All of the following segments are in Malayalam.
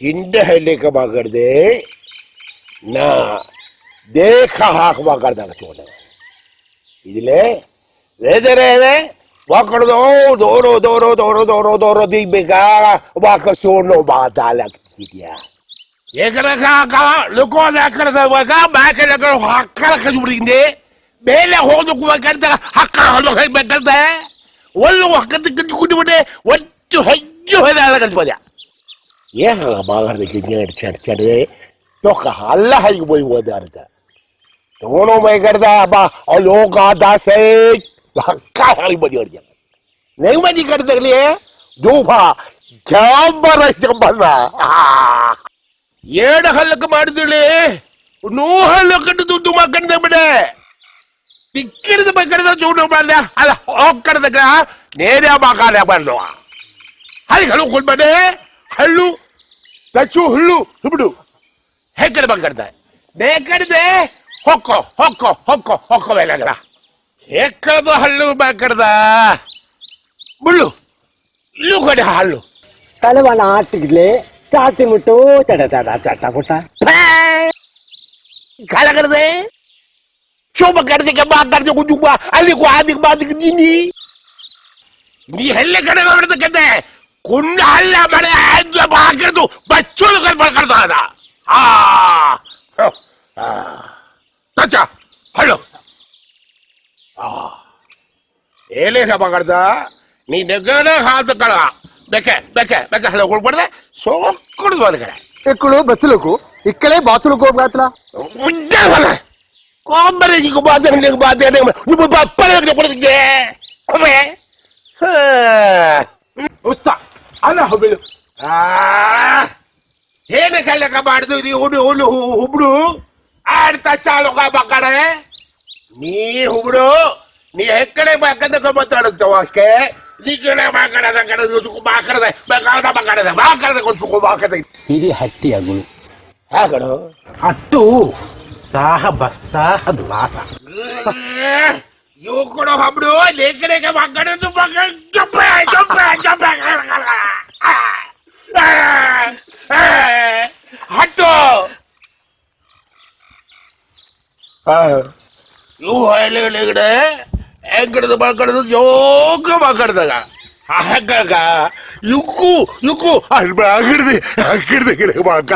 ಹಿಂಡೆ ಹೇಳಲಿಕ್ಕೆ ಮಾತಾಡ್ದೆ ನಾ ದೇಖ ಹಾಕಿ ಮಾತಾಡ್ದಾಗ ಚೋಟ ಇದಿಲ್ಲೇ ವೇದರೆ ವಾಕಡ್ದು ದೋರೋ ದೋರೋ ದೋರೋ ದೋರೋ ದೋರೋ ದಿಗ್ಬೇಕಾ ವಾಕ ಸೋಣೋ ಮಾತಾಡ್ಲಾಗ್ತಿದ್ಯಾ ಏಕರಕ ಲುಕೋದ ಹಾಕಡ್ದಾಗ ಬಾಕಡ ಹಕ್ಕರ ಕಜ್ಬಿಡಿಂದೆ ಮೇಲೆ ಹೋದಕ್ಕಂತ ಹಕ್ಕರ ಹೊಲ ಬೇಕಂತ ಒಳ್ಳು ಹಕ್ಕದ ಕುಡಿಬಿಟ್ಟೆ ಒಟ್ಟು ಹೆಜ್ಜು ಹೋದ ಕಲ್ಸ್ಬೋದ್ಯಾ ಏನ ಮಾತಾಡ್ದಕ್ಕೆ ಚಡ್ಚಡ್ದೆ ತೊಕ್ಕ ಅಲ್ಲ ಹೈಗೆ போய் ஓதாருங்க தோணோ மேகர்தா அப்பா லோகா தாசே ಹಕ್ಕ ಹೇಳಿಬೋದು ಅವ್ರಿಗೆ ನೆಮ್ಮದಿ ಕಡ್ದಾಗಲಿ ದೂಪ ಜಾಂಬರ ಜಂಬಲ್ಲ ಏಳು ಹಲ್ಲಕ್ಕೆ ಮಾಡಿದ್ಳಿ ನೂ ಹಲ್ಲು ಕಟ್ಟಿದ್ದು ತುಂಬ ಕಂಡ ಬಿಡೆ ಸಿಕ್ಕಿರಿದ ಬೇಕಾದ್ರೆ ಚೂಡು ಮಾಡಲ ಅಲ್ಲ ಹೋಗ್ಕಡ್ದಾಗ ನೇರ ಮಾಕಾಲ ಬಂದು ಅಲ್ಲಿ ಹಲ್ಲು ಕೊಡ್ಬೇಡೆ ಹಲ್ಲು ತಚ್ಚು ಹುಲ್ಲು ಹಿಬಿಡು ಹೆಕ್ಕಡೆ ಬಂಕಡ್ದ ಬೇಕಡ್ದೆ ಹೊಕ್ಕೋ ಹೊಕ್ಕೋ ಹೊಕ್ಕೋ ಹೊಕ್ಕೋ ಬೇಕಲ್ಲ ಹೆಕ್ಕದು ಹಲ್ಲು ಬೇಕಡ್ದ ಮುಳ್ಳು ಇಲ್ಲೂ ಕಡೆ ಹಲ್ಲು ತಲೆವನ ಆಟಿಗ್ಲೆ ಚಾಟಿ ಮುಟ್ಟು ತಡ ತಡ ಚಟ ಪುಟ್ಟ ಕಾಲಕಡ್ದೆ ಶೋಭ ಕಡ್ದಕ್ಕೆ ಮಾತಾಡ್ದೆ ಕುಜುಂಬ ಅಲ್ಲಿ ಆದಿಗೆ ಬಾದಿಗೆ ನೀ ಎಲ್ಲ ಕಡೆ ಮಾಡ್ತಕ್ಕಂತೆ ಕುಂಡ ಹಲ್ಲ ಮನೆ ಹಾಕಿದ್ದು ಬಚ್ಚೋದು ಕಲ್ಪಡ್ದ ತಚ್ಚ ಹಳ್ಳು ಏನೇ ಸಭ ಕಡ್ದ ನೀ ನೆಗಡೆ ಹಾದ ಕಳ ಬೇಕೆ ಬೇಕೆ ಬೇಕೆ ಹಳ್ಳ ಕೊಡ್ಬಾರ್ದೆ ಸೋಕುಡ್ದು ಅದ ಕಡೆ ಎಕ್ಕಳು ಬತ್ತಲಕು ಇಕ್ಕಳೆ ಬಾತುಲಕು ಹೋಗ್ಲಾತ್ಲ ಉಜ್ಜಲ್ಲ ಕೋಂಬರೆ ಈಗ ಬಾತನಿಗೆ ಬಾತನೆ ನೀವು ಬಪ್ಪನೆ ಕೊಡ್ತಿದ್ದೆ ಒಮ್ಮೆ ಉಸ್ತಾ ಅಲ್ಲ ಹುಬ್ಳು ಏನೇ ಕಳ್ಳಕ ಮಾಡಿದ್ದು ನೀ ಹುಡು ಹುಬ್ಳು ಆಡ್ತಾ ಚಾಲುಕ ಬಕ್ಕಡೆ ನೀ ಹುಬ್ಳು ನೀ ಹೆಕ್ಕಡೆ ಬಾಕಂದ ಮಾತಾಡುತ್ತವ ಅಷ್ಟೇ ನೀ ಕಡೆ ಬಾಕಡದ ಕಡೆ ಬಾಕಡದೆ ಬೇಕಾದ ಬಾಕಡದೆ ಬಾಕಡದೆ ಕೊಂಚು ಬಾಕದೆ ఇది హట్టి అగులు ಹಾಗಡು ಅಟ್ಟು ಸಾಹದ ವಾಸ ಇವು ಕೂಡ ಹುಬ್ಳು ಲೇಖನೆಗೆ ಬಾಕಡದು ಜಂಪೆ ಜಂಪೆ ಜಂಪೆ ಹಟ್ಟು ಇವು ಹೇಳಿ ಹೆಗ್ಗಡದು ಬಾಕಡದು ಜೋಗ ಬಾಕಡ್ದಾಗ ಹಾಗಾಗ ಯುಕ್ಕು ಯುಕ್ಕು ಅಲ್ಲಿ ಬಾಗಿಡ್ದೆ ಹಾಕಿಡ್ದೆ ಗಿಡ ಬಾಕ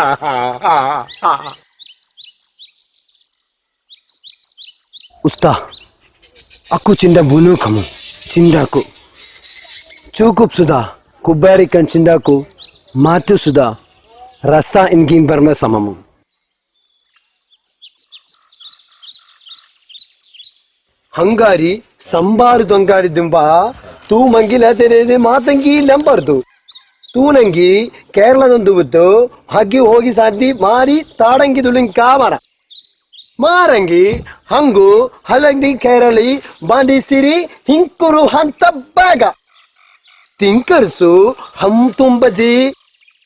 ಉಸ್ತಾ aku cinta bunuh kamu cindaku cukup sudah ku berikan cindaku mati sudah rasa ingin bersamamu ಹಂಗಾರಿ sambar ದೊಂಗಾಡಿ ದಿಂಬ ತೂ ಮಂಗಿಲ ತೆರೆದೆ ಮಾತಂಗಿ ನಂಬರ್ದು ತೂ ನಂಗಿ ಕೇರಳದೊಂದು ಬಿತ್ತು ಹಗ್ಗಿ ಹೋಗಿ ಸಾಧ್ಯ ಮಾರಿ ತಾಡಂಗಿ ದುಳಿಂಕ ಮರ ಮಾರಂಗಿ ಹಂಗು ಹಲಂಗಿ ಕೇರಳಿ ಬಾಂಡಿಸಿರಿ ಹಿಂಕುರು ಹಂತ ಬಾಗ ತಿಂಕರ್ಸು ಹಂ ತುಂಬಜಿ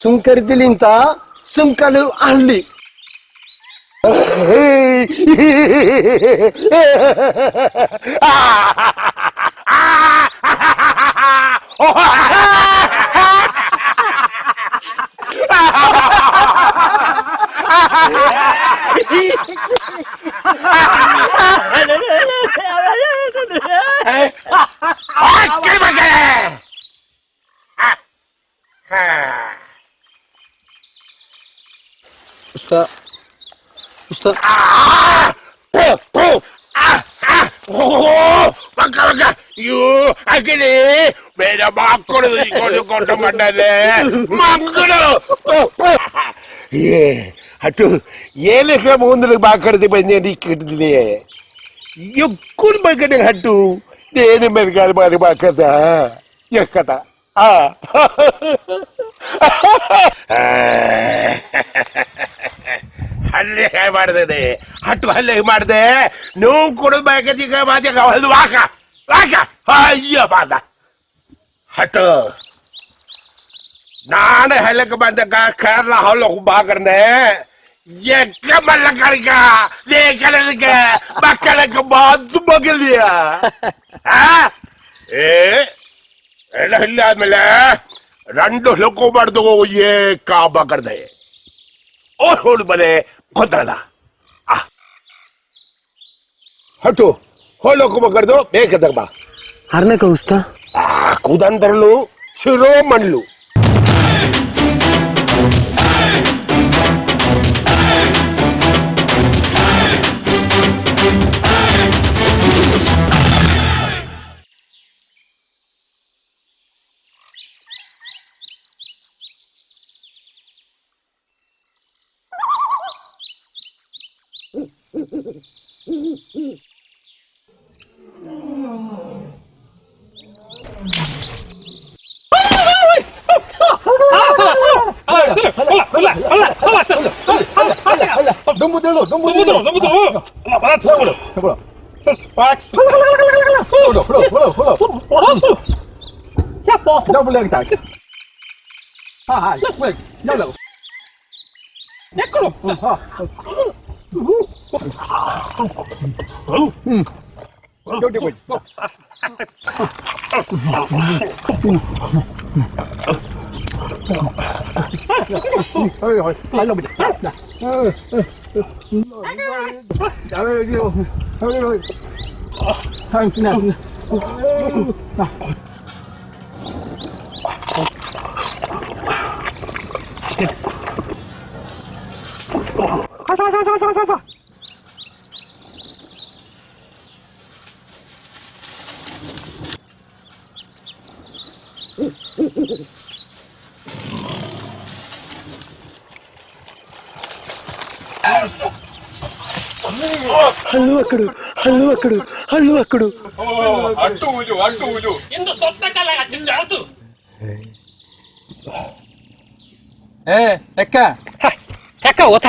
ಸುಂಕರಿತಿಲಿಂತ ಸುಂಕಲು ಹಳ್ಳಿ അങ്ങനെ വേറെ മക്കള് കൊണ്ട് മണ്ടല്ലേ മക്കള് അട്ടു ഏലൊക്കെ മൂന്നില് ബാക്കെടുത്ത് പഞ്ഞി കിട്ടില്ലേ യുക്കുൻ ബക്കറ്റ് ഹട്ടു నేను మెరగాలి మరి బాకదా ఎక్కదా ಹಲ್ಲೆ ಮಾಡ್ದೆ ಹಟ್ಟು ಹಲ್ಲೆ ಮಾಡ್ದೆ ನೀವು ಕೊಡೋದು ಬೇಕದೀಗ ಮಾತೆ ಅದು ವಾಕ ವಾಕ ಅಯ್ಯ ಬಾದ ಹಟ್ಟು ನಾನು ಹಲ್ಲಕ್ಕೆ ಬಂದಾಗ ಕೇರಳ ಹೊಲ್ಲಕ್ಕೆ ಬಾಕರ್ನೆ ಎಕ್ಕ ಮಲ್ಲ ಕರಿಕ ಲೇಖನಕ್ಕೆ ಮಕ್ಕಳಕ್ಕೆ ಬಾದು ಮಗಲಿಯ ಎಲ್ಲ ಇಲ್ಲ ಆದ್ಮೇಲೆ 2 ಲೋಕ ಮಾಡ್ದು ಏಕ ಬಾಕರ್ದೆ ಓ ಹೋಳು ಬಲೆ ಗೊತ್ತಲ್ಲ ಹಟ್ಟು ಹೋಲೋಕ ಬಾಕರ್ದು ಬೇಕದಾಗ ಬಾ ಹರ್ನಕ ಉಸ್ತಾ ಕುದಂತರಲು ಶಿರೋ ಮಣ್ಲು Nunggu dulu. Terus Max. Belum. Siapa? Dah boleh kita. Boleh. Dah. Nak lu. Jom dia boleh. Lại lồng హల్లు అక్కడు అడ్డు ఇందు సొంత కలగా జింజాడు ఎక్క ఓత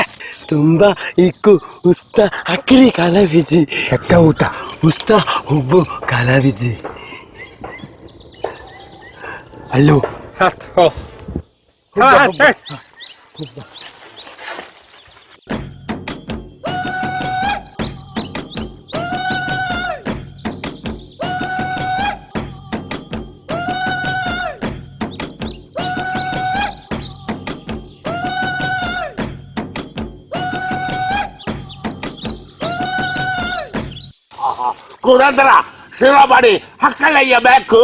ತುಂಬಾ ಇಕ್ಕು ಉಸ್ತಾ ಅಕ್ಕರಿ ಕಲಾವಿಜಿ ಎಕ್ಕ ಊಟ ಉಸ್ತಾ ಹುಬ್ಬು ಕಲಾವಿಜಿ ಅಲ್ಲೋ ಕುದಂತರ ಶಿರಾ ಮಾಡಿ ಹಕ್ಕಲಯ್ಯ ಬೇಕು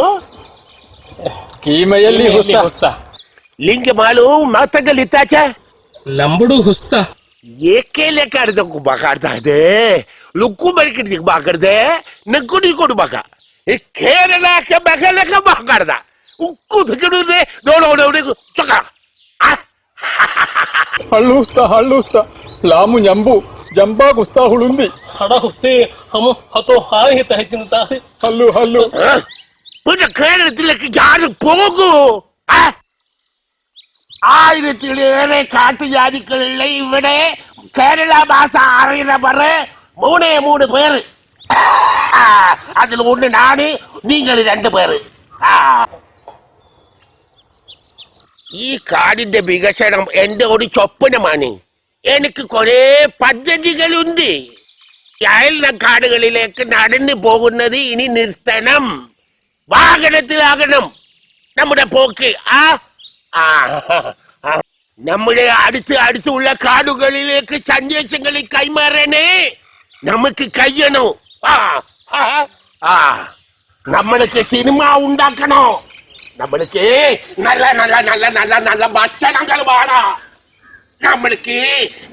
ಕೀಮೆಯಲ್ಲಿ ಹುಸ್ತಾ ಲಿಂಗ ಮಾಲು ಮಾತಗಲಿತ್ತಾಚ ಲಂಬುಡು ಹುಸ್ತಾ ಏಕೆ ಲೆಕ್ಕ ಆಡ್ದಕ್ಕೂ ಬಾಕಾಡ್ತಾ ಇದೆ ಲುಕ್ಕು ಬರಿಕಿಡ್ದಿಕ್ ಬಾಕಡ್ದೆ ನಕ್ಕು ನೀಕೊಡು ಬಾಕ ಈ ಕೇರಳಕ್ಕೆ ಬಗಲಕ್ಕೆ ಬಾಕಾಡ್ದ ಉಕ್ಕು ತಗಿಡುದೆ ನೋಡೋಣ ಚೊಕ್ಕ ಹಳ್ಳುಸ್ತಾ ಲಾಮು ಜಂಬು ಜಂಬಾ ಗುಸ್ತಾ ಹುಳುಂದಿ ಹಡ ಹುಸ್ತಿ ಹಮ ಹತೋ ಹಾಯಿ ತಹಸಿನ ತಾಯಿ ಹಲ್ಲು പിന്നെ കേരളത്തിലേക്ക് ഞാൻ പോകൂ 1007 കാട്ടുജാതികളുള്ള ഇവിടെ കേരള ഭാഷ അറിയുന്നവർ 3 പേര് അതിൽ ഒന്ന് നാണ് നിങ്ങൾ 2 പേര് ഈ കാടിന്റെ വികസനം എന്റെ ഒരു സ്വപ്നമാണ് എനിക്ക് കുറെ പദ്ധതികളുണ്ട് അയൽ കാടുകളിലേക്ക് നടന്നു പോകുന്നത് ഇനി നിർത്തണം വാഹനത്തിലാകണം നമ്മുടെ പോക്ക് നമ്മുടെ അടുത്തുള്ള കാടുകളിലേക്ക് സന്ദേശങ്ങൾ കൈമാറാനേ നമുക്ക് കഴിയണോ നമ്മൾക്ക് സിനിമ ഉണ്ടാക്കണോ നമ്മൾക്ക് നല്ല നല്ല നല്ല നല്ല നല്ല ഭക്ഷണങ്ങൾ വേണം. നമ്മൾക്ക്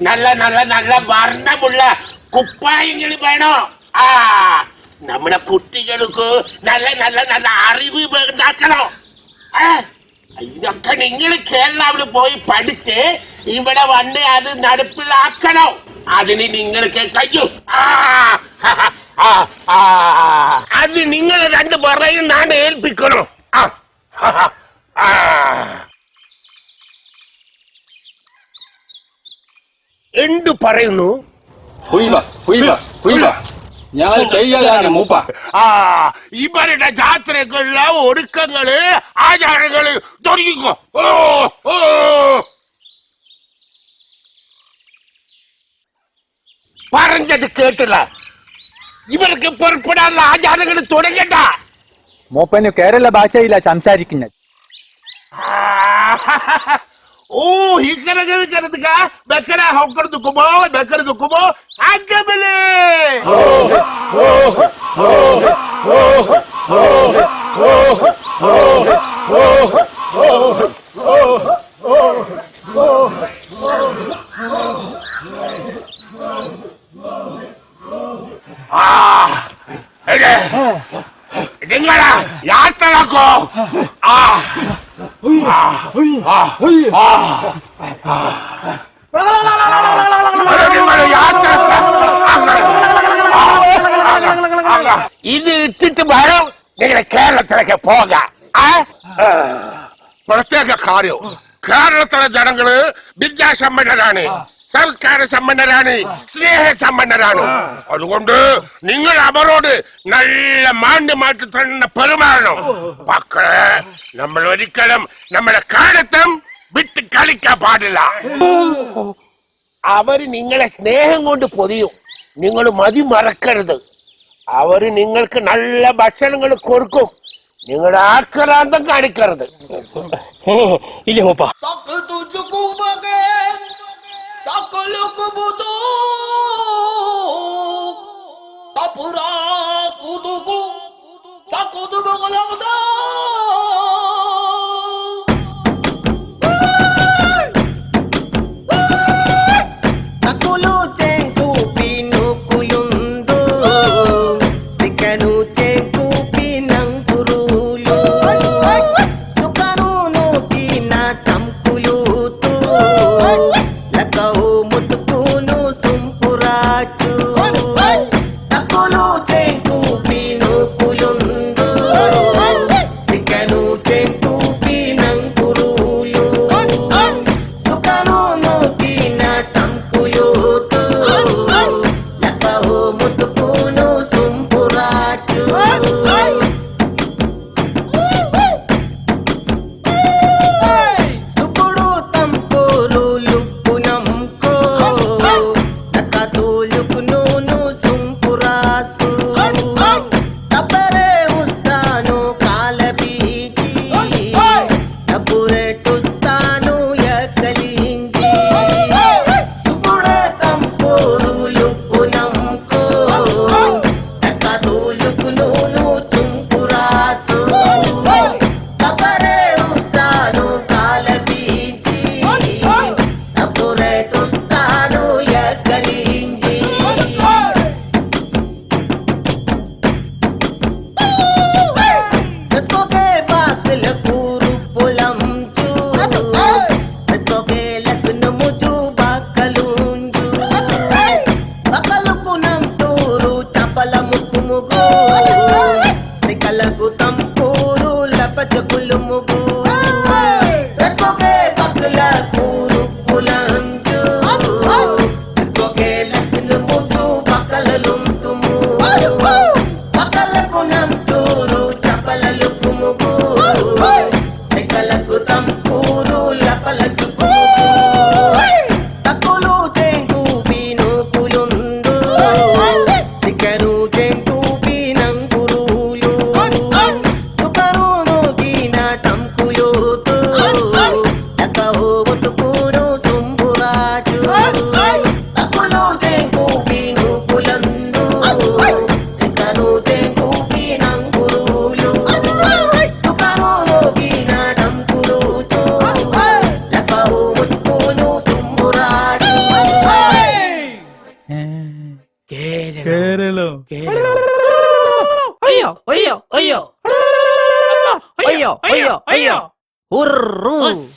നല്ല നല്ല നല്ല വർണ്ണമുള്ള കുപ്പായങ്ങൾ വേണം. നമ്മുടെ കുട്ടികൾക്ക് നല്ല നല്ല നല്ല അറിവ് ഉണ്ടാക്കണം. ഇതൊക്കെ നിങ്ങൾ കേരളത്തിൽ പോയി പഠിച്ച് ഇവിടെ വന്ന് അത് നടപ്പിലാക്കണം. അതിന് നിങ്ങൾക്ക് കഴിയും. അത് നിങ്ങൾ രണ്ടു പറയും ഞാൻ ഏൽപ്പിക്കണം. എന്തു പറയുന്നു? ഞങ്ങൾ തയ്യാറാണ് മൂപ്പ. ഇവരുടെ ജാത്രക്കുള്ള ഒരുക്കങ്ങള് ആചാരങ്ങള് തുടങ്ങിക്കോ. പറഞ്ഞത് കേട്ടില്ല. ഇവർക്ക് പുറപ്പെടാനുള്ള ആചാരങ്ങൾ തുടങ്ങണ്ട. മൂപ്പന് കേരള ഭാഷയില സംസാരിക്കുന്നത്. ഹിക്കറതുക ബക്കര ഹൊക്കറതുക്കുമോ ബക്കറതുക്കുമോ അകബലേ നിങ്ങളെ യാത്രയാക്കോ. ഇത് ഇട്ടിട്ട് വേണം നിങ്ങളെ കേരളത്തിലേക്ക് പോകാം. പ്രത്യേക കാര്യം, കേരളത്തിലെ ജനങ്ങള് വിദ്യാസമ്പന്നരാണ്, സംസ്കാര സമ്പന്നരാണ്, സ്നേഹസമ്പന്നരാണ്. അതുകൊണ്ട് നിങ്ങൾ അവരോട് നല്ല മാന്യമായിട്ട് തന്നെ പെരുമാറണം. മക്കളെ, നമ്മൾ ഒരിക്കലും നമ്മുടെ കാലത്തും വിട്ട് കളിക്കാൻ പാടില്ല. അവര് നിങ്ങളെ സ്നേഹം കൊണ്ട് പൊതിയും. നിങ്ങൾ മതി മറക്കരുത്. അവര് നിങ്ങൾക്ക് നല്ല ഭക്ഷണങ്ങൾ കൊടുക്കും. നിങ്ങളുടെ ആക്രാന്തം കാണിക്കരുത്. ഇല്ല മൂപ്പ.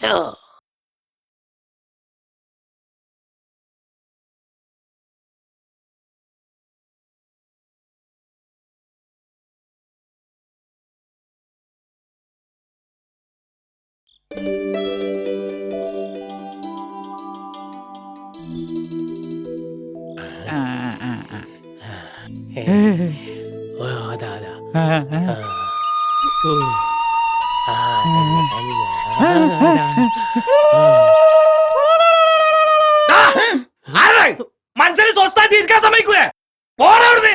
സോ അതാ അതാ മനസ്സിൽ സ്വസ്ഥാക്കി ഇരിക്കാൻ സമ്മതിക്കൂലേ? പോടാ അവിടുന്ന്.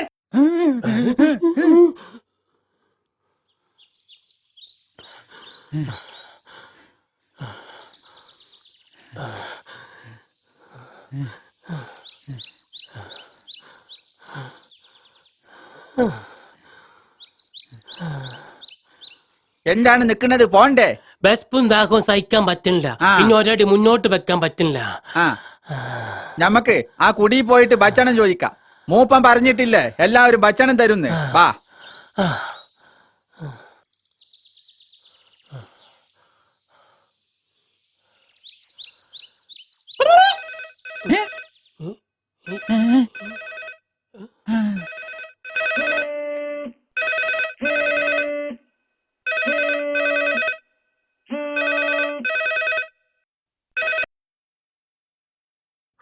എന്താണ് നിക്കുന്നത്? പോണ്ടേ? ബസ്പും ദാഹവും സഹിക്കാൻ പറ്റുന്നില്ല. പിന്നെ ഒരടി മുന്നോട്ട് വെക്കാൻ പറ്റുന്നില്ല. ഞമ്മക്ക് ആ കുടി പോയിട്ട് ഭക്ഷണം ചോദിക്കാം. മൂപ്പൻ പറഞ്ഞിട്ടില്ലേ എല്ലാവരും ഭക്ഷണം തരുന്ന്. വാ.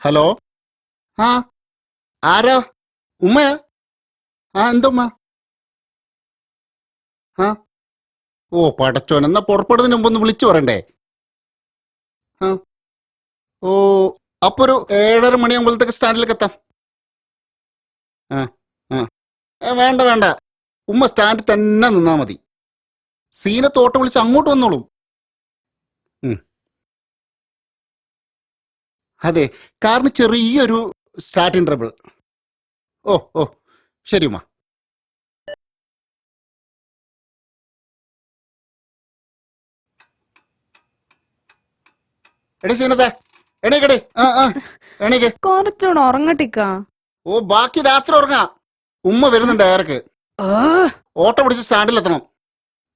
ഹലോ, ആ ആരാ? ഉമ്മയാ? എന്തുമ്മ? ഓ പടച്ചോൻ, എന്നാ പുറപ്പെടുന്നതിന് മുമ്പ് ഒന്ന് വിളിച്ചു പറയണ്ടേ? ഓ അപ്പൊ ഒരു 7:30 മണിയാകുമ്പോഴത്തേക്ക് സ്റ്റാൻഡിലേക്ക് എത്താം. വേണ്ട വേണ്ട, ഉമ്മ സ്റ്റാൻഡിൽ തന്നെ നിന്നാ മതി. സീനത്ത് ഓട്ടോ വിളിച്ച് അങ്ങോട്ട് വന്നോളും. അതെ, കാറിന് ചെറിയൊരു സ്റ്റാർട്ടിങ് ട്രബിൾ. ഓ ശരി ഉമ്മ. എടി സീനത്തെ, എണീക്കടി. എണീക്ക്. കുറച്ചുകൂടെ ഉറങ്ങട്ടിക്ക. ഓ ബാക്കി രാത്രി ഉറങ്ങാ. ഉമ്മ വരുന്നുണ്ട് ഏറക്ക്. ഓട്ടോ പിടിച്ച് സ്റ്റാൻഡിൽ എത്തണം.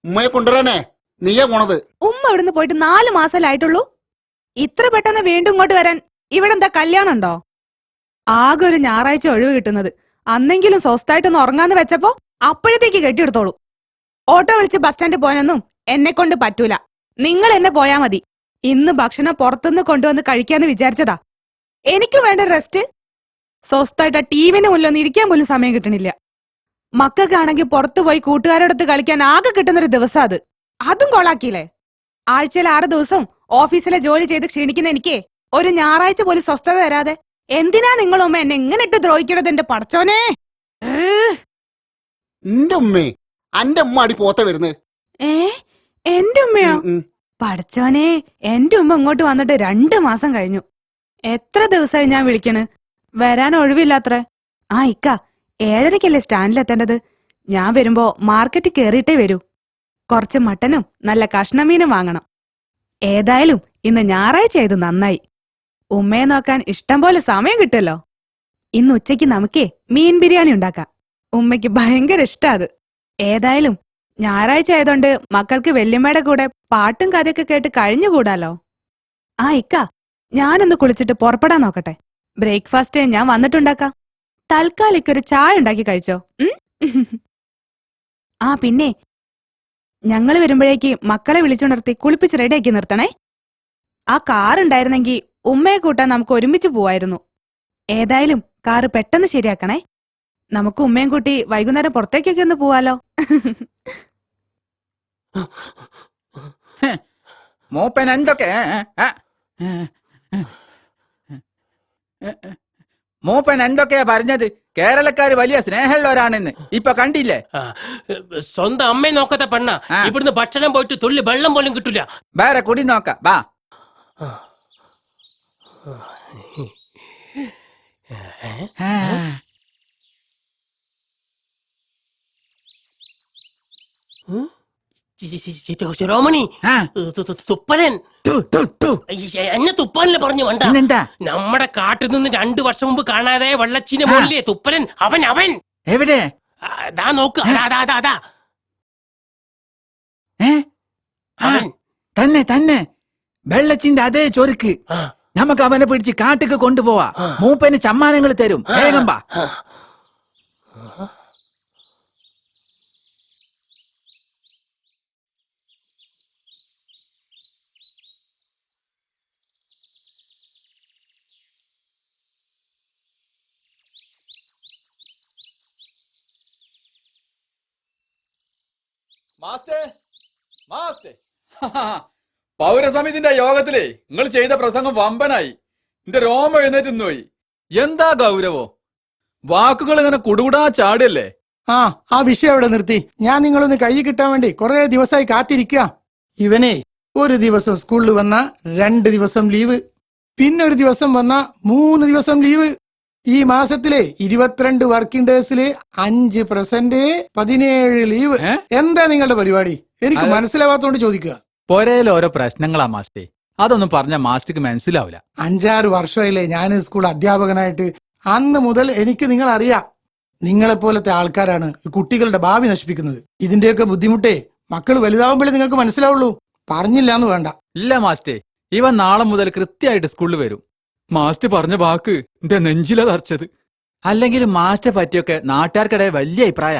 ഉമ്മയെ കൊണ്ടുവരാനേ നീയാ പോണത്. ഉമ്മ ഇവിടുന്ന് പോയിട്ട് 4 മാസമല്ലായിട്ടുള്ളൂ. ഇത്ര പെട്ടെന്ന് വീണ്ടും ഇങ്ങോട്ട് വരാൻ ഇവിടെ എന്താ കല്യാണം ഉണ്ടോ? ആകെ ഒരു ഞായറാഴ്ച ഒഴിവ് കിട്ടുന്നത്. അന്നെങ്കിലും സ്വസ്ഥായിട്ടൊന്ന് ഉറങ്ങാന്ന് വെച്ചപ്പോ അപ്പോഴത്തേക്ക് കെട്ടിയെടുത്തോളൂ. ഓട്ടോ വിളിച്ച് ബസ് സ്റ്റാൻഡിൽ പോകാനൊന്നും എന്നെ കൊണ്ട് പറ്റൂല. നിങ്ങൾ എന്നെ പോയാ മതി. ഇന്ന് ഭക്ഷണം പുറത്തുനിന്ന് കൊണ്ടുവന്ന് കഴിക്കാന്ന് വിചാരിച്ചതാ. എനിക്ക് വേണ്ട റെസ്റ്റ്. സ്വസ്ഥായിട്ട് ടിവിന് മുന്നിലൊന്നും ഇരിക്കാൻ പോലും സമയം കിട്ടണില്ല. മക്കൾക്കാണെങ്കിൽ പുറത്തുപോയി കൂട്ടുകാരോടൊത്ത് കളിക്കാൻ ആകെ കിട്ടുന്നൊരു ദിവസം അത്. അതും കൊളാക്കിയില്ലേ? ആഴ്ചയിൽ 6 ദിവസം ഓഫീസിലെ ജോലി ചെയ്ത് ക്ഷീണിക്കുന്ന എനിക്ക് ഒരു ഞായറാഴ്ച പോലും സ്വസ്ഥത തരാതെ എന്തിനാ നിങ്ങളുമ്മ എന്നെ എങ്ങനെ ഇട്ട് ദ്രോഹിക്കണത്? എന്റെ പടച്ചോനെ. എന്റെ ഉമ്മേ, അന്റെ ഉമ്മ അടി പോത്ത വരുന്നത്. എന്റെ ഉമ്മയോ? പടച്ചോനെ, എന്റെ ഉമ്മ ഇങ്ങോട്ട് വന്നിട്ട് 2 മാസം കഴിഞ്ഞു. എത്ര ദിവസമായി ഞാൻ വിളിക്കണ്, വരാൻ ഒഴിവില്ലാത്രേ. ഇക്ക 7:30-ക്കല്ലേ സ്റ്റാൻഡിലെത്തേണ്ടത്. ഞാൻ വരുമ്പോ മാർക്കറ്റിൽ കേറിയിട്ടേ വരൂ. കുറച്ച് മട്ടനും നല്ല കഷ്ണമീനും വാങ്ങണം. ഏതായാലും ഇന്ന് ഞായറാഴ്ച ആയത് നന്നായി. ഉമ്മയെ നോക്കാൻ ഇഷ്ടം പോലെ സമയം കിട്ടുമല്ലോ. ഇന്ന് ഉച്ചയ്ക്ക് നമുക്കേ മീൻ ബിരിയാണി ഉണ്ടാക്കാം. ഉമ്മയ്ക്ക് ഭയങ്കര ഇഷ്ടാ അത്. ഏതായാലും ഞായറാഴ്ച ആയതുകൊണ്ട് മക്കൾക്ക് വല്യമ്മയുടെ കൂടെ പാട്ടും കഥയൊക്കെ കേട്ട് കഴിഞ്ഞുകൂടാലോ. ഇക്ക, ഞാനൊന്ന് കുളിച്ചിട്ട് പുറപ്പെടാൻ നോക്കട്ടെ. ബ്രേക്ക്ഫാസ്റ്റ് ഞാൻ വന്നിട്ടുണ്ടാക്കാം. തൽക്കാലിക്കൊരു ചായ ഉണ്ടാക്കി കഴിച്ചോ. പിന്നെ ഞങ്ങള് വരുമ്പോഴേക്ക് മക്കളെ വിളിച്ചുണർത്തി കുളിപ്പിച്ച് റെഡിയാക്കി നിർത്തണേ. ആ കാറുണ്ടായിരുന്നെങ്കിൽ ഉമ്മയെ കൂട്ടാൻ നമുക്ക് ഒരുമിച്ച് പോവായിരുന്നു. ഏതായാലും കാറ് പെട്ടെന്ന് ശരിയാക്കണേ. നമുക്ക് ഉമ്മയും കൂട്ടി വൈകുന്നേരം പുറത്തേക്കൊക്കെ ഒന്ന് പോവാലോ. മൂപ്പൻ എന്തൊക്കെ മൂപ്പൻ എന്തൊക്കെയാ പറഞ്ഞത്? കേരളക്കാര് വലിയ സ്നേഹമുള്ളവരാണെന്ന് ഇപ്പൊ കണ്ടില്ലേ? സ്വന്തം അമ്മയെ നോക്കാത്ത പെണ്ണ ഇവിടുന്ന് ഭക്ഷണം പോയിട്ട് തുള്ളി വെള്ളം പോലും കിട്ടൂല. വേറെ കുടി നോക്കാം. വാ. ശിരോമണി, തുപ്പലൻ എന്നെ തുപ്പാനല്ലേ പറഞ്ഞു വേണ്ട. നമ്മുടെ കാട്ടിൽ നിന്ന് 2 വർഷം മുമ്പ് കാണാതെ വെള്ളച്ചീന മോളിലെ തുപ്പലൻ. അവൻ എവിടെ? അതാ നോക്ക്. അതാ തന്നെ വെള്ളച്ചിന്റെ അതേ ചൊരുക്ക്. നമുക്ക് അവനെ പിടിച്ച് കാട്ടിക്ക് കൊണ്ടുപോവാ. മൂപ്പന് സമ്മാനങ്ങൾ തരും. വേഗം വാ. പൗരസമിതിന്റെ യോഗത്തിലേ നിങ്ങൾ ചെയ്ത പ്രസംഗം വമ്പനായി. എന്റെ രോമം എഴുന്നേറ്റ് പോയി. എന്താ ഗൗരവോ? വാക്കുകൾ ഇങ്ങനെ കുടുകുടാ ചാടിയല്ലേ. ആ വിഷയം അവിടെ നിർത്തി. ഞാൻ നിങ്ങളൊന്ന് കൈ കിട്ടാൻ വേണ്ടി കുറെ ദിവസമായി കാത്തിരിക്കുക. ഇവനെ ഒരു ദിവസം സ്കൂളിൽ വന്ന 2 ദിവസം ലീവ്, പിന്നെ ഒരു ദിവസം വന്ന 3 ദിവസം ലീവ്. ഈ മാസത്തിലെ 22 വർക്കിംഗ് ഡേയ്സില് 5% 17 ലീവ്. എന്താ നിങ്ങളുടെ പരിപാടി? എനിക്ക് മനസ്സിലാവാത്തോണ്ട് ചോദിക്കുക. പൊരയിൽ ഓരോ പ്രശ്നങ്ങളാ മാസ്റ്റേ. അതൊന്നും പറഞ്ഞ മാസ്റ്റർക്ക് മനസ്സിലാവില്ല. 5-6 വർഷമായില്ലേ ഞാൻ സ്കൂൾ അധ്യാപകനായിട്ട്. അന്ന് മുതൽ എനിക്ക് നിങ്ങൾ അറിയാം. നിങ്ങളെപ്പോലത്തെ ആൾക്കാരാണ് ഈ കുട്ടികളുടെ ഭാവി നശിപ്പിക്കുന്നത്. ഇതിന്റെയൊക്കെ ബുദ്ധിമുട്ടേ മക്കൾ വലുതാവുമ്പോഴേ നിങ്ങൾക്ക് മനസ്സിലാവുള്ളൂ. പറഞ്ഞില്ല എന്ന് വേണ്ട. ഇല്ല മാസ്റ്റേ, ഇവൻ നാളെ മുതൽ കൃത്യമായിട്ട് സ്കൂളിൽ വരും. മാസ്റ്റർ പറഞ്ഞ വാക്ക് എന്റെ നെഞ്ചിലാ തറച്ചത്. അല്ലെങ്കിൽ മാസ്റ്റർ പറ്റിയൊക്കെ നാട്ടുകാർക്കിടെ വലിയ അഭിപ്രായ.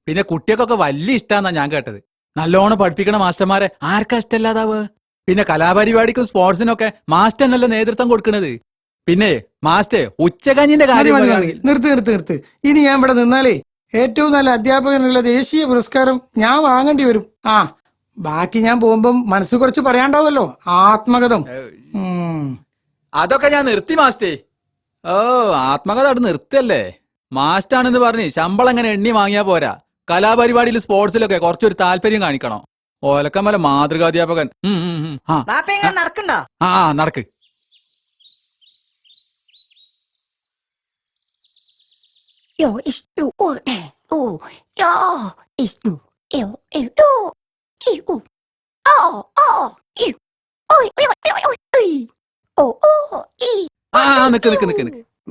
പിന്നെ കുട്ടികൾക്കൊക്കെ വലിയ ഇഷ്ടാന്നാ ഞാൻ കേട്ടത്. നല്ലോണം പഠിപ്പിക്കണ മാസ്റ്റർമാരെ ആർക്കാ ഇഷ്ടമല്ലാതാവ്? പിന്നെ കലാപരിപാടിക്കും സ്പോർട്സിനൊക്കെ മാസ്റ്റർ നല്ല നേതൃത്വം കൊടുക്കണത്. പിന്നെ മാസ്റ്റർ ഉച്ചകഞ്ഞിന്റെ കാര്യം നിർത്ത്. ഇനി ഞാൻ ഇവിടെ നിന്നാലേ ഏറ്റവും നല്ല അധ്യാപകനുള്ള ദേശീയ പുരസ്കാരം ഞാൻ വാങ്ങേണ്ടി വരും. ബാക്കി ഞാൻ പോകുമ്പം മനസ്സ് കുറച്ച് പറയാണ്ടാവല്ലോ. ആത്മകഥം. അതൊക്കെ ഞാൻ നിർത്തി മാസ്റ്റേ. ആത്മകഥ അവിടെ നിർത്തല്ലേ. മാസ്റ്റാണെന്ന് പറഞ്ഞ് ശമ്പളം എങ്ങനെ എണ്ണി വാങ്ങിയാ പോരാ. കലാപരിപാടിയിൽ സ്പോർട്സിലൊക്കെ കുറച്ചൊരു താല്പര്യം കാണിക്കണം. ഓലക്കമല മാതൃകാധ്യാപകൻ. നടക്ക്.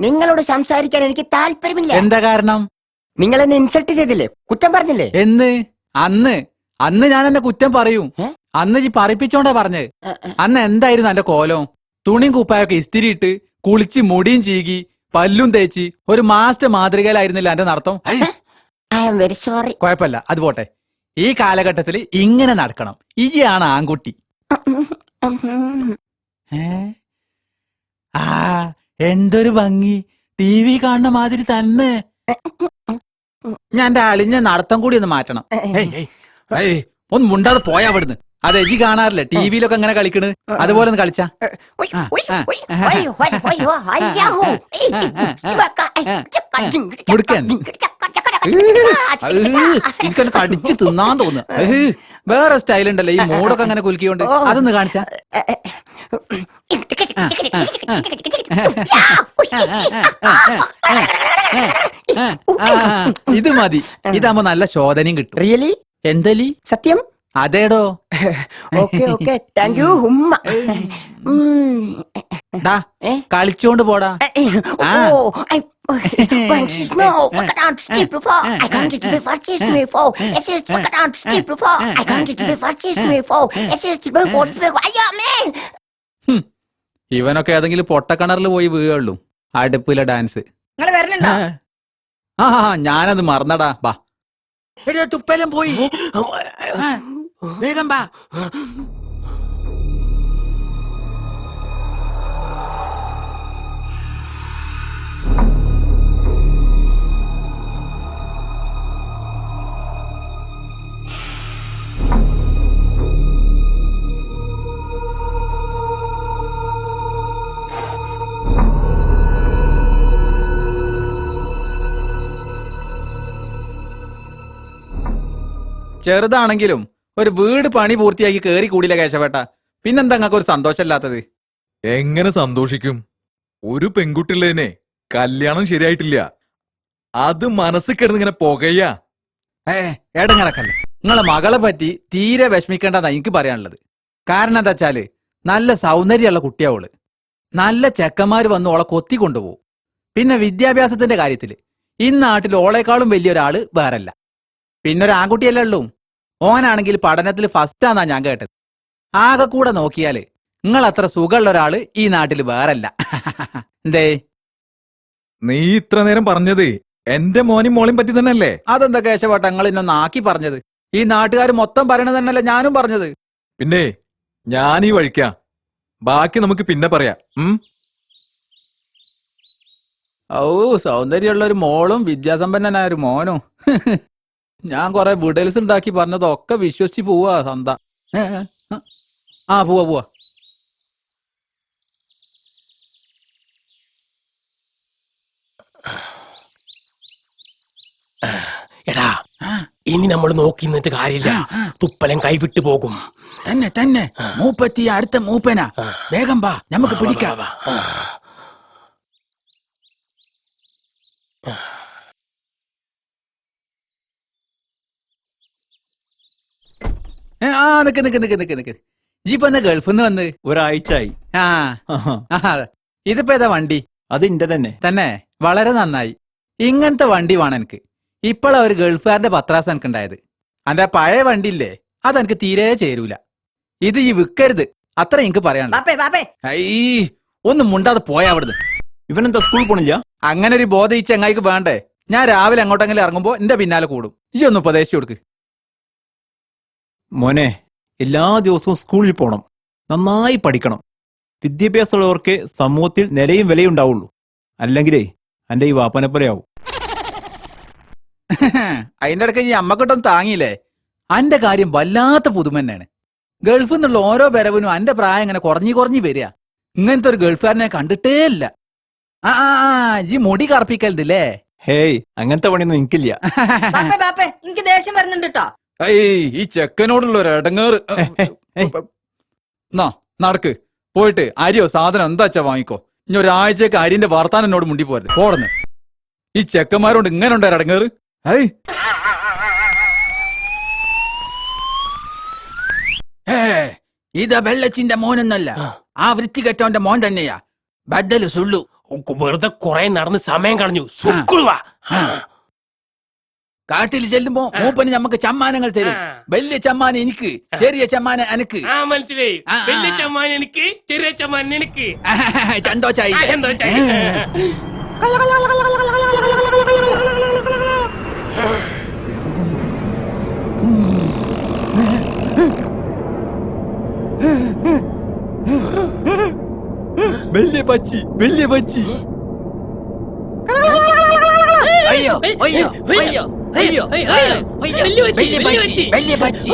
നിങ്ങളോട് സംസാരിക്കാൻ എനിക്ക് താല്പര്യമില്ല. എന്താ കാരണം? നിങ്ങൾ എന്നെ ഇൻസൾട്ട് ചെയ്തില്ലേ, കുറ്റം പറഞ്ഞില്ലേ? അന്ന് ഞാൻ എന്നെ കുറ്റം പറയും. അന്ന് പറയിപ്പിച്ചോണ്ടാ പറഞ്ഞത്. അന്ന് എന്തായിരുന്നു എന്റെ കോലം? തുണിയും കുപ്പായൊക്കെ ഇസ്തിരിയിട്ട് കുളിച്ച് മുടിയും ചീകി പല്ലും തേച്ച് ഒരു മാസ്റ്റർ മാതൃകയിലായിരുന്നില്ല എന്റെ നടത്തം. I am very sorry. കുഴപ്പമില്ല, അത് പോട്ടെ. ഈ കാലഘട്ടത്തിൽ ഇങ്ങനെ നടക്കണം. ഇയാണ് ആൺകുട്ടി. എന്തൊരു ഭംഗി! TV കാണുന്ന മാതിരി തന്നെ. ഞാൻ എന്റെ അളിഞ്ഞ നടത്തം കൂടി ഒന്ന് മാറ്റണം. ഒന്ന് മുണ്ടാതെ പോയാ അവിടുന്ന്. അത് എജി കാണാറില്ലേ TV-ലൊക്കെ അങ്ങനെ കളിക്കണ്? അതുപോലെ ഒന്ന് കളിച്ചാ. എനിക്കൊന്ന് കടിച്ച് തിന്നാൻ തോന്നുന്നു. വേറെ സ്റ്റൈൽ ഉണ്ടല്ലോ ഈ മൂടൊക്കെ അങ്ങനെ കുലുക്കിയോണ്ട്. അതൊന്ന് കാണിച്ചാ. ഇത് മതി. ഇതാകുമ്പോ നല്ല ശോധനയും കിട്ടും. റിയലി? എന്തലി? സത്യം? അതേടോ. ഓക്കെ താങ്ക് യു ഉമ്മ. കളിച്ചോണ്ട് പോടാ. ഇവനൊക്കെ ഏതെങ്കിലും പൊട്ടക്കിണറിൽ പോയി വീഴുള്ളൂ. അടുപ്പിലെ ഡാൻസ്. ഞാനത് മറന്നടാ. ബാ, തുപ്പെല്ലാം പോയി. വേഗം ബാ. ചെറുതാണെങ്കിലും ഒരു വീട് പണി പൂർത്തിയാക്കി കേറി കൂടിയില്ല കേശവേട്ട. പിന്നെന്താ നിങ്ങൾക്ക് ഒരു സന്തോഷമില്ലാത്തത്? എങ്ങനെ സന്തോഷിക്കും? ഒരു പെൺകുട്ടിയുള്ളതിനെ കല്യാണം ശരിയായിട്ടില്ല. അത് മനസ്സിൽ കിടന്നിങ്ങനെ പുകയാ. എടങ്ങറക്കല്ല. നിങ്ങളെ മകളെ പറ്റി തീരെ വിഷമിക്കേണ്ടതാ എനിക്ക് പറയാനുള്ളത്. കാരണം എന്താ വെച്ചാല് നല്ല സൗന്ദര്യമുള്ള കുട്ടിയാവള്. നല്ല ചെക്കന്മാര് വന്ന് ഓളെ കൊത്തിക്കൊണ്ടുപോകും. പിന്നെ വിദ്യാഭ്യാസത്തിന്റെ കാര്യത്തില് ഇന്നാട്ടിൽ ഓളെക്കാളും വലിയൊരാള് വേറല്ല. പിന്നൊരു ആൺകുട്ടിയല്ലേ ഉള്ളൂ. ഓനാണെങ്കിൽ പഠനത്തിൽ ഫസ്റ്റാന്നാ ഞാൻ കേട്ടത്. ആകെ കൂടെ നോക്കിയാല് നിങ്ങൾ അത്ര സുഖമുള്ള ഒരാള് ഈ നാട്ടിൽ വേറല്ല. എന്തേ നീ ഇത്ര നേരം പറഞ്ഞത് എന്റെ മോനും മോളെയും പറ്റി തന്നെയല്ലേ? അതെന്താ കേശവട്ട നിങ്ങൾ ഇന്നൊന്ന് ആക്കി പറഞ്ഞത്? ഈ നാട്ടുകാർ മൊത്തം പറയണത് തന്നെയല്ലേ ഞാനും പറഞ്ഞത്. പിന്നെ ഞാൻ ഈ വഴിക്കാം, ബാക്കി നമുക്ക് പിന്നെ പറയാം. ഓ, സൗന്ദര്യമുള്ള ഒരു മോളും വിദ്യാസമ്പന്നനായ ഒരു മോനും. ഞാൻ കൊറേ വിടൽസ് ഉണ്ടാക്കി പറഞ്ഞതൊക്കെ വിശ്വസിച്ച് പോവാ സന്ത. ആ പോവാ പോവാ. എടാ, ഇനി നമ്മൾ നോക്കി നിന്നിട്ട് കാര്യമില്ല, തുപ്പലൻ കൈവിട്ടു പോകും. തന്നെ തന്നെ മൂപ്പത്തി അടുത്ത മൂപ്പനാ. വേഗം വാ, നമുക്ക് പിടിക്കാം. ആ നിക്ക് നിക്ക് നിക്ക് നിക്ക് നിക്ക്. ജീപ്പ് എന്നാ ഗൾഫിൽ നിന്ന് വന്ന്? ഒരാഴ്ചയായി. ആ ഇതിപ്പോ ഏതാ വണ്ടി? അത് ഇന്റെ തന്നെ. തന്നെ വളരെ നന്നായി. ഇങ്ങനത്തെ വണ്ടി വേണം എനിക്ക്. ഇപ്പോഴാ ഒരു ഗൾഫുകാരന്റെ പത്രാസ് എനിക്ക് ഉണ്ടായത്. അന്റെ പഴയ വണ്ടിയില്ലേ, അതെനിക്ക് തീരെ ചേരൂല. ഇത് ഈ വിൽക്കരുത്, അത്ര എനിക്ക് പറയാനുള്ളൂ. ഐ, ഒന്നും മുണ്ടാതെ പോയാ അവിടുന്ന്. ഇവനെന്താ സ്കൂളിൽ പോണില്ല? അങ്ങനെ ഒരു ബോധം ഈ ചങ്ങായിക്ക് വേണ്ടേ? ഞാൻ രാവിലെ അങ്ങോട്ടെങ്കിലും ഇറങ്ങുമ്പോ എന്റെ പിന്നാലെ കൂടും. ഈ ഒന്ന് ഉപദേശിച്ചു കൊടുക്ക്. മോനെ, എല്ലാ ദിവസവും സ്കൂളിൽ പോണം, നന്നായി പഠിക്കണം. വിദ്യാഭ്യാസമുള്ളവർക്ക് സമൂഹത്തിൽ നിലയും വിലയും ഉണ്ടാവുള്ളൂ. അല്ലെങ്കിലേ എന്റെ ഈ വാപ്പനെ പോലെ ആവും. അതിന്റെ ഇടയ്ക്ക് ഈ അമ്മക്കിട്ടൊന്നും താങ്ങിയില്ലേ? അന്റെ കാര്യം വല്ലാത്ത പുതുമ തന്നെയാണ്. ഗൾഫിൽ നിന്നുള്ള ഓരോ വരവിനും അന്റെ പ്രായം ഇങ്ങനെ കുറഞ്ഞു കുറഞ്ഞു വരിക. ഇങ്ങനത്തെ ഒരു ഗൾഫുകാരനെ കണ്ടിട്ടേ ഇല്ല. ആ ഈ മുടി കറപ്പിക്കലുണ്ടല്ലേ? ഹേയ്, അങ്ങനത്തെ പണിയൊന്നും എനിക്കില്ല. എനിക്ക് ദേഷ്യം വരുന്നുണ്ട് കേട്ടോ. ഈ ചെക്കനോടുള്ള ഒരു ഇടങ്ങേറ്. നടക്ക്, പോയിട്ട് അരിയോ സാധനം എന്താച്ചാ വാങ്ങിക്കോ. ഇനി ഒരാഴ്ചക്ക് അരിന്റെ വർത്താനം എന്നോട് മുണ്ടി പോരുത്. പോടന്ന്. ഈ ചെക്കന്മാരോട് ഇങ്ങനെ ഉണ്ടായ ഇടങ്ങേറ്. ഇതാ വെള്ളച്ചിന്റെ മോനൊന്നല്ല, ആ വൃത്തികെട്ടവന്റെ മോൻ തന്നെയാ. ബദല് സുള്ളു. വെറുതെ കുറെ നടന്ന് സമയം കളഞ്ഞു. സുക്കുളുവാ. കാട്ടിൽ ചെല്ലുമ്പോ മൂപ്പന് നമുക്ക് ചമ്മാനങ്ങൾ തരും. വലിയ ചമ്മാന എനിക്ക്, ചെറിയ ചമ്മാന എനക്ക്. മനസ്സിലായി. വലിയ ചമ്മാൻ എനിക്ക്, ചെറിയ ചമ്മാൻ എനിക്ക്. സന്തോഷായി. വലിയ പച്ചി, വലിയ പച്ചി. അയ്യോ അയ്യോ അയ്യോ അയ്യോ വലിയ പച്ചി, വലിയ പച്ചി.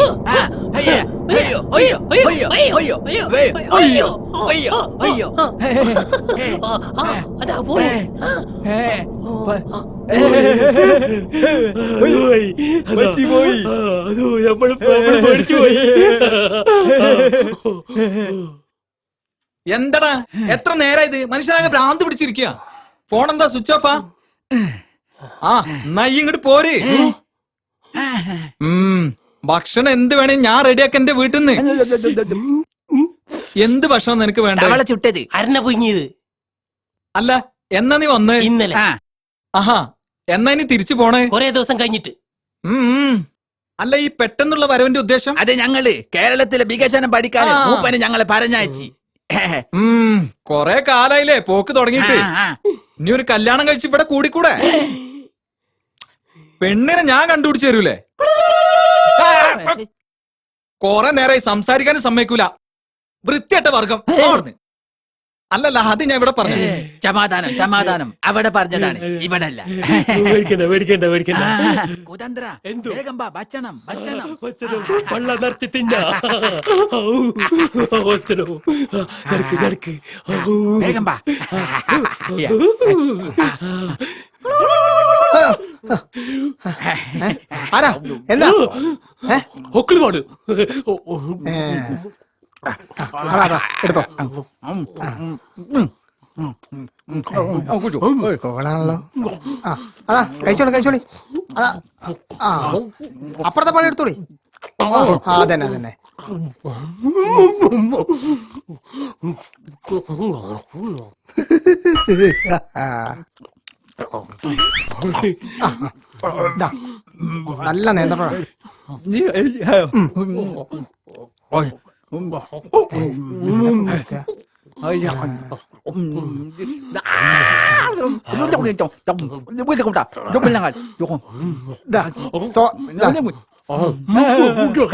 അയ്യോ അയ്യോ അയ്യോ അയ്യോ അയ്യോ അയ്യോ അയ്യോ അയ്യോ. അതാ പോയി. പച്ചി പോയി. എന്തടാ, എത്ര നേരം ഇത്? മനുഷ്യനാകെ ഭ്രാന്ത് പിടിച്ചിരിക്കുക. ഫോൺ എന്താ സ്വിച്ച് ഓഫാ? ആ, എന്നാ ഈ ഇങ്ങോട്ട് പോര്. ഭക്ഷണം എന്ത് വേണേ ഞാൻ റെഡിയാക്ക എന്റെ വീട്ടിൽ നിന്ന്. എന്ത് ഭക്ഷണം നിനക്ക് വേണ്ട? ചുട്ടത്, അരണ പൊങ്ങിയത്. അല്ല, എന്നാ നീ വന്ന്? ഇന്നലെ. ആഹാ, എന്നാ ഇനി തിരിച്ചു പോണേ? കൊറേ ദിവസം കഴിഞ്ഞിട്ട്. അല്ല, ഈ പെട്ടെന്നുള്ള വരവിന്റെ ഉദ്ദേശം? അത് ഞങ്ങള് കേരളത്തിലെ വികസനം പഠിക്കാൻ മൂപ്പന് ഞങ്ങളെ പറഞ്ഞയച്ചി. കൊറേ കാലായില്ലേ പോക്ക് തുടങ്ങിയിട്ട്. ഇനി ഒരു കല്യാണം കഴിച്ച് ഇവിടെ കൂടിക്കൂടെ? പെണ്ണിനെ ഞാൻ കണ്ടുപിടിച്ചു തരൂലേ? കൊറേ നേരമായി സംസാരിക്കാനും സമ്മതിക്കൂല. വൃത്തിയട്ട വർഗം. അല്ലല്ല, അത് ഞാൻ ഇവിടെ പറഞ്ഞു. സമാധാനം സമാധാനം, അവിടെ പറഞ്ഞതാണ്, ഇവിടെ അല്ല. കുതന്ത്ര, വേഗം വാ, ഭക്ഷണം ഭക്ഷണം. പള്ള നിറച്ച് തിന്നാ. വേഗം വാ. ആരാ എന്താ ഒക്കിളുപാട് എടുത്തോ. കോളാണല്ലോ. അതാ കഴിച്ചോളി കഴിച്ചോളി. അതാ അപ്പുറത്തെ പണി എടുത്തോളി. അതന്നെ അതന്നെ. നല്ല നേന്ത്രപ്പഴം.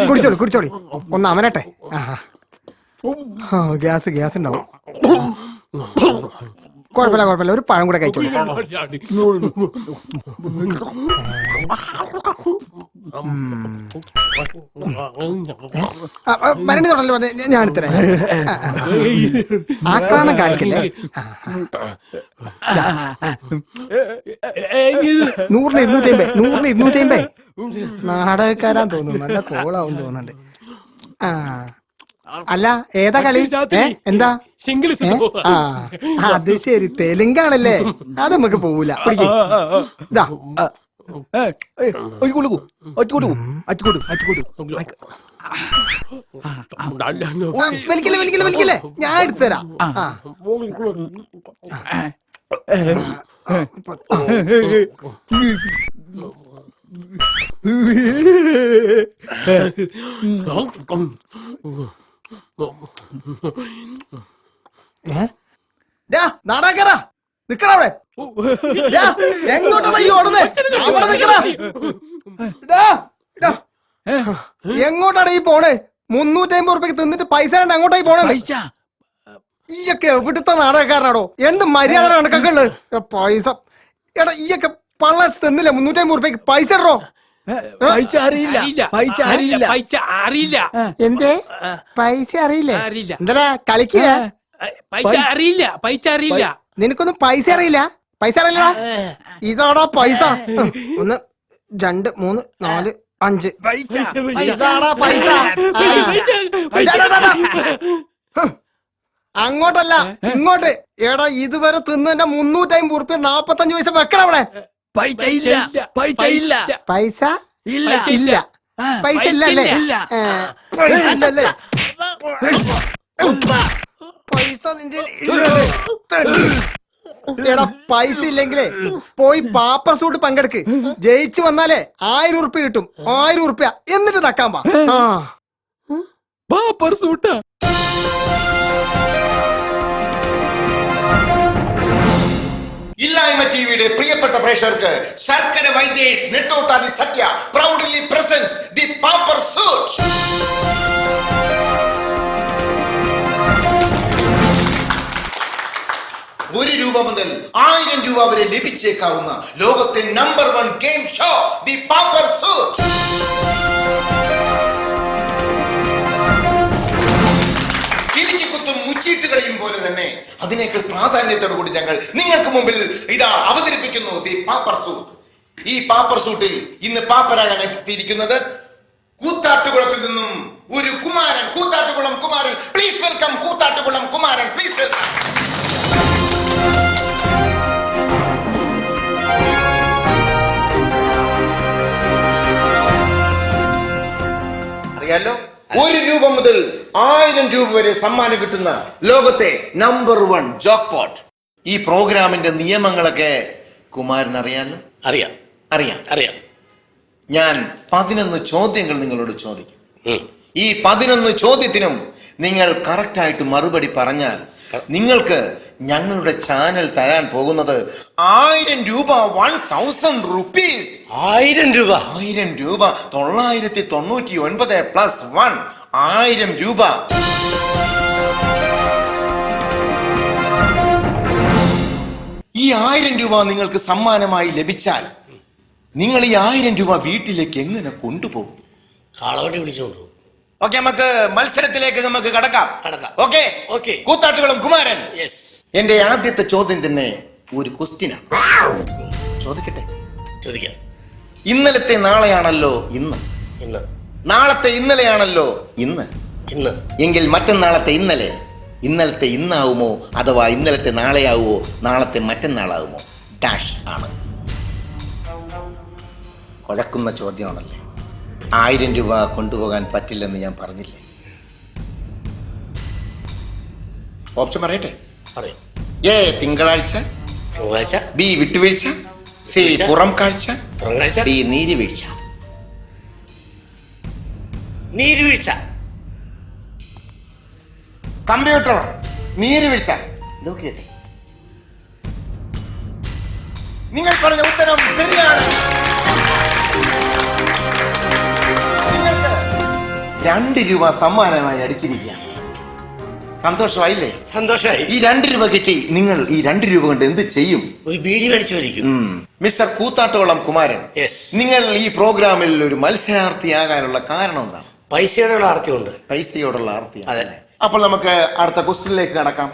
കുടിച്ചോളി കുടിച്ചോളി. ഒന്ന് അവനട്ടെ. ഗ്യാസ് ഉണ്ടാവും. കുഴപ്പമില്ല കുഴപ്പമില്ല, ഒരു പഴം കൂടെ കഴിച്ചോളി. ഭരണി തുടങ്ങല്ലോ, ഞാൻ എടുത്തരാം. ആക്രാന്തം കാണിക്കില്ലേ? 100-250 നാടകക്കാരാൻ തോന്നുന്നു. നല്ല കോളാവും തോന്നുന്നുണ്ട്. അല്ല, ഏതാ കളി? എന്താ? അത് ശരി, തെലുങ്കാണല്ലേ? അത് നമുക്ക് പോവൂല. വലിക്കില്ലേ, ഞാൻ എടുത്തരാം. നാടാക്കറാ, നിക്കടാ അവിടെ. എങ്ങോട്ടാണ് ഈ ഓടുന്നേ? അവിടെ നിക്കടാ. എങ്ങോട്ടാണ് ഈ പോണേ? 350 റുപ്യക്ക് തിന്നിട്ട് പൈസ അങ്ങോട്ടായി പോണേ? ഈയൊക്കെ എവിടുത്തെ നാടകക്കാരനാടോ? എന്ത് മര്യാദ കണക്കൊക്കെ ഉള്ളത്? പൈസ എടാ, ഈയൊക്കെ പള്ളച്ച് തന്നില്ല 350 റുപ്യക്ക് പൈസ ഇടറോ? എന്തേ പൈസ അറിയില്ലേ? എന്താ കളിക്കുക? നിനക്കൊന്നും പൈസ അറിയില്ല? പൈസ അറിയില്ല? ഇതാടാ പൈസ. 1 2 3 4 5 ഇതാടാ പൈസ. അങ്ങോട്ടല്ല ഇങ്ങോട്ട്. എടാ, ഇതുവരെ തിന്നെ 350 റുപ്യ 45 പൈസ വെക്കണം അവിടെ. പൈസ ഇല്ല. പൈസ ഇല്ല. പൈസ ഇല്ലല്ലേ? പൈസ ഇല്ലല്ലേ? പൈസ നിന്റെ എടാ, പൈസ ഇല്ലെങ്കിലേ പോയി പാപ്പർ സൂട്ട് പങ്കെടുക്ക്. ജയിച്ചു വന്നാലേ 1000 റുപ്യ കിട്ടും. 1000 റുപ്യ എന്നിട്ട് നക്കാൻ പാ. പാപ്പർ സൂട്ടാ? ഇല്ലായ്മ ടിവിയുടെ പ്രിയപ്പെട്ട പ്രേക്ഷകർക്ക് ശർക്കര വൈദ്യേഷ് നെട്ടോട്ടാനി Sathya proudly presents the pauper suit. ₹1 മുതൽ 1000 രൂപ വരെ ലഭിച്ചേക്കാവുന്ന ലോകത്തെ number 1 game show the pauper suit. കിലിക്കുത്തും മുച്ചീട്ടുകളെയും പോലെ തന്നെ അതിനേക്കാൾ പ്രാധാന്യത്തോടു കൂടി ഞങ്ങൾ നിങ്ങൾക്ക് മുമ്പിൽ ഇതാ അവതരിപ്പിക്കുന്നു ദി പാപ്പർ സൂട്ട്. ഈ പാപ്പർ സൂട്ടിൽ ഇന്ന് പാപ്പരാകാൻ എത്തിയിരിക്കുന്നത് കൂത്താട്ടുകുളത്തിൽ നിന്നും ഒരു Kumaran. Koothattukulam Kumaran, please welcome. Koothattukulam Kumaran, please welcome. അറിയാലോ, ₹1 മുതൽ 1000 രൂപ വരെ സമ്മാനം കിട്ടുന്ന ലോകത്തെ നമ്പർ 1 ജോക്ക്പോട്ട്. ഈ പ്രോഗ്രാമിന്റെ നിയമങ്ങളൊക്കെ കുമാരൻ അറിയാലോ? അറിയാം. ഞാൻ 11 ചോദ്യങ്ങൾ നിങ്ങളോട് ചോദിക്കും. ഈ 11 ചോദ്യത്തിനും നിങ്ങൾ കറക്റ്റായിട്ട് മറുപടി പറഞ്ഞാൽ നിങ്ങൾക്ക് ഞങ്ങളുടെ ചാനൽ തരാൻ പോകുന്നത് 1000 രൂപ. 1000 റുപ്പീസ്. 1000 രൂപ 999 പ്ലസ് 1 1000 രൂപ. ഈ 1000 രൂപ നിങ്ങൾക്ക് സമ്മാനമായി ലഭിച്ചാൽ നിങ്ങൾ ഈ 1000 രൂപ വീട്ടിലേക്ക് എങ്ങനെ കൊണ്ടുപോകും? കാളവണ്ടി വിളിച്ചോണ്ടു. ഓക്കെ, നമുക്ക് മത്സരത്തിലേക്ക് നമുക്ക് കടക്കാം. ഓക്കെ, കൂത്താട്ടുകുളം കുമാരൻ. എന്റെ ആദ്യത്തെ ചോദ്യം തന്നെ ഒരു ക്വസ്റ്റ്യനാണ്. ചോദിക്കട്ടെ? ചോദിക്കാം. ഇന്നലത്തെ നാളെയാണല്ലോ ഇന്ന്. നാളത്തെ ഇന്നലെയാണല്ലോ ഇന്ന്. എങ്കിൽ മറ്റന്നാളത്തെ ഇന്നലെ ഇന്നലത്തെ ഇന്നാവുമോ, അഥവാ ഇന്നലത്തെ നാളെയാവുമോ, നാളത്തെ മറ്റന്നാളാവുമോ? ഡാഷ് ആണ്. കുഴക്കുന്ന ചോദ്യമാണല്ലേ. 1000 രൂപ കൊണ്ടുപോകാൻ പറ്റില്ലെന്ന് ഞാൻ പറഞ്ഞില്ലേ? ഓപ്ഷൻ പറയട്ടെ? എ തിങ്കളാഴ്ച, ബി വിട്ടുവീഴ്ച, സി പുറം കാഴ്ച, ഡി നീരുവീഴ്ച. കമ്പ്യൂട്ടർ നീരുവീഴ്ച നോക്കിയട്ടെ. നിങ്ങൾ പറഞ്ഞ ഉത്തരം ശരിയാണ്. നിങ്ങൾക്ക് 2 രൂപ സമ്മാനമായി അടിച്ചിരിക്കുക. സന്തോഷമായില്ലേ? സന്തോഷമായി. ഈ 2 രൂപ കിട്ടി. നിങ്ങൾ ഈ 2 രൂപ കൊണ്ട് എന്ത് ചെയ്യും? ഒരു ബീഡി മേടിച്ചു വരിക്കും. മിസ്റ്റർ കൂത്താട്ടോളം കുമാരൻ, നിങ്ങൾ ഈ പ്രോഗ്രാമിൽ ഒരു മത്സരാർത്ഥിയാകാനുള്ള കാരണം എന്താണ്? പൈസയോടുള്ള ആർത്തിയുണ്ട്. പൈസയോടുള്ള ആർത്തി. അതെ. അപ്പോൾ നമുക്ക് അടുത്ത ക്വസ്റ്റ്യനിലേക്ക് കടക്കാം.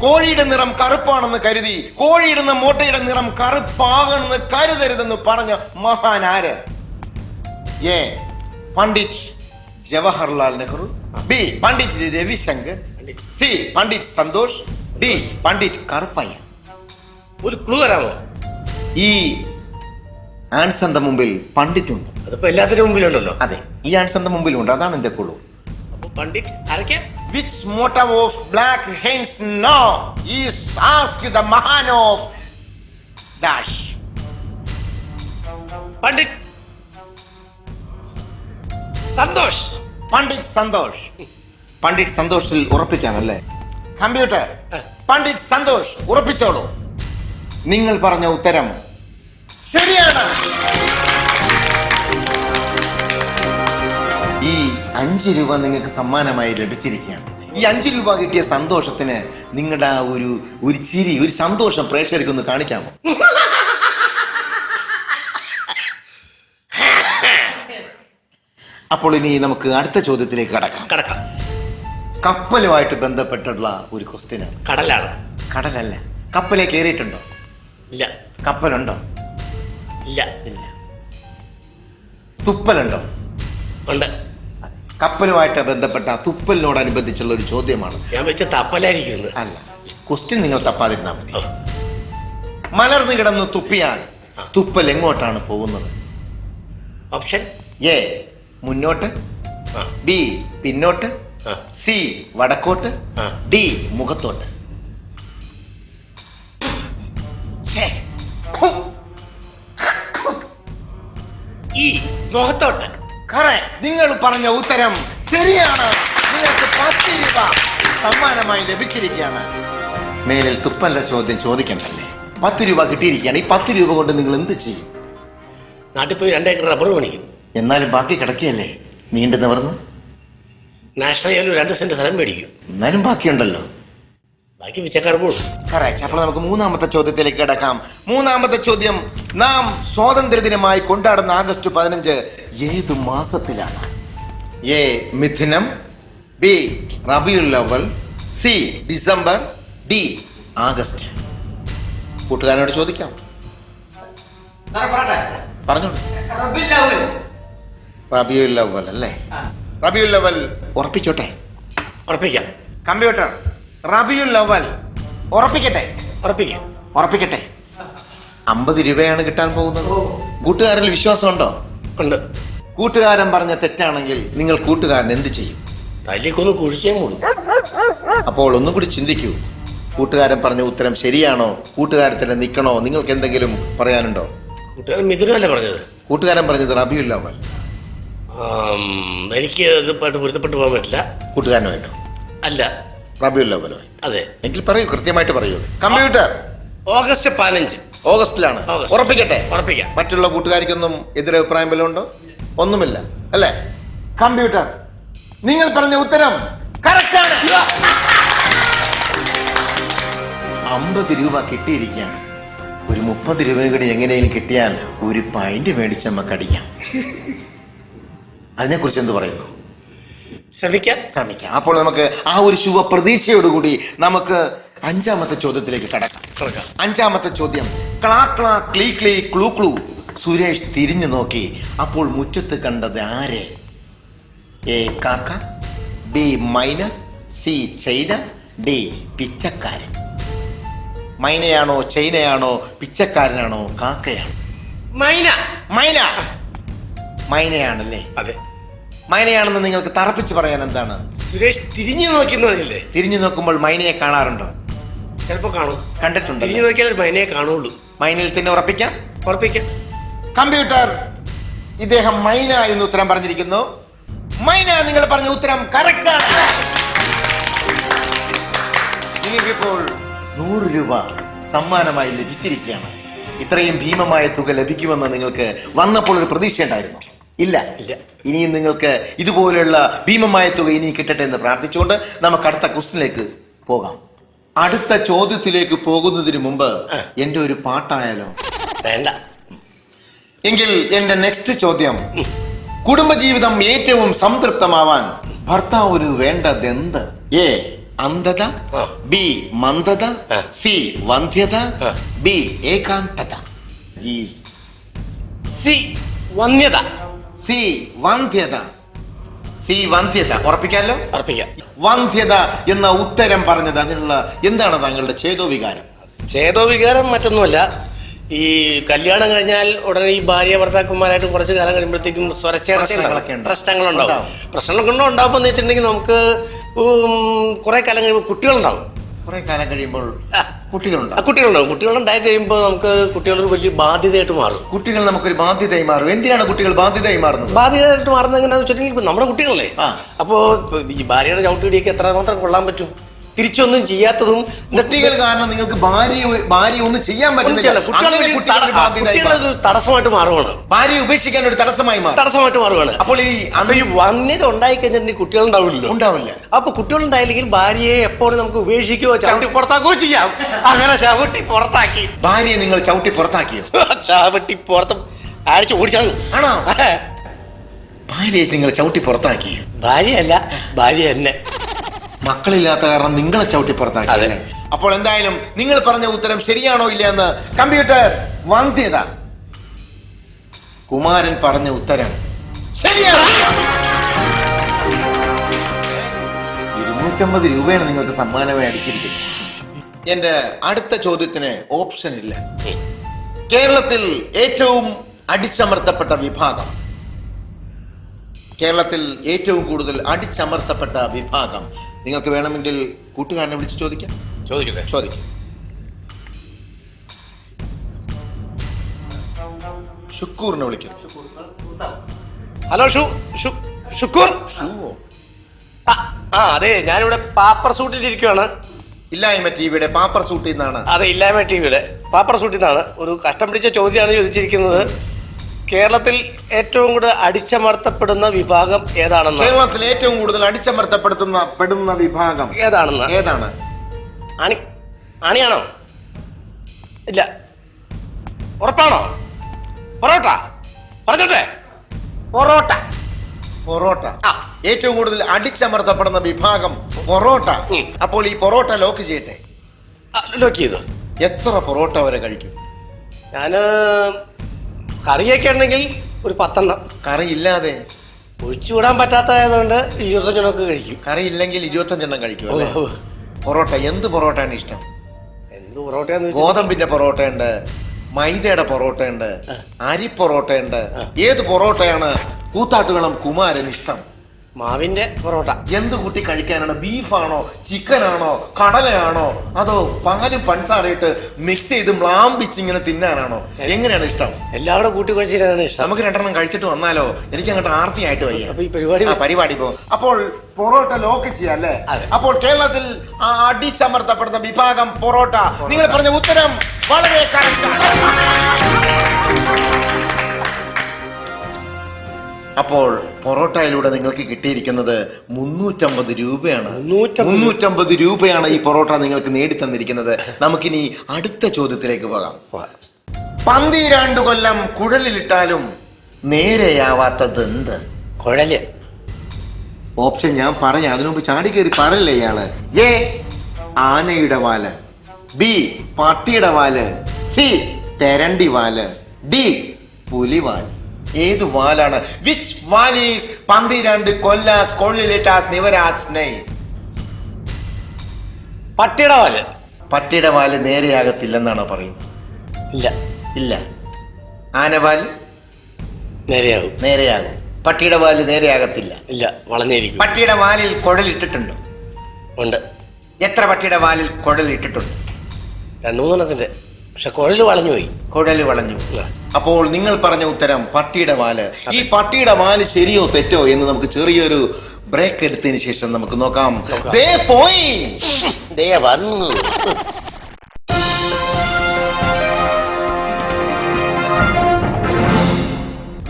കോഴിയുടെ നിറം കറുപ്പാണെന്ന് കരുതി കോഴിയിടുന്ന മുട്ടയുടെ നിറം കറുപ്പാകണമെന്ന് കരുതരുതെന്ന് പറഞ്ഞ മഹാൻ ആര്? A Pandit Jawaharlal Nehru, B Pandit Ravishankar, C Pandit Santosh, D Pandit Karuppaiah. ഒരു ക്ലൂ തരാമോ? ഈ ആൻസറിന്റെ മുമ്പിൽ പണ്ഡിറ്റ് ഉണ്ട്. അതിപ്പോ എല്ലാത്തിനും മുമ്പിലുണ്ടല്ലോ. അതെ, ഈ ആൻസറിന്റെ മുമ്പിലുണ്ട്. അതാണ് എന്റെ കുളു. പണ്ഡിറ്റ് ആരൊക്കെ? Which motive of black hens now is asked the man of dash? Pandit Santhosh. Pandit Santhosh. Pandit സന്തോഷിൽ ഉറപ്പിക്കാമല്ലേ? കമ്പ്യൂട്ടർ പണ്ഡിറ്റ് സന്തോഷ് ഉറപ്പിച്ചോളൂ. നിങ്ങൾ പറഞ്ഞ ഉത്തരം ശരിയാണ്. ഈ 5 രൂപ നിങ്ങൾക്ക് സമ്മാനമായി ലഭിച്ചിരിക്കുകയാണ്. ഈ 5 രൂപ കിട്ടിയ സന്തോഷത്തിന് നിങ്ങളുടെ ആ ഒരു ചിരി, ഒരു സന്തോഷം പ്രേക്ഷകർക്കൊന്ന് കാണിക്കാമോ? അപ്പോൾ ഇനി നമുക്ക് അടുത്ത ചോദ്യത്തിലേക്ക് കടക്കാം. കപ്പലുമായിട്ട് ബന്ധപ്പെട്ടുള്ള ഒരു ക്വസ്റ്റ്യനാണ്. കടലാണ്. കടലല്ല. കപ്പലെ കയറിയിട്ടുണ്ടോ? ഇല്ല. കപ്പലുണ്ടോ? ഇല്ല. ഇല്ല. തുപ്പലുണ്ടോ? ഉണ്ട്. കപ്പലുമായിട്ട് ബന്ധപ്പെട്ട തുപ്പലിനോടനുബന്ധിച്ചുള്ള ഒരു ചോദ്യമാണ്. ഞാൻ വെച്ച തപ്പലായിരിക്കുന്നത്. അല്ല, ക്വസ്റ്റ്യൻ നിങ്ങൾ തപ്പാതിരുന്നാൽ മതി. മലർന്നു കിടന്ന് തുപ്പിയാൽ തുപ്പൽ എങ്ങോട്ടാണ് പോകുന്നത്? ഓപ്ഷൻ എ മുന്നോട്ട്, ബി പിന്നോട്ട്, സി വടക്കോട്ട്, ഡി മുഖത്തോട്ട്. ഈ മുഖത്തോട്ട്. കറക്റ്റ്. നിങ്ങൾ പറഞ്ഞ ഉത്തരം ശരിയാണ്. നിങ്ങൾക്ക് 10 രൂപ സമ്മാനമായി ലഭിച്ചിരിക്കുകയാണ്. മേലിൽ തുപ്പലിന്റെ ചോദ്യം ചോദിക്കണ്ടല്ലേ? 10 രൂപ കിട്ടിയിരിക്കുകയാണ്. ഈ 10 രൂപ കൊണ്ട് നിങ്ങൾ എന്ത് ചെയ്യും? നാട്ടിൽ പോയി 2 ഏക്കർ റബ്ബർ പണിക്കും. എന്നാലും ബാക്കി കിടക്കുകയല്ലേ? നീണ്ടു നിവർന്ന് നാഷണൽ ഹൈവേയിൽ 2 സെന്റ് സ്ഥലം മേടിക്കും. എന്നാലും ബാക്കിയുണ്ടല്ലോ. ബാക്കി പിച്ചക്കാർ പോകും. കറക്റ്റ്. അപ്പോൾ നമുക്ക് 3ാമത്തെ ചോദ്യത്തിലേക്ക് കിടക്കാം. 3ാമത്തെ ചോദ്യം, നാം സ്വാതന്ത്ര്യദിനമായി കൊണ്ടാടുന്ന ആഗസ്റ്റ് 15 ഏത് മാസത്തിലാണ്? എ മിഥുനം, ബി റബിയുൽ അവൽ, സി ഡിസംബർ, ഡി ആഗസ്റ്റ്. കൂട്ടുകാരനോട് ചോദിക്കാം. പറഞ്ഞോളൂ. റബിയുൽ അവൽ അല്ലേ? റബിയുൽ അവൽ ഉറപ്പിച്ചോട്ടെ? ഉറപ്പിക്കാം. കമ്പ്യൂട്ടർ റബിയുൽ അവൽ ഉറപ്പിക്കട്ടെ? ഉറപ്പിക്കട്ടെ. 50 രൂപയാണ് കിട്ടാൻ പോകുന്നത്. കൂട്ടുകാരിൽ വിശ്വാസമുണ്ടോ? ഉണ്ട്. കൂട്ടുകാരൻ പറഞ്ഞ തെറ്റാണെങ്കിൽ നിങ്ങൾ കൂട്ടുകാരൻ എന്ത് ചെയ്യും? തല്ലിക്കൊന്ന് കുഴിച്ചേ കൂടും. അപ്പോൾ ഒന്നും കൂടി ചിന്തിക്കൂ. കൂട്ടുകാരൻ പറഞ്ഞ ഉത്തരം ശരിയാണോ? കൂട്ടുകാരത്തിന് നിൽക്കണോ? നിങ്ങൾക്ക് എന്തെങ്കിലും പറയാനുണ്ടോ? കൂട്ടുകാരൻ മിഥുനല്ലേ പറഞ്ഞത്? കൂട്ടുകാരൻ പറഞ്ഞത് റബിയുൽ അവൽ. എനിക്ക് ഇതുമായിട്ട് പൊരുത്തപ്പെട്ടു പോകാൻ പറ്റില്ല. കൂട്ടുകാരനുമായിട്ടോ? അല്ല, റബിയുൽ അവലുമായി. അതെ. എങ്കിൽ പറയൂ, കൃത്യമായിട്ട് പറയൂ. Computer August 15 ഓഗസ്റ്റിലാണ്. ഉറപ്പിക്കട്ടെ? ഉറപ്പിക്കാം. മറ്റുള്ള കൂട്ടുകാർക്കൊന്നും എതിരഭിപ്രായം വല്ലതും ഉണ്ടോ? ഒന്നുമില്ല അല്ലേ? കമ്പ്യൂട്ടർ നിങ്ങൾ പറഞ്ഞ ഉത്തരം കറക്റ്റാണ്. 50 രൂപ കിട്ടിയിരിക്കുകയാണ്. ഒരു 30 രൂപ കൂടി എങ്ങനെയും കിട്ടിയാൽ ഒരു പൈന്റ് മേടിച്ച് നമുക്ക് അടിക്കാം. അതിനെക്കുറിച്ച് എന്ത് പറയുന്നു? ശ്രമിക്കാം. അപ്പോൾ നമുക്ക് ആ ഒരു ശുഭ പ്രതീക്ഷയോടുകൂടി നമുക്ക് 5ാമത്തെ ചോദ്യത്തിലേക്ക് കടക്കാം. 5ാമത്തെ ചോദ്യം, ക്ലാ ക്ലാ ക്ലീ ക്ലീ ക്ലൂ ക്ലൂ. സുരേഷ് തിരിഞ്ഞു നോക്കി. അപ്പോൾ മുറ്റത്ത് കണ്ടത് ആരെ? എ കാക്ക, ബി മൈന, സി ചൈന, ഡി പിച്ചക്കാരൻ. മൈനയാണോ, ചൈനയാണോ, പിച്ചക്കാരനാണോ, കാക്കയാണോ? മൈനയാണല്ലേ? അതെ. മൈനയാണെന്ന് നിങ്ങൾക്ക് തറപ്പിച്ച് പറയാൻ എന്താണ്? സുരേഷ് തിരിഞ്ഞു നോക്കിയെന്ന് പറഞ്ഞില്ലേ? തിരിഞ്ഞു നോക്കുമ്പോൾ മൈനയെ കാണാറുണ്ടോ? ചിലപ്പോ കാണും. കണ്ടിട്ടുണ്ട്. തിരിഞ്ഞു നോക്കിയാൽ മൈനയെ കാണുള്ളൂ. മൈനയിൽ തന്നെ ഉറപ്പിക്കാം? കമ്പ്യൂട്ടർ ഇദ്ദേഹം മൈന എന്ന് ഉത്തരം പറഞ്ഞിരിക്കുന്നു. മൈന നിങ്ങൾ പറഞ്ഞ ഉത്തരം കറക്റ്റ് ആണ്. നിങ്ങൾക്കിപ്പോൾ 100 രൂപ സമ്മാനമായി ലഭിച്ചിരിക്കുകയാണ്. ഇത്രയും ഭീമമായ തുക ലഭിക്കുമെന്ന് നിങ്ങൾക്ക് വന്നപ്പോൾ ഒരു പ്രതീക്ഷ ഉണ്ടായിരുന്നു? ഇല്ല. ഇനിയും നിങ്ങൾക്ക് ഇതുപോലെയുള്ള ഭീമമായ തുക ഇനി കിട്ടട്ടെ എന്ന് പ്രാർത്ഥിച്ചുകൊണ്ട് നമുക്ക് അടുത്ത ക്വസ്റ്റിനിലേക്ക് പോകാം. അടുത്ത ചോദ്യത്തിലേക്ക് പോകുന്നതിന് മുമ്പ് എന്റെ ഒരു പാട്ടായാലോ? വേണ്ട. എങ്കിൽ എന്റെ നെക്സ്റ്റ് ചോദ്യം, കുടുംബജീവിതം ഏറ്റവും സംതൃപ്തമാവാൻ ഭർത്താവിന് വേണ്ടതെന്ത്? എ അന്ധത, ബി മന്ദത, സി വന്ധ്യത, ബി ഏകാന്തത. സി വന്ധ്യത. സി വന്ധ്യത. സി വന്ധ്യത. ഉറപ്പിക്കാമല്ലോ? ഉറപ്പിക്കാം. വന്ധ്യത എന്ന ഉത്തരം പറഞ്ഞത് അതിനുള്ള എന്താണ് താങ്കളുടെ ചേതോവികാരം? ചേതോവികാരം മറ്റൊന്നുമല്ല, ഈ കല്യാണം കഴിഞ്ഞാൽ ഉടനെ ഈ ഭാര്യ ഭർത്താക്കന്മാരായിട്ട് കുറച്ച് കാലം കഴിയുമ്പോഴത്തേക്കും പ്രശ്നങ്ങളുണ്ടാവും. പ്രശ്നങ്ങളൊക്കെ ഉണ്ടാവുമ്പോൾ വെച്ചിട്ടുണ്ടെങ്കിൽ നമുക്ക് കുറെ കാലം കഴിയുമ്പോൾ കുട്ടികളുണ്ടാവും. കുറെ കാലം കഴിയുമ്പോൾ കുട്ടികളുണ്ടാവും. കുട്ടികളുണ്ടായി കഴിയുമ്പോൾ നമുക്ക് കുട്ടികളൊരു വലിയ ബാധ്യതയായിട്ട് മാറും. കുട്ടികൾ നമുക്കൊരു ബാധ്യതയായി മാറും. എന്തിനാണ് കുട്ടികൾ ബാധ്യതയായി മാറുന്നത്? ബാധ്യതയായിട്ട് മാറുന്നത് എങ്ങനെയാണെന്ന് വെച്ചിട്ടുണ്ടെങ്കിൽ നമ്മുടെ കുട്ടികളല്ലേ. അപ്പോ ഈ ഭാര്യയുടെ ചവിട്ടിടിയൊക്കെ എത്രമാത്രം കൊള്ളാൻ പറ്റും? തിരിച്ചൊന്നും ചെയ്യാത്തതും കുട്ടികൾ കാരണം നിങ്ങൾക്ക് ഭാര്യ ഒന്നും ചെയ്യാൻ പറ്റുന്നില്ല. തടസ്സമായിട്ട് മാറുകയാണ്. ഭാര്യ ഉപേക്ഷിക്കാൻ ഒരു തടസ്സമായിട്ട് മാറുകയാണ്. അപ്പോൾ ഈ വന്ധ്യത ഉണ്ടായി കഴിഞ്ഞിട്ടുണ്ടെങ്കിൽ കുട്ടികളുണ്ടാവില്ല. അപ്പൊ കുട്ടികളുണ്ടായില്ലെങ്കിൽ ഭാര്യയെ എപ്പോഴും നമുക്ക് ഉപേക്ഷിക്കുകയോ ചവിട്ടി പുറത്താക്കുകയോ ചെയ്യാം. അങ്ങനെ ചവിട്ടി പുറത്താക്കി ഭാര്യയെ നിങ്ങൾ ചവിട്ടി പുറത്താക്കിയോ? ചവിട്ടി പുറത്ത് ആഴ്ച ഓടിച്ചാണ്. ആണോ? ഭാര്യയെ നിങ്ങൾ ചവിട്ടി പുറത്താക്കി? ഭാര്യയല്ല, ഭാര്യ എന്നെ. മക്കളില്ലാത്ത കാരണം നിങ്ങളെ ചവിട്ടി പുറത്താക്കി. അപ്പോൾ എന്തായാലും നിങ്ങൾ പറഞ്ഞ ഉത്തരം ശരിയാണോ ഇല്ല എന്ന് കമ്പ്യൂട്ടർ വന്ധ്യത. കുമാരൻ പറഞ്ഞ ഉത്തരം ശരിയാണ്. 250 രൂപയാണ് നിങ്ങൾക്ക് സമ്മാനമായി അടിച്ചിരിക്കുന്നത്. എന്റെ അടുത്ത ചോദ്യത്തിന് ഓപ്ഷൻ ഇല്ല. കേരളത്തിൽ ഏറ്റവും അടിച്ചമർത്തപ്പെട്ട വിഭാഗം, കേരളത്തിൽ ഏറ്റവും കൂടുതൽ അടിച്ചമർത്തപ്പെട്ട വിഭാഗം, നിങ്ങൾക്ക് വേണമെങ്കിൽ കൂട്ടുകാരനെ വിളിച്ച് ചോദിക്കാം. ചോദിക്കാം. ഷുക്കൂറിനെ വിളിക്കും. ഹലോ ഷുക്കൂർ. അതെ, ഞാനിവിടെ പാപ്പർ സൂട്ടിൽ ഇരിക്കുവാണ്. ഇല്ലായ്മ ടിവിയുടെ പാപ്പർ സൂട്ടിൽ നിന്നാണ്. അതെ, ഇല്ലായ്മ ടിവിയുടെ പാപ്പർ സൂട്ടിൽ നിന്നാണ്. ഒരു കഷ്ടം പിടിച്ച ചോദ്യമാണ് ചോദിച്ചിരിക്കുന്നത്. കേരളത്തിൽ ഏറ്റവും കൂടുതൽ അടിച്ചമർത്തപ്പെടുന്ന വിഭാഗം ഏതാണെന്ന്. കേരളത്തിൽ ഏറ്റവും കൂടുതൽ അടിച്ചമർത്തപ്പെടുന്ന വിഭാഗം ഏതാണ്? ആണിയാണോ? ഇല്ല. ഉറപ്പാണോ? പൊറോട്ട. പറഞ്ഞോട്ടെ, പൊറോട്ട. ഏറ്റവും കൂടുതൽ അടിച്ചമർത്തപ്പെടുന്ന വിഭാഗം പൊറോട്ട. അപ്പോൾ ഈ പൊറോട്ട ലോക്ക് ചെയ്യട്ടെ? ലോക്ക് ചെയ്തു. എത്ര പൊറോട്ട വരെ കഴിക്കും? ഞാന് കറിയൊക്കെ ഉണ്ടെങ്കിൽ ഒരു 10 എണ്ണം. കറി ഇല്ലാതെ ഒഴിച്ചുവിടാൻ പറ്റാത്തതായതുകൊണ്ട് 25 എണ്ണമൊക്കെ കഴിക്കും. കറി ഇല്ലെങ്കിൽ 25 എണ്ണം കഴിക്കും അല്ലേ? പൊറോട്ട എന്ത് പൊറോട്ടയാണ് ഇഷ്ടം? എന്ത് പൊറോട്ടയാന്ന്? ഗോതമ്പിന്റെ പൊറോട്ടയുണ്ട്, മൈദയുടെ പൊറോട്ടയുണ്ട്, അരി പൊറോട്ടയുണ്ട്. ഏത് പൊറോട്ടയാണ് കൂത്താട്ടുകുളം കുമാരൻ ഇഷ്ടം? മാവിന്റെ പൊറോട്ട. എന്ത് കൂട്ടി കഴിക്കാനാണ്? ബീഫാണോ, ചിക്കനാണോ, കടലയാണോ, അതോ പാലും പഞ്ചസാരയിട്ട് മിക്സ് ചെയ്ത് മ്ലാമ്പിച്ച് ഇങ്ങനെ തിന്നാനാണോ? എങ്ങനെയാണ് ഇഷ്ടം? എല്ലാവരും കൂട്ടി കഴിച്ചിട്ടാണ് ഇഷ്ടം. നമുക്ക് 2 എണ്ണം കഴിച്ചിട്ട് വന്നാലോ? എനിക്ക് അങ്ങോട്ട് ആർത്തിയായിട്ട് വയ്യ. അപ്പൊ ഈ പരിപാടി പോകും. അപ്പോൾ പൊറോട്ട ലോക്ക് ചെയ്യാം അല്ലേ? അപ്പോൾ കേരളത്തിൽ അടിച്ചമർത്തപ്പെടുന്ന വിഭാഗം പൊറോട്ട. നിങ്ങൾ പറഞ്ഞ ഉത്തരം വളരെ കറക്റ്റാണ്. അപ്പോൾ പൊറോട്ടയിലൂടെ നിങ്ങൾക്ക് കിട്ടിയിരിക്കുന്നത് 350 രൂപയാണ്. 350 രൂപയാണ് ഈ പൊറോട്ട നിങ്ങൾക്ക് നേടിത്തന്നിരിക്കുന്നത്. നമുക്കിനി അടുത്ത ചോദ്യത്തിലേക്ക് പോകാം. 12 കൊല്ലം കുഴലിലിട്ടാലും നേരെയാവാത്തത് എന്ത്? കുഴല്. ഓപ്ഷൻ ഞാൻ പറയാം, അതിനു മുമ്പ് ചാടി കയറി പറയല്ലേ ഇയാള്. എ ആനയുടെ വാല്, ബി പട്ടിയുടെ വാല്, സി തെരണ്ടി വാല്, ഡി പുലിവാല്. ഏത് വാലാണ്? വിച്ച് വാൽ ഈസ് 12 കൊല്ലാസ് കൊള്ളിലിട്ടാസ് നിവരാസ് നൈസ്? പട്ടിയുടെ വാല്. പട്ടിയുടെ വാല് നേരെയാകത്തില്ലെന്നാണോ പറയുന്നത്? ഇല്ല. ആനവാല് നേരെയാകും. പട്ടിയുടെ വാല് നേരെയാകത്തില്ല. ഇല്ല, വളഞ്ഞിരിക്കും. പട്ടിയുടെ വാലിൽ കുഴലിട്ടിട്ടുണ്ടോ? ഉണ്ട്. എത്ര പട്ടിയുടെ വാലിൽ കുഴലിട്ടിട്ടുണ്ട്? 2-3 എണ്ണത്തിന്റെ. പക്ഷെ കുഴല് വളഞ്ഞുപോയി. കുഴല് വളഞ്ഞു. അപ്പോൾ നിങ്ങൾ പറഞ്ഞ ഉത്തരം പട്ടിയുടെ വാല്. ഈ പട്ടിയുടെ വാല് ശരിയോ തെറ്റോ എന്ന് നമുക്ക് ചെറിയൊരു ബ്രേക്ക് എടുത്തതിന് ശേഷം നമുക്ക് നോക്കാം. ദേ പോയി, ദേ വന്നു.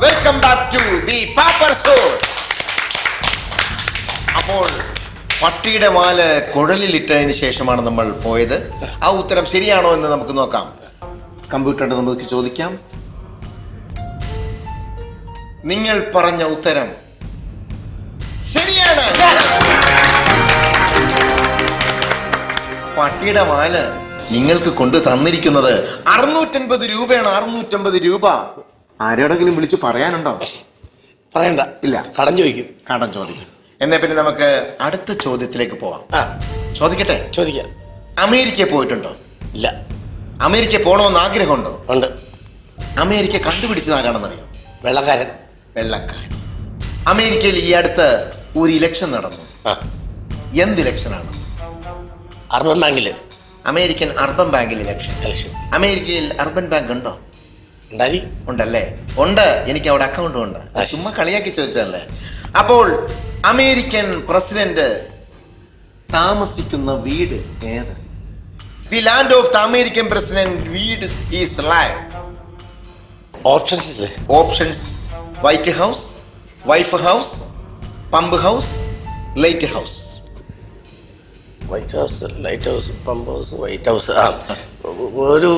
Welcome back to the pauper suit. അപ്പോൾ പട്ടിയുടെ വാല് കുഴലിലിട്ടതിന് ശേഷമാണ് നമ്മൾ പോയത്. ആ ഉത്തരം ശരിയാണോ എന്ന് നമുക്ക് നോക്കാം. കമ്പ്യൂട്ടറിന് നമുക്ക് ചോദിക്കാം. നിങ്ങൾ പറഞ്ഞ ഉത്തരം ശരിയാണ്. പട്ടിയുടെ വാല് നിങ്ങൾക്ക് കൊണ്ടു തന്നിരിക്കുന്നത് 650 രൂപയാണ്. 650 രൂപ. ആരോടെങ്കിലും വിളിച്ച് പറയാനുണ്ടോ? പറയണ്ട. ഇല്ല. കടം ചോദിക്കും. കടം ചോദിക്കും. എന്നാ പിന്നെ നമുക്ക് അടുത്ത ചോദ്യത്തിലേക്ക് പോവാം. ചോദിക്കട്ടെ? ചോദിക്കാം. അമേരിക്കയിൽ പോയിട്ടുണ്ടോ? ഇല്ല. അമേരിക്കയിൽ പോകണമെന്ന് ആഗ്രഹമുണ്ടോ? ഉണ്ട്. അമേരിക്ക കണ്ടുപിടിച്ചത് ആരാണെന്നറിയോ? വെള്ളക്കാരൻ. വെള്ളക്കാരൻ. അമേരിക്കയിൽ ഈ അടുത്ത് ഒരു ഇലക്ഷൻ നടന്നു. എന്ത് ഇലക്ഷനാണ്? അർബൻ ബാങ്കില്. അമേരിക്കൻ അർബൻ ബാങ്കിൽ ഇലക്ഷൻ. അമേരിക്കയിൽ അർബൻ ബാങ്ക് ഉണ്ടോ? ഉണ്ടല്ലേ? ഉണ്ട്. എനിക്ക് അവിടെ അക്കൗണ്ടും ഉണ്ട്. ചുമ്മാ കളിയാക്കി ചോദിച്ചല്ലേ. അപ്പോൾ അമേരിക്കൻ പ്രസിഡന്റ് താമസിക്കുന്ന വീട് ഏത്? The land of the American president വീട് is live. Options: white house, wife house, pump house, light house. White house, light house, pump house, white house. ഒരു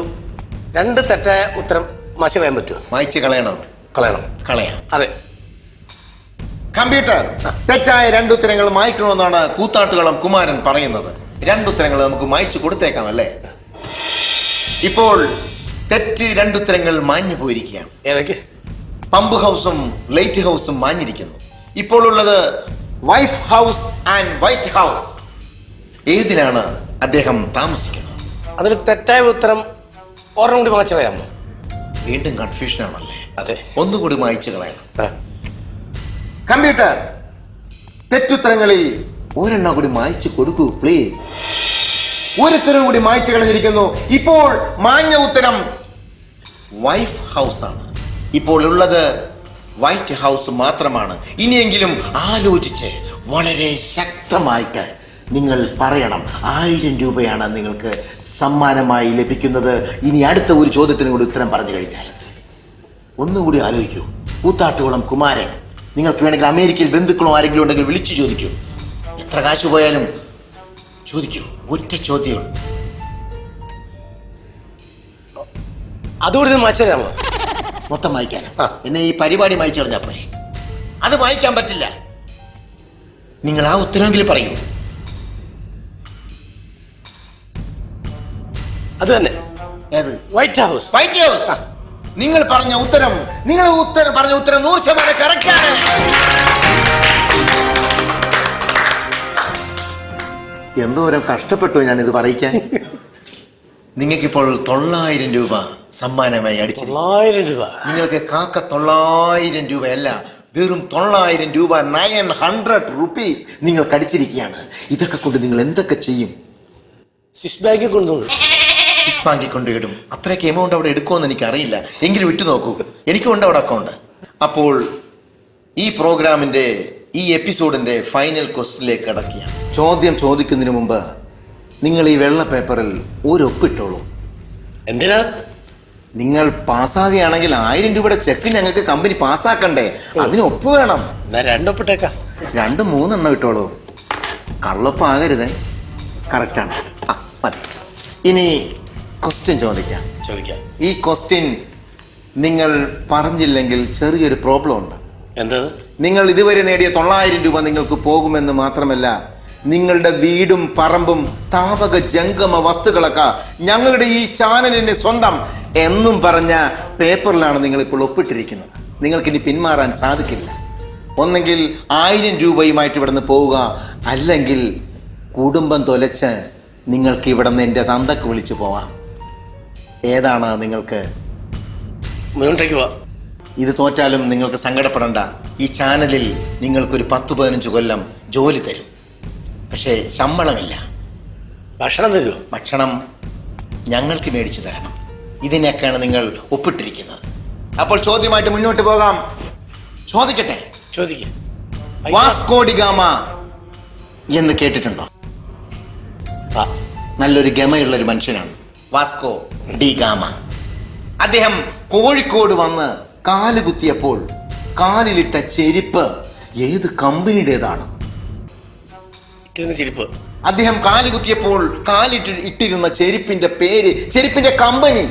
2 തെറ്റായ ഉത്തരം മായ്ച്ചു കളയാൻ പറ്റുമോ? മായ്ച്ചു കളയണം. കളയാം. അതെ. കമ്പ്യൂട്ടർ, തെറ്റായ 2 ഉത്തരങ്ങൾ മായ്ക്കണമെന്നാണ് കൂത്താട്ടുകളം കുമാരൻ പറയുന്നത്. 2 ഉത്തരങ്ങൾ നമുക്ക് മായ്ച്ചു കൊടുത്തേക്കാം അല്ലേ? ഇപ്പോൾ തെറ്റ് 2 ഉത്തരങ്ങൾ മാഞ്ഞു പോയിരിക്കുകയാണ്. ഏതൊക്കെ? പമ്പ് ഹൗസും ലൈറ്റ് ഹൗസും മാഞ്ഞിരിക്കുന്നു. ഇപ്പോൾ ഉള്ളത് wife house and white house. ഏതിലാണ് അദ്ദേഹം താമസിക്കുന്നത്? അതിൽ തെറ്റായ ഉത്തരം ഒരെണ്ണം കൂടി മായ്ച്ചു കളയാമോ? വീണ്ടും കൺഫ്യൂഷൻ ആണല്ലേ? അതെ. ഒന്നുകൂടി മായ്ച്ചു കളയണം. കമ്പ്യൂട്ടർ, തെറ്റുത്തരങ്ങളിൽ ഒരെണ്ണം കൂടി മായ്ച്ചു കൊടുക്കൂ പ്ലീസ്. ഒരുത്തരം കൂടി മായ്ച്ചു കളഞ്ഞിരിക്കുന്നു. ഇപ്പോൾ മാഞ്ഞ ഉത്തരം വൈഫ് ഹൗസ് ആണ്. ഇപ്പോൾ ഉള്ളത് വൈറ്റ് ഹൗസ് മാത്രമാണ്. ഇനിയെങ്കിലും ആലോചിച്ച് വളരെ ശക്തമായിട്ട് നിങ്ങൾ പറയണം. 1000 രൂപയാണ് നിങ്ങൾക്ക് സമ്മാനമായി ലഭിക്കുന്നത്. ഇനി അടുത്ത ഒരു ചോദ്യത്തിന് കൂടി ഉത്തരം പറഞ്ഞു കഴിഞ്ഞാൽ ഒന്നുകൂടി ആലോചിക്കൂ. കൂത്താട്ടുകുളം കുമാരൻ, നിങ്ങൾക്ക് വേണമെങ്കിൽ അമേരിക്കയിൽ ബന്ധുക്കളോ ആരെങ്കിലും ഉണ്ടെങ്കിൽ വിളിച്ചു ചോദിക്കൂ. എത്ര കാശ് പോയാലും ചോദിക്കൂ. ഒറ്റ ചോദ്യം. അതുകൂടി മായ്ച്ചു തരാമോ? മൊത്തം വായിക്കാൻ എന്നെ ഈ പരിപാടി വായിച്ചു കളഞ്ഞാൽ പോരെ? അത് വായിക്കാൻ പറ്റില്ല. നിങ്ങൾ ആ ഉത്തരവെങ്കിലും പറയൂ. അത് തന്നെ. ഏത്? White house. White house. നിങ്ങൾ പറഞ്ഞ ഉത്തരം 100% കറക്റ്റാണ്. എന്തോരം കഷ്ടപ്പെട്ടു ഞാൻ ഇത് പറയിക്കാൻ. നിങ്ങൾക്കിപ്പോൾ 900 രൂപ സമ്മാനമായി അടിച്ചു. 900 രൂപ. നിങ്ങൾക്ക് കാക്ക 900 രൂപയല്ല, വെറും 900 രൂപ, 900 rupees നിങ്ങൾക്ക് അടിച്ചിരിക്കുകയാണ്. ഇതൊക്കെ കൊണ്ട് നിങ്ങൾ എന്തൊക്കെ ചെയ്യും? സ്വിസ് ബാങ്കിൽ കൊണ്ടുപോകും. സ്വിസ് ബാങ്കിൽ കൊണ്ടുപോയിടും. അത്രയ്ക്ക് എമൗണ്ട് അവിടെ എടുക്കുമെന്ന് എനിക്ക് അറിയില്ല. എങ്കിലും വിട്ടു നോക്കൂ. എനിക്കുണ്ട് അവിടെ അക്കൗണ്ട്. അപ്പോൾ ഈ പ്രോഗ്രാമിന്റെ ഈ എപ്പിസോഡിന്റെ ഫൈനൽ ക്വസ്റ്റിലേക്ക് കടക്കുക. ചോദ്യം ചോദിക്കുന്നതിന് മുമ്പ് നിങ്ങൾ ഈ വെള്ള പേപ്പറിൽ ഒരു ഒപ്പിട്ടോളൂ. എന്തിനാ? നിങ്ങൾ പാസ്സാകുകയാണെങ്കിൽ 1000 രൂപയുടെ ചെക്ക് ഞങ്ങൾക്ക് കമ്പനി പാസ്സാക്കണ്ടേ? അതിന് ഒപ്പ് വേണം. 2 ഒപ്പിട്ടേക്കാം. 2-3 എണ്ണം ഇട്ടോളൂ. കള്ളൊപ്പാകരുതേ. കറക്റ്റാണ്. മതി. ഇനി ക്വസ്റ്റ്യൻ ചോദിക്കാം. ഈ ക്വസ്റ്റ്യൻ നിങ്ങൾ പറഞ്ഞില്ലെങ്കിൽ ചെറിയൊരു പ്രോബ്ലം ഉണ്ട്. എന്താ? നിങ്ങൾ ഇതുവരെ നേടിയ 900 രൂപ നിങ്ങൾക്ക് പോകുമെന്ന് മാത്രമല്ല, നിങ്ങളുടെ വീടും പറമ്പും സ്ഥാപക ജംഗമ വസ്തുക്കളൊക്കെ ഞങ്ങളുടെ ഈ ചാനലിന് സ്വന്തം എന്നും പറഞ്ഞ പേപ്പറിലാണ് നിങ്ങൾ ഇപ്പോൾ ഒപ്പിട്ടിരിക്കുന്നത്. നിങ്ങൾക്കിനി പിന്മാറാൻ സാധിക്കില്ല. ഒന്നെങ്കിൽ 1000 രൂപയുമായിട്ട് ഇവിടുന്ന് പോവുക, അല്ലെങ്കിൽ കുടുംബം തൊലച്ച് നിങ്ങൾക്ക് ഇവിടുന്ന് എൻ്റെ തന്തക്ക് വിളിച്ചു പോവാം. ഏതാണ് നിങ്ങൾക്ക്? മുന്നോട്ടേക്ക് പോവാം. ഇത് തോറ്റാലും നിങ്ങൾക്ക് സങ്കടപ്പെടണ്ട. ഈ ചാനലിൽ നിങ്ങൾക്കൊരു 10-15 കൊല്ലം ജോലി തരും. പക്ഷേ ശമ്പളമില്ല. ഭക്ഷണം തരുമോ? ഭക്ഷണം ഞങ്ങൾക്ക് മേടിച്ചു തരണം. ഇതിനൊക്കെയാണ് നിങ്ങൾ ഒപ്പിട്ടിരിക്കുന്നത്. അപ്പോൾ ചോദ്യമായിട്ട് മുന്നോട്ട് പോകാം. ചോദിക്കട്ടെ? ചോദിക്കാം. വാസ്കോഡിഗാമ എന്ന് കേട്ടിട്ടുണ്ടോ? നല്ലൊരു ഗമയുള്ള ഒരു മനുഷ്യനാണ് വാസ്കോ ഡി ഗാമ. അദ്ദേഹം കോഴിക്കോട് വന്ന് കാല് കുത്തിയപ്പോൾ കാലിലിട്ട ചെരുപ്പ് ഏത് കമ്പനിയുടേതാണ്? ചെരുപ്പ് അദ്ദേഹം കാല് കുത്തിയപ്പോൾ ഇട്ടിരുന്ന ചെരുപ്പിന്റെ പേര്, ചെരുപ്പിന്റെ company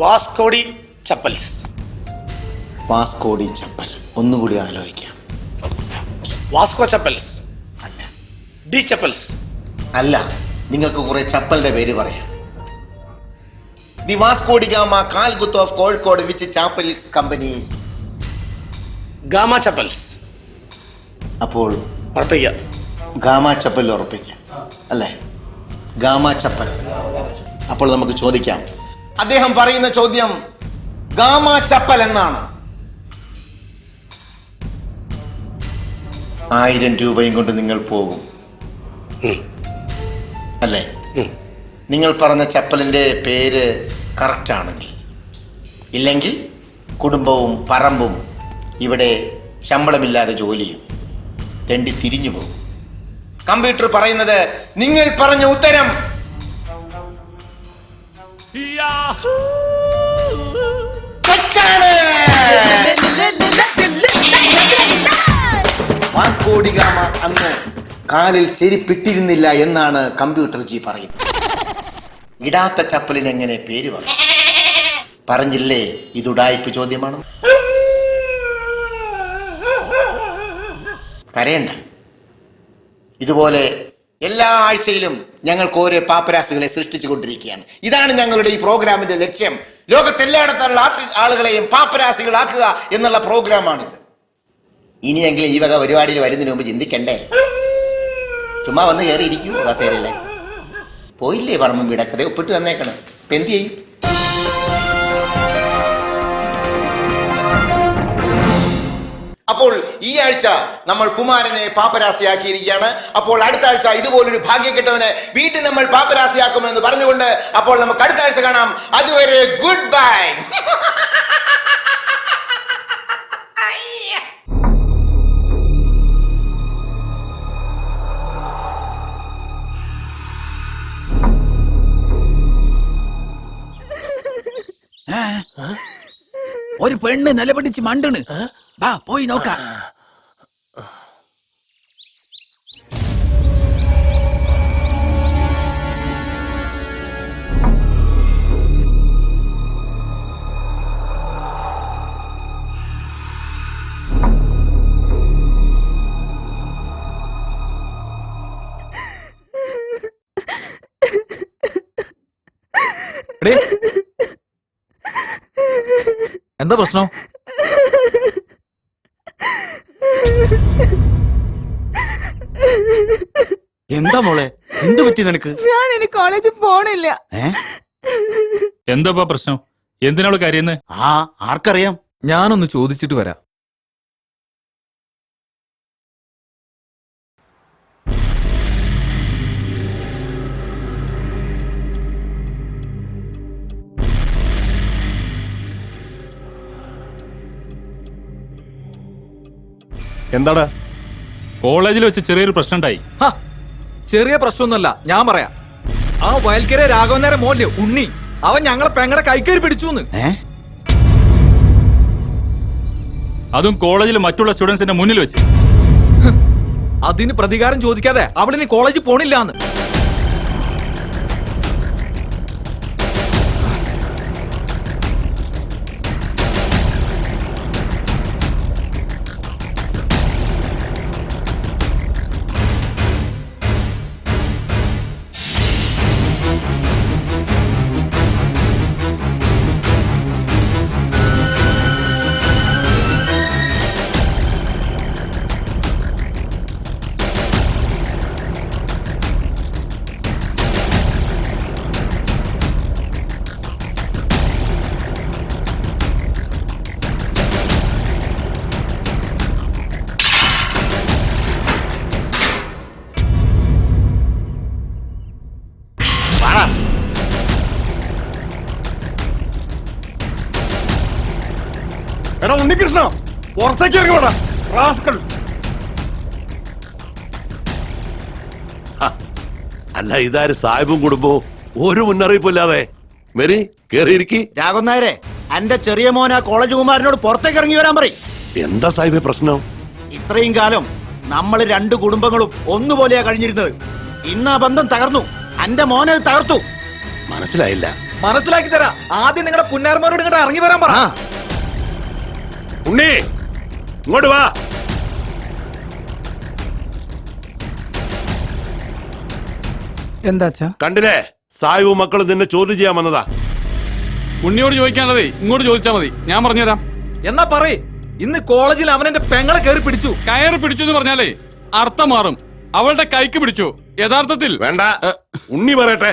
Vasco da chappals. Vasco da chappal. ഒന്നുകൂടി ആലോചിക്കാം. വാസ്കോ ചപ്പൽസ് അല്ല. ഡി ചപ്പൽസ് അല്ല. നിങ്ങൾക്ക് കുറെ ചപ്പലിന്റെ പേര് പറയാം. ദി വാസ്കോഡിഗാമ കാൽകുത്ത് of Kozhikode which chappals company? Gama chappals. അപ്പോൾ ഉറപ്പിക്കാം. ഗാമ ചപ്പൽ ഉറപ്പിക്കാം അല്ലേ? ഗാമ ചപ്പൽ. അപ്പോൾ നമുക്ക് ചോദിക്കാം. അദ്ദേഹം പറയുന്ന ചോദ്യം ഗാമ ചപ്പൽ എന്നാണ്. 1000 രൂപയും കൊണ്ട് നിങ്ങൾ പോകും അല്ലേ? നിങ്ങൾ പറഞ്ഞ ചപ്പലിന്റെ പേര് കറക്റ്റ് ആണെങ്കിൽ. ഇല്ലെങ്കിൽ കുടുംബവും പറമ്പും ഇവിടെ ശമ്പളമില്ലാതെ ജോലിയും രണ്ടി തിരിഞ്ഞു പോകും. കമ്പ്യൂട്ടർ പറയുന്നത് നിങ്ങൾ പറഞ്ഞ ഉത്തരം തെറ്റാണ്. വാസ്കോഡിഗാമ അന്ന് കാലിൽ ചെരുപ്പിട്ടിരുന്നില്ല എന്നാണ് കമ്പ്യൂട്ടർ ജി പറയുന്നത്. ഇടാത്ത ചപ്പലിന് എങ്ങനെ പേര് പറഞ്ഞു? പറഞ്ഞില്ലേ ഇത് ഉഡായിപ്പ് ചോദ്യമാണ്. കരയണ്ട. ഇതുപോലെ എല്ലാ ആഴ്ചയിലും ഞങ്ങൾക്ക് ഓരോ പാപ്പരാസുകളെ സൃഷ്ടിച്ചു കൊണ്ടിരിക്കുകയാണ്. ഇതാണ് ഞങ്ങളുടെ ഈ പ്രോഗ്രാമിന്റെ ലക്ഷ്യം. ലോകത്തെല്ലായിടത്തുള്ള ആളുകളെയും പാപ്പരാസികളാക്കുക എന്നുള്ള പ്രോഗ്രാമാണിത്. ഇനിയെങ്കിലും ഈ വക പരിപാടിയിൽ വരുന്നതിന് മുമ്പ് ചിന്തിക്കണ്ടേ? ചുമ്മാ വന്ന് കയറി ഇരിക്കൂ കസേരല്ലേ. പോയില്ലേ പറമ്പും വീടക്കതെ ഒപ്പിട്ട് വന്നേക്കണം. ഇപ്പൊ എന്ത് ചെയ്യും? അപ്പോൾ ഈ ആഴ്ച നമ്മൾ കുമാരനെ പാപ്പരാസിയാക്കിയിരിക്കുകയാണ്. അപ്പോൾ അടുത്ത ആഴ്ച ഇതുപോലൊരു ഭാഗ്യക്കെട്ടവനെ വീണ്ടും നമ്മൾ പാപ്പരാസിയാക്കുമെന്ന് പറഞ്ഞുകൊണ്ട് അപ്പോൾ നമുക്ക് അടുത്ത ആഴ്ച കാണാം. അതുവരെ ഗുഡ് ബൈ. ഒരു പെണ്ണ് നിലപിടിച്ച് മണ്ടണ്. വാ പോയി നോക്കാം. എന്താ പ്രശ്നം? എന്താ മോളെ, എന്ത് പറ്റി നിനക്ക്? ഞാൻ ഇനി കോളേജിൽ പോണില്ല. എന്താ പ്രശ്നം? എന്തിനാള് കരയുന്നത്? ആർക്കറിയാം. ഞാനൊന്ന് ചോദിച്ചിട്ട് വരാം. എന്താടാ? കോളേജിൽ വെച്ച് ചെറിയൊരു പ്രശ്നം ഉണ്ടായി. ചെറിയ പ്രശ്നമൊന്നുമല്ല, ഞാൻ പറയാം. ആ വയൽക്കര രാഘവനേരെ മോല്ലേ ഉണ്ണി, അവൻ ഞങ്ങളെ പെങ്ങടെ കൈക്കരി പിടിച്ചു. അതും കോളേജിൽ മറ്റുള്ള സ്റ്റുഡൻസിന്റെ മുന്നിൽ വെച്ച്. അതിന് പ്രതികാരം ചോദിക്കാതെ അവളിനി കോളേജിൽ പോണില്ലാന്ന്. എടാ ഉണ്ണികൃഷ്ണ, പുറത്തേക്ക് ഇറങ്ങി വേണം. അല്ല ഇതാര് സാഹിബും കുടുംബവും ഒരു മുന്നറിയിപ്പില്ലാതെ മെരി കേറിയിരിക്കി. രാഘവൻ നായരെ, എന്റെ ചെറിയ മോൻ ആ കോളേജ് കുമാരനോട് പുറത്തേക്ക് ഇറങ്ങി വരാൻ പറയും. എന്താ സാഹിബെ പ്രശ്നം? ഇത്രയും കാലം നമ്മൾ രണ്ട് കുടുംബങ്ങളും ഒന്നുപോലെയാ കഴിഞ്ഞിരുന്നത്. ഇന്ന് ആ ബന്ധം തകർന്നു. എന്റെ മോനെ തകർത്തു. മനസ്സിലായില്ല. മനസ്സിലാക്കി തരാം. ആദ്യം നിങ്ങളുടെ പുന്നാരന്മാരോട് ഇങ്ങോട്ട് ഇറങ്ങി വരാൻ പറ. ഉണ്ണി ഇങ്ങോട്ട് വാ. എന്താച്ചാ? കണ്ടില്ലേ, സാഹിബും മക്കളും നിന്നെ ചോദ്യം ചെയ്യാൻ വന്നതാ. ഉണ്ണിയോട് ചോദിക്കാനുള്ളതേ ഇങ്ങോട്ട് ചോദിച്ചാ മതി, ഞാൻ പറഞ്ഞുതരാം. എന്നാ പറയ്. ഇന്ന് കോളേജിൽ അവൻ എന്റെ പെങ്ങളെ കയറി പിടിച്ചു. കയറി പിടിച്ചു എന്ന് പറഞ്ഞാലേ അർത്ഥം മാറും. അവളുടെ കൈക്ക് പിടിച്ചു. യഥാർത്ഥത്തിൽ വേണ്ട, ഉണ്ണി പറയട്ടെ.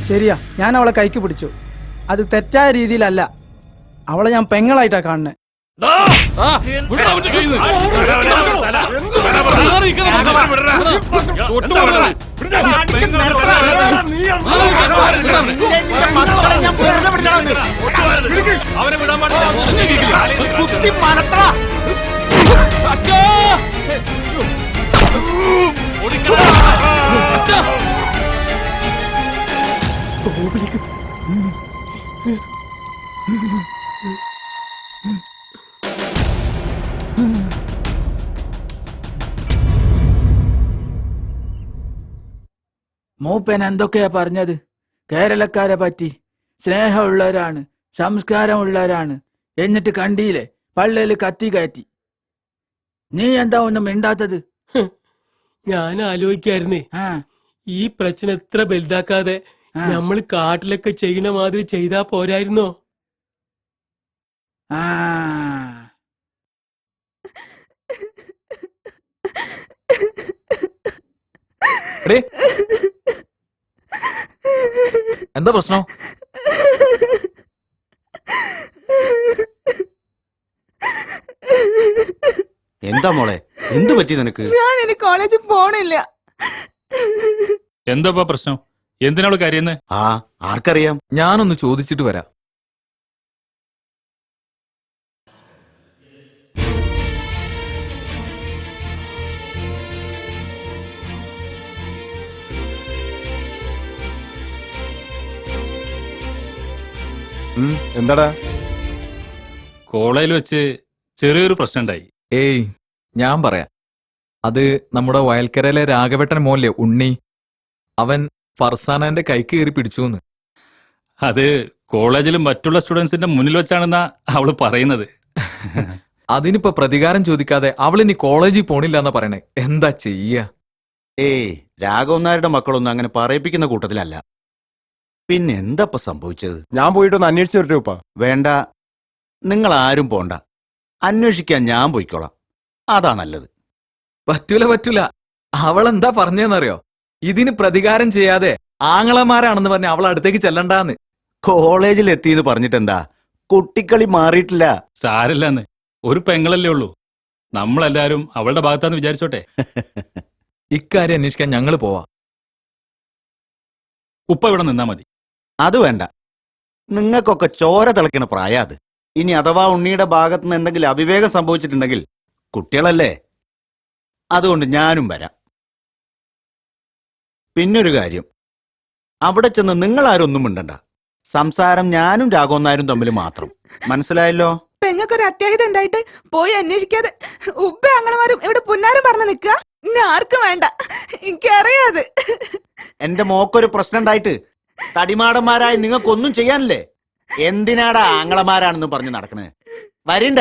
ശരിയാ, ഞാൻ അവളെ കൈക്ക് പിടിച്ചു. അത് തെറ്റായ രീതിയിലല്ല. അവളെ ഞാൻ പെങ്ങളായിട്ടാ കാണുന്നത്. അവനെ വിടാൻ പാടില്ല. മൂപ്പൻ എന്തൊക്കെയാ പറഞ്ഞത്? കേരളക്കാരെ പറ്റി സ്നേഹമുള്ളവരാണ്, സംസ്കാരമുള്ളവരാണ്. എന്നിട്ട് കണ്ടിയില്ലേ, പള്ളിയിൽ കത്തി കയറ്റി. നീ എന്താ ഒന്നും മിണ്ടാത്തത്? ഞാൻ ആലോചിക്കായിരുന്നേ, ഈ പ്രശ്നം എത്ര വലുതാക്കാതെ നമ്മൾ കാട്ടിലൊക്കെ ചെയ്യണ മാതിരി ചെയ്താ പോരായിരുന്നോ? എന്താ പ്രശ്നം? എന്താ മോളെ, എന്തു പറ്റി നിനക്ക്? ഞാൻ ഇനി കോളേജിൽ പോണില്ല. എന്താ പ്രശ്നം? എന്തിനാള് കാര്യന്ന്? ആർക്കറിയാം. ഞാനൊന്ന് ചോദിച്ചിട്ട് വരാം. എന്താടാ? കോളേജിൽ വെച്ച് ചെറിയൊരു പ്രശ്നം ഉണ്ടായി. ഏയ്, ഞാൻ പറയാം. അത് നമ്മുടെ വയൽക്കരയിലെ രാഘവേട്ടൻ മോല്ലേ ഉണ്ണി, അവൻ ഫർസാനന്റെ കൈക്ക് കയറി പിടിച്ചു. അത് കോളേജിലും മറ്റുള്ള സ്റ്റുഡൻസിന്റെ മുന്നിൽ വെച്ചാണെന്നാ അവള് പറയുന്നത്. അതിനിപ്പോ പ്രതികാരം ചോദിക്കാതെ അവളിനി കോളേജിൽ പോണില്ല എന്നാ പറയണേ. എന്താ ചെയ്യാ? ഏയ്, രാഘവൻ നായരുടെ മക്കളൊന്നും അങ്ങനെ പറയിപ്പിക്കുന്ന കൂട്ടത്തിലല്ല. പിന്നെ എന്താ സംഭവിച്ചത്? ഞാൻ പോയിട്ടൊന്ന് അന്വേഷിച്ചു വരട്ടെ. വേണ്ട, നിങ്ങൾ ആരും പോണ്ട. അന്വേഷിക്കാൻ ഞാൻ പോയിക്കോളാം. അതാ നല്ലത്. പറ്റൂല. അവളെന്താ പറഞ്ഞെന്നറിയോ? ഇതിന് പ്രതികാരം ചെയ്യാതെ ആങ്ങളമാരാണെന്ന് പറഞ്ഞ് അവൾ അടുത്തേക്ക് ചെല്ലണ്ടാന്ന്. കോളേജിൽ എത്തിയെന്ന് പറഞ്ഞിട്ടെന്താ, കുട്ടിക്കളി മാറിയിട്ടില്ല. സാരല്ലെന്ന്, ഒരു പെങ്ങളല്ലേ ഉള്ളൂ. നമ്മളെല്ലാരും അവളുടെ ഭാഗത്താന്ന് വിചാരിച്ചോട്ടെ. ഇക്കാര്യം അന്വേഷിക്കാൻ ഞങ്ങൾ പോവാ. ഉപ്പ ഇവിടെ നിന്നാ മതി. അത് വേണ്ട, നിങ്ങൾക്കൊക്കെ ചോര തിളക്കണ പ്രായ അത്. ഇനി അഥവാ ഉണ്ണിയുടെ ഭാഗത്തുനിന്ന് എന്തെങ്കിലും അവിവേകം സംഭവിച്ചിട്ടുണ്ടെങ്കിൽ കുട്ടികളല്ലേ, അതുകൊണ്ട് ഞാനും വരാം. പിന്നൊരു കാര്യം, അവിടെ ചെന്ന് നിങ്ങളാരൊന്നും മിണ്ടണ്ട. സംസാരം ഞാനും രാഘവൻ നായരും തമ്മിൽ മാത്രം. മനസ്സിലായല്ലോ? പെങ്ങൾക്കൊരു അത്യാഹിതം ഉണ്ടായിട്ട് പോയി അന്വേഷിക്കാതെ ഉപ്പ ആങ്ങളമാരും ഇവിടെ പുന്നാരും പറഞ്ഞു നിക്ക. ഇനി ആർക്കും വേണ്ട, എനിക്കറിയാത്. എന്റെ മോക്കൊരു പ്രശ്നം ഉണ്ടായിട്ട് തടിമാടന്മാരായി നിങ്ങൾക്കൊന്നും ചെയ്യാനില്ലേ? എന്തിനാടാ ആങ്ങളമാരാണെന്ന് പറഞ്ഞ് നടക്കണേ? വരണ്ട.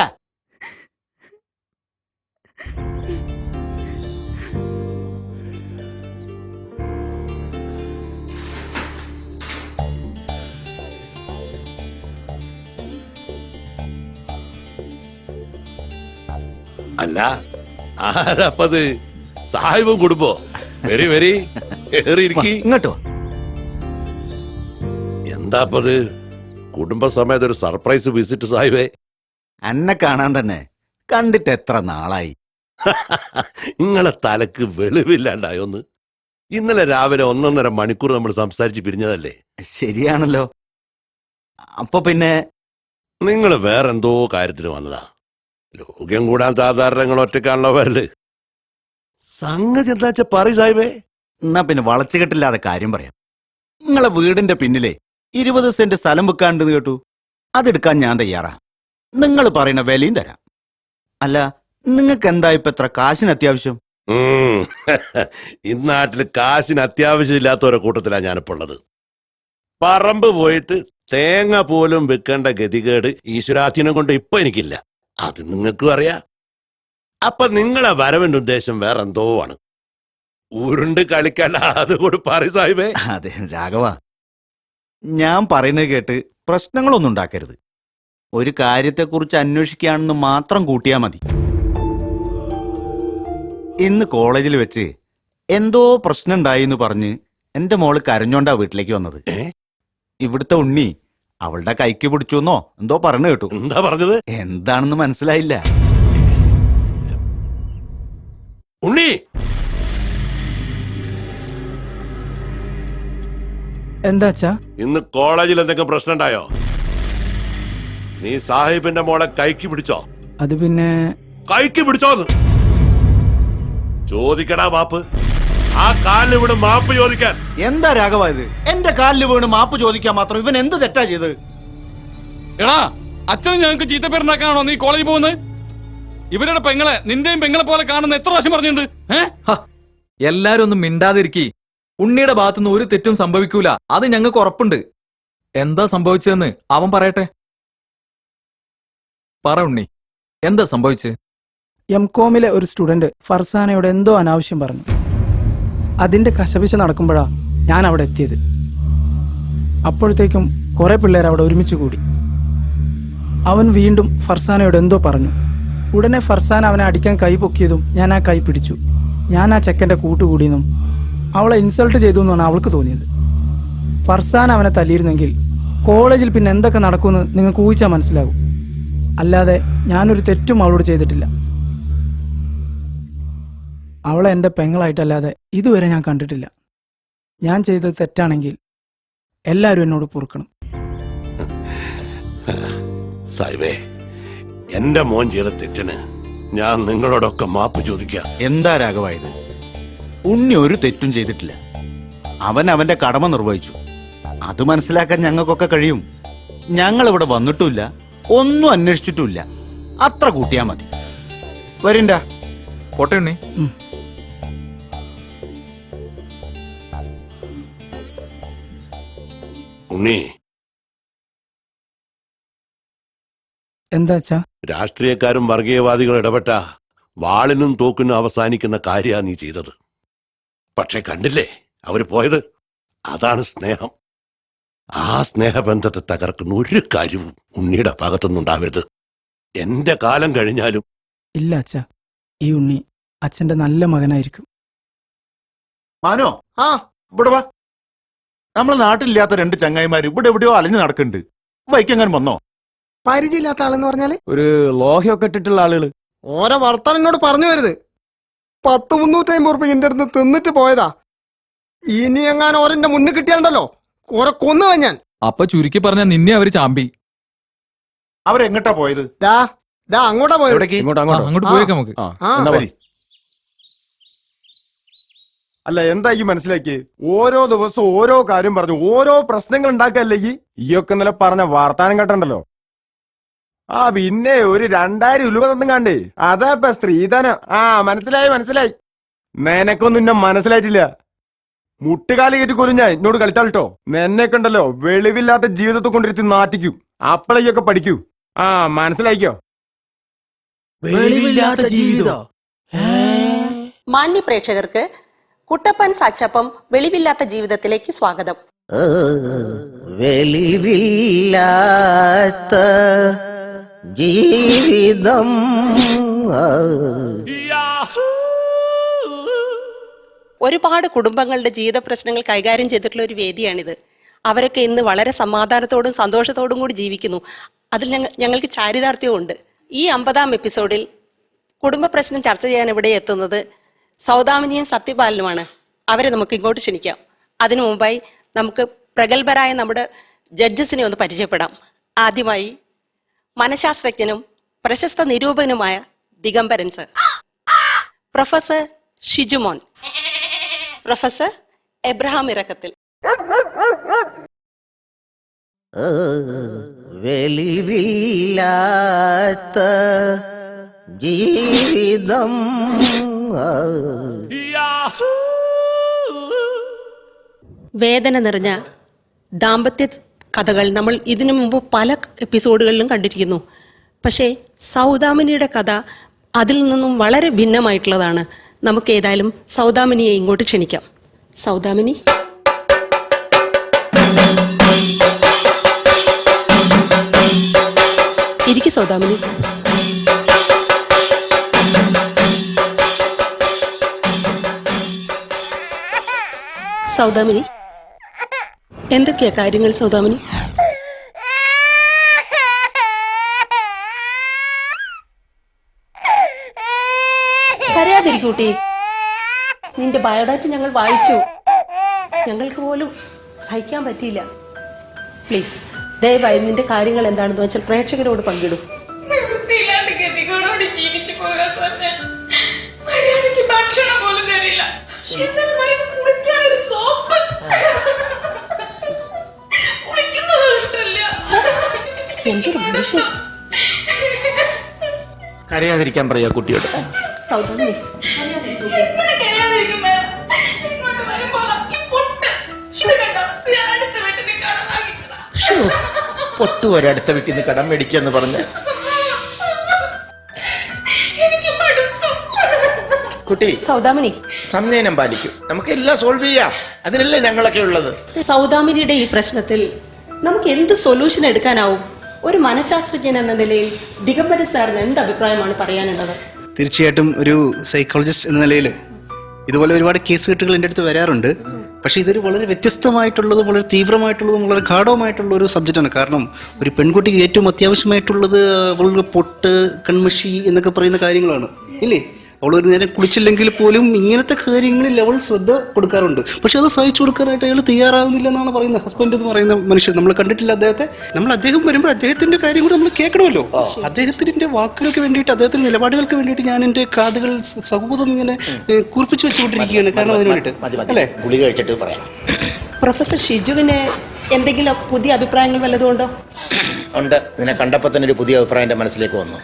അല്ല, ആരപ്പത്? സാഹിബും കുടുംബോ? വെരി ഇങ്ങോട്ടോ. എന്താപ്പത്? കുടുംബസമേത ഒരു സർപ്രൈസ് വിസിറ്റ് സാഹിബേ. എന്നെ കാണാൻ തന്നെ കണ്ടിട്ട് എത്ര നാളായി. നിങ്ങളെ തലക്ക് വെളിവില്ലാണ്ടായൊന്ന്. ഇന്നലെ രാവിലെ 1.5 മണിക്കൂർ നമ്മൾ സംസാരിച്ച് പിരിഞ്ഞതല്ലേ? ശരിയാണല്ലോ. അപ്പൊ പിന്നെ നിങ്ങൾ വേറെന്തോ കാര്യത്തിന് വന്നതാ. ലോകം കൂടാൻ സാധാരണങ്ങൾ ഒറ്റക്കാണല്ലോ വരല്. സംഗതി എന്താ വെച്ചാ പറയ് സാഹിബേ. എന്നാ പിന്നെ വളച്ചുകെട്ടില്ലാതെ കാര്യം പറയാം. നിങ്ങളെ വീടിന്റെ പിന്നിലെ 20 സെന്റ് സ്ഥലം വിൽക്കാണ്ടെന്ന് കേട്ടു. അതെടുക്കാൻ ഞാൻ തയ്യാറാ. നിങ്ങൾ പറയുന്ന വിലയും തരാം. അല്ല, നിങ്ങൾക്ക് എന്താ ഇപ്പൊ എത്ര കാശിന് അത്യാവശ്യം? ഇന്നാട്ടില് കാശിന് അത്യാവശ്യമില്ലാത്തവരെ കൂട്ടത്തിലാണ് ഞാനിപ്പോ ഉള്ളത്. പറമ്പ് പോയിട്ട് തേങ്ങ പോലും വിൽക്കേണ്ട ഗതികേട് ഈശ്വരാധീനം കൊണ്ട് ഇപ്പൊ എനിക്കില്ല. അത് നിങ്ങൾക്കും അറിയാം. അപ്പൊ നിങ്ങളെ വരവിന്റെ ഉദ്ദേശം വേറെ എന്തോ ആണ്. ഉരുണ്ട് കളിക്കണ്ട, അതുകൂടി പറയ് സാഹിബേ. അതെ രാഘവ, ഞാൻ പറയുന്നത് കേട്ട് പ്രശ്നങ്ങളൊന്നും ഉണ്ടാക്കരുത്. ഒരു കാര്യത്തെക്കുറിച്ച് അന്വേഷിക്കുകയാണെന്ന് മാത്രം കൂട്ടിയാ മതി. ഇന്ന് കോളേജിൽ വെച്ച് എന്തോ പ്രശ്നം ഉണ്ടായി എന്ന് പറഞ്ഞ് എന്റെ മോള് കരഞ്ഞോണ്ടാ വീട്ടിലേക്ക് വന്നത്. ഇവിടുത്തെ ഉണ്ണി അവളുടെ കൈക്ക് പിടിച്ചെന്നോ എന്തോ പറഞ്ഞു കേട്ടു. എന്താ പറഞ്ഞത്? എന്താണെന്ന് മനസ്സിലായില്ല. ഉണ്ണി, എന്താച്ചാ? ഇന്ന് കോളേജിൽ എന്തെങ്കിലും പ്രശ്നം ഉണ്ടായോ? നീ സാഹിബിന്റെ മോളെ കൈക്ക് പിടിച്ചോ? അത് പിന്നെ കൈക്ക് പിടിച്ചോന്ന് ചോദിക്കടാ മാപ്പ്. ആ കാലിന് വീണ് മാപ്പ് ചോദിക്കാൻ. എന്താ രാഘവ ഇത്? എന്റെ കാലിൽ വീണ് മാപ്പ് ചോദിക്കാൻ മാത്രം ഇവൻ എന്ത് തെറ്റാ ചെയ്ത്? എടാ, അച്ഛനും ഞങ്ങൾക്ക് ചീത്തപ്പേരുണ്ടാക്കാനാണോ നീ കോളേജിൽ പോകുന്നത്? ഇവരുടെ പെങ്ങളെ നിന്റെയും പെങ്ങളെ പോലെ കാണുന്ന എത്ര പ്രാവശ്യം പറഞ്ഞിട്ടുണ്ട്? എല്ലാരും ഒന്നും മിണ്ടാതിരിക്കി. ഉണ്ണിയുടെ ഭാഗത്തുനിന്ന് ഒരു തെറ്റും സംഭവിക്കൂല, അത് ഞങ്ങൾക്ക് ഉറപ്പുണ്ട്. എന്താ സംഭവിച്ചതെന്ന് അവൻ പറയട്ടെ. പറ ഉണ്ണി, എന്താ സംഭവിച്ചത്? എംകോമിലെ ഒരു സ്റ്റുഡന്റ് ഫർസാനയോട് എന്തോ അനാവശ്യം പറഞ്ഞു. അതിന്റെ കശപിശ നടക്കുമ്പോഴാ ഞാൻ അവിടെ എത്തിയത്. അപ്പോഴത്തേക്കും കുറെ പിള്ളേർ അവിടെ ഒരുമിച്ച് കൂടി. അവൻ വീണ്ടും ഫർസാനയോട് എന്തോ പറഞ്ഞു. ഉടനെ ഫർസാന അവനെ അടിക്കാൻ കൈ പൊക്കിയതും ഞാൻ ആ കൈ പിടിച്ചു. ഞാൻ ആ ചെക്കൻ്റെ കൂട്ടുകൂടിയെന്നും അവളെ ഇൻസൾട്ട് ചെയ്തു എന്നാണ് അവൾക്ക് തോന്നിയത്. ഫർസാന അവനെ തല്ലിയിരുന്നെങ്കിൽ കോളേജിൽ പിന്നെ എന്തൊക്കെ നടക്കുമെന്ന് നിങ്ങൾക്ക് ഊഹിച്ചാൽ മനസ്സിലാകും. അല്ലാതെ ഞാനൊരു തെറ്റും അവളോട് ചെയ്തിട്ടില്ല. അവളെ എൻ്റെ പെങ്ങളായിട്ടല്ലാതെ ഇതുവരെ ഞാൻ കണ്ടിട്ടില്ല. ഞാൻ ചെയ്തത് തെറ്റാണെങ്കിൽ എല്ലാവരും എന്നോട് പൊറുക്കണം. സാഹിബേ, എന്റെ മോൻ ചെയ്ത തെറ്റിന് ഞാൻ നിങ്ങളോടൊക്കെ മാപ്പ് ചോദിക്കാം. എന്താ രാഘവ ഇത്? ഉണ്ണി ഒരു തെറ്റും ചെയ്തിട്ടില്ല. അവൻ അവന്റെ കടമ നിർവഹിച്ചു. അത് മനസ്സിലാക്കാൻ ഞങ്ങൾക്കൊക്കെ കഴിയും. ഞങ്ങൾ ഇവിടെ വന്നിട്ടുമില്ല, ഒന്നും അന്വേഷിച്ചിട്ടുമില്ല. അത്ര കൂട്ടിയാ മതി. വരണ്ട പോട്ടെ ഉണ്ണി. ഉണ്ണി, എന്താച്ചാ? രാഷ്ട്രീയക്കാരും വർഗീയവാദികളും ഇടപെട്ട വാളിനും തോക്കിനും അവസാനിക്കുന്ന കാര്യാ നീ ചെയ്തത്. പക്ഷെ കണ്ടില്ലേ അവര് പോയത്? അതാണ് സ്നേഹം. ആ സ്നേഹബന്ധത്തെ തകർക്കുന്ന ഒരു കാര്യവും ഉണ്ണിയുടെ ഭാഗത്തുനിന്ന് ഉണ്ടാവരുത്. എന്റെ കാലം കഴിഞ്ഞാലും. ഇല്ല അച്ഛാ, ഈ ഉണ്ണി അച്ഛന്റെ നല്ല മകനായിരിക്കും. മാനോ, ഇവിടെ വാ. നമ്മളെ നാട്ടിലില്ലാത്ത രണ്ട് ചങ്ങായിമാര് ഇവിടെ എവിടെയോ അലഞ്ഞു നടക്കുന്നുണ്ട്. വൈക്കെങ്ങാനും വന്നോ? പരിചയമില്ലാത്ത ആളെന്ന് പറഞ്ഞാല് ഒരു ലോഹയൊക്കെ ഇട്ടിട്ടുള്ള ആളുകള്. ഓരോ വർത്താനം എന്നോട് പറഞ്ഞു വരുത്. 350 ഉറുപ്പിക എന്റെ അടുത്ത് തിന്നിട്ട് പോയതാ. ഇനി എങ്ങാനും ഓരെന്റെ മുന്നിൽ കിട്ടിയാലുണ്ടല്ലോ ഓരെ കൊന്നു ഞാൻ. അപ്പൊ ചുരുക്കി പറഞ്ഞ നിന്നെ അവര് ചാമ്പി. അവരെങ്ങട്ടാ പോയത്? അങ്ങോട്ടാ പോയത്. എവിടേക്ക്? അങ്ങോട്ട് പോയേക്കാം നമുക്ക്. അല്ല, എന്താ ഈ മനസ്സിലാക്കി? ഓരോ ദിവസവും ഓരോ കാര്യം പറഞ്ഞു ഓരോ പ്രശ്നങ്ങൾ ഉണ്ടാക്കല്ലേ ഈയൊക്കെ ഇന്നലെ പറഞ്ഞ വാർത്താനം കേട്ടണ്ടല്ലോ. പിന്നെ ഒരു 2000 ഉലുവ തന്നും കണ്ടേ. അതാ ഇപ്പൊ സ്ത്രീധനം. മനസ്സിലായി. നിനക്കൊന്നും ഇന്നെ മനസ്സിലായിട്ടില്ല. മുട്ടുകാലി കയറ്റി കൊല്ലും ഞാൻ എന്നോട് കളിച്ചാട്ടോ. നിന്നെയൊക്കെ ഉണ്ടല്ലോ വെളിവില്ലാത്ത ജീവിതത്തെ കൊണ്ടിരുത്തി നാട്ടിക്കും. അപ്പളൊക്കെ പഠിക്കൂ. മനസ്സിലായിക്കോ? വെളിവില്ലാത്ത ജീവിതം. മാന്യ പ്രേക്ഷകർക്ക് കുട്ടപ്പൻ സച്ചപ്പം വെളിവില്ലാത്ത ജീവിതത്തിലേക്ക് സ്വാഗതം. വെളിവില്ലാത്ത ജീവിതം. ഒരുപാട് കുടുംബങ്ങളുടെ ജീവിത പ്രശ്നങ്ങൾ കൈകാര്യം ചെയ്തിട്ടുള്ള ഒരു വേദിയാണിത്. അവരൊക്കെ ഇന്ന് വളരെ സമാധാനത്തോടും സന്തോഷത്തോടും കൂടി ജീവിക്കുന്നു. അതിൽ ഞങ്ങൾക്ക് ചാരിതാർത്ഥ്യമുണ്ട്. ഈ 50ാം എപ്പിസോഡിൽ കുടുംബ പ്രശ്നം ചർച്ച ചെയ്യാൻ ഇവിടെ എത്തുന്നത് സൗദാമിനിയും സത്യപാലനുമാണ്. അവരെ നമുക്ക് ഇങ്ങോട്ട് ക്ഷണിക്കാം. അതിനു മുമ്പായി നമുക്ക് പ്രഗത്ഭരായ നമ്മുടെ ജഡ്ജസിനെ ഒന്ന് പരിചയപ്പെടാം. ആദ്യമായി മനഃശാസ്ത്രജ്ഞനും പ്രശസ്ത നിരൂപകനുമായ Digambaran sir, professor Shijumon, professor Abraham Irakkathil. വെളിവില്ലാത്ത ജീവിതം. വേദന നിറഞ്ഞ ദാമ്പത്യ കഥകൾ നമ്മൾ ഇതിനു മുമ്പ് പല എപ്പിസോഡുകളിലും കണ്ടിരിക്കുന്നു. പക്ഷേ സൗദാമിനിയുടെ കഥ അതിൽ നിന്നും വളരെ ഭിന്നമായിട്ടുള്ളതാണ്. നമുക്ക് ഏതായാലും സൗദാമിനിയെ ഇങ്ങോട്ട് ക്ഷണിക്കാം. സൗദാമിനി, ഇരിക്കു സൗദാമിനി. സൗദാമിനി, എന്തൊക്കെയാ കാര്യങ്ങൾ സൗദാമിനി? കരയാതിരിക്കൂട്ടി, നിന്റെ ബയോഡാറ്റ ഞങ്ങൾ വായിച്ചു, ഞങ്ങൾക്ക് പോലും സഹിക്കാൻ പറ്റിയില്ല. പ്ലീസ് ദയവായി നിന്റെ കാര്യങ്ങൾ എന്താണെന്ന് വെച്ചാൽ പ്രേക്ഷകരോട് പങ്കിടും. ഭക്ഷണം പോലും തരില്ല. എന്തൊരു മനുഷ്യൻ. കരയാതിരിക്കാൻ പറയാ കുട്ടിയോട്. സൗദാമിനി, പൊട്ടു വരെ അടുത്ത വീട്ടിൽ നിന്ന് കടം മേടിക്കാന്ന് പറഞ്ഞ കുട്ടി. സൗദാമിനി, സംനയനം പാലിക്കും, നമുക്ക് എല്ലാം സോൾവ് ചെയ്യാം. അതിനല്ലേ ഞങ്ങളൊക്കെ ഉള്ളത്. സൗദാമിനിയുടെ ഈ പ്രശ്നത്തിൽ നമുക്ക് എന്ത് സൊല്യൂഷൻ എടുക്കാനാവും? ഒരു മനഃശാസ്ത്രജ്ഞൻ എന്ന നിലയിൽ ദിഗംബരൻ സാറിന് എന്ത് അഭിപ്രായമാണ് പറയാനുള്ളത്? തീർച്ചയായിട്ടും ഒരു സൈക്കോളജിസ്റ്റ് എന്ന നിലയിൽ ഇതുപോലെ ഒരുപാട് കേസ് കെട്ടുകൾ എൻ്റെ അടുത്ത് വരാറുണ്ട്. പക്ഷേ ഇതൊരു വളരെ വ്യത്യസ്തമായിട്ടുള്ളതും വളരെ തീവ്രമായിട്ടുള്ളതും വളരെ ഗാഢവുമായിട്ടുള്ള ഒരു സബ്ജക്റ്റാണ്. കാരണം ഒരു പെൺകുട്ടിക്ക് ഏറ്റവും അത്യാവശ്യമായിട്ടുള്ളത് അവളുടെ പൊട്ട്, കൺമഷി എന്നൊക്കെ പറയുന്ന കാര്യങ്ങളാണ്, ഇല്ലേ? അവൾ ഒരു നേരം കുളിച്ചില്ലെങ്കിൽ പോലും ഇങ്ങനത്തെ കാര്യങ്ങളിൽ അവൾ ശ്രദ്ധ കൊടുക്കാറുണ്ട്. പക്ഷെ അത് സഹിച്ചു കൊടുക്കാനായിട്ട് അയാൾ തയ്യാറാവുന്നില്ല എന്നാണ് പറയുന്നത്. ഹസ്ബൻഡ് എന്ന് പറയുന്ന മനുഷ്യൻ, നമ്മൾ കണ്ടിട്ടില്ല അദ്ദേഹത്തെ. അദ്ദേഹം വരുമ്പോൾ അദ്ദേഹത്തിന്റെ കാര്യം കൂടെ നമ്മൾ കേൾക്കണമല്ലോ. അദ്ദേഹത്തിന്റെ വാക്കുകൾക്ക് വേണ്ടിയിട്ട്, അദ്ദേഹത്തിന്റെ നിലപാടുകൾക്ക് വേണ്ടിയിട്ട് ഞാൻ എന്റെ കാതുകൾ സൗഹൃദം ഇങ്ങനെ കൂർപ്പിച്ചു വെച്ചുകൊണ്ടിരിക്കുകയാണ്. കാരണം അതിന് വേണ്ടിയിട്ട് അല്ലേ? ഗുളിക കഴിച്ചിട്ട് പറയാം. പ്രൊഫസർ ഷിജുവിന് എന്തെങ്കിലും പുതിയ അഭിപ്രായങ്ങൾ വല്ലതുകൊണ്ടോ? ഉണ്ട്. നിന്നെ കണ്ടപ്പോൾ തന്നെ ഒരു പുതിയ അഭിപ്രായം എന്റെ മനസ്സിലേക്ക് വന്നു.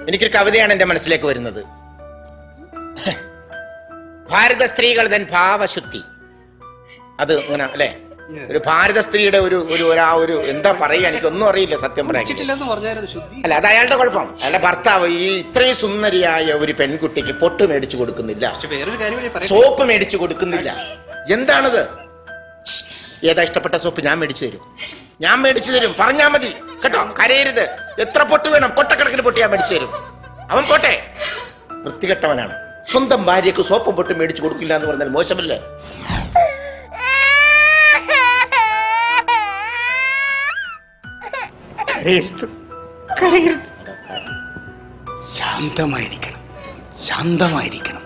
എനിക്കൊരു കവിതയാണ് എന്റെ മനസ്സിലേക്ക് വരുന്നത്. ഭാരത സ്ത്രീകൾ തൻ ഭാവശുദ്ധി. അത് ഇങ്ങനെ അല്ലെ, ഒരു ഭാരത സ്ത്രീയുടെ ഒരു എന്താ പറയാ, എനിക്കൊന്നും അറിയില്ല സത്യം പറയാൻ. അല്ല, അത് അയാളുടെ കുഴപ്പം. അയാളുടെ ഭർത്താവ് ഈ ഇത്രയും സുന്ദരിയായ ഒരു പെൺകുട്ടിക്ക് പൊട്ട് മേടിച്ചു കൊടുക്കുന്നില്ല, സോപ്പ് മേടിച്ചു കൊടുക്കുന്നില്ല. എന്താണത്? ഏതാ ഇഷ്ടപ്പെട്ട സോപ്പ്? ഞാൻ മേടിച്ചു തരും. പറഞ്ഞാ മതി കേട്ടോ, കരയരുത്. എത്ര പൊട്ട് വേണം? പൊട്ടക്കണക്കിന് പൊട്ട് ഞാൻ മേടിച്ചു തരും. അവൻ പോട്ടെ, വൃത്തികെട്ടവനാണ്. സ്വന്തം ഭാര്യക്ക് സോപ്പും പൊട്ടും മേടിച്ചു കൊടുക്കില്ല എന്ന് പറഞ്ഞാൽ മോശമല്ലേ? ശാന്തമായിരിക്കണം.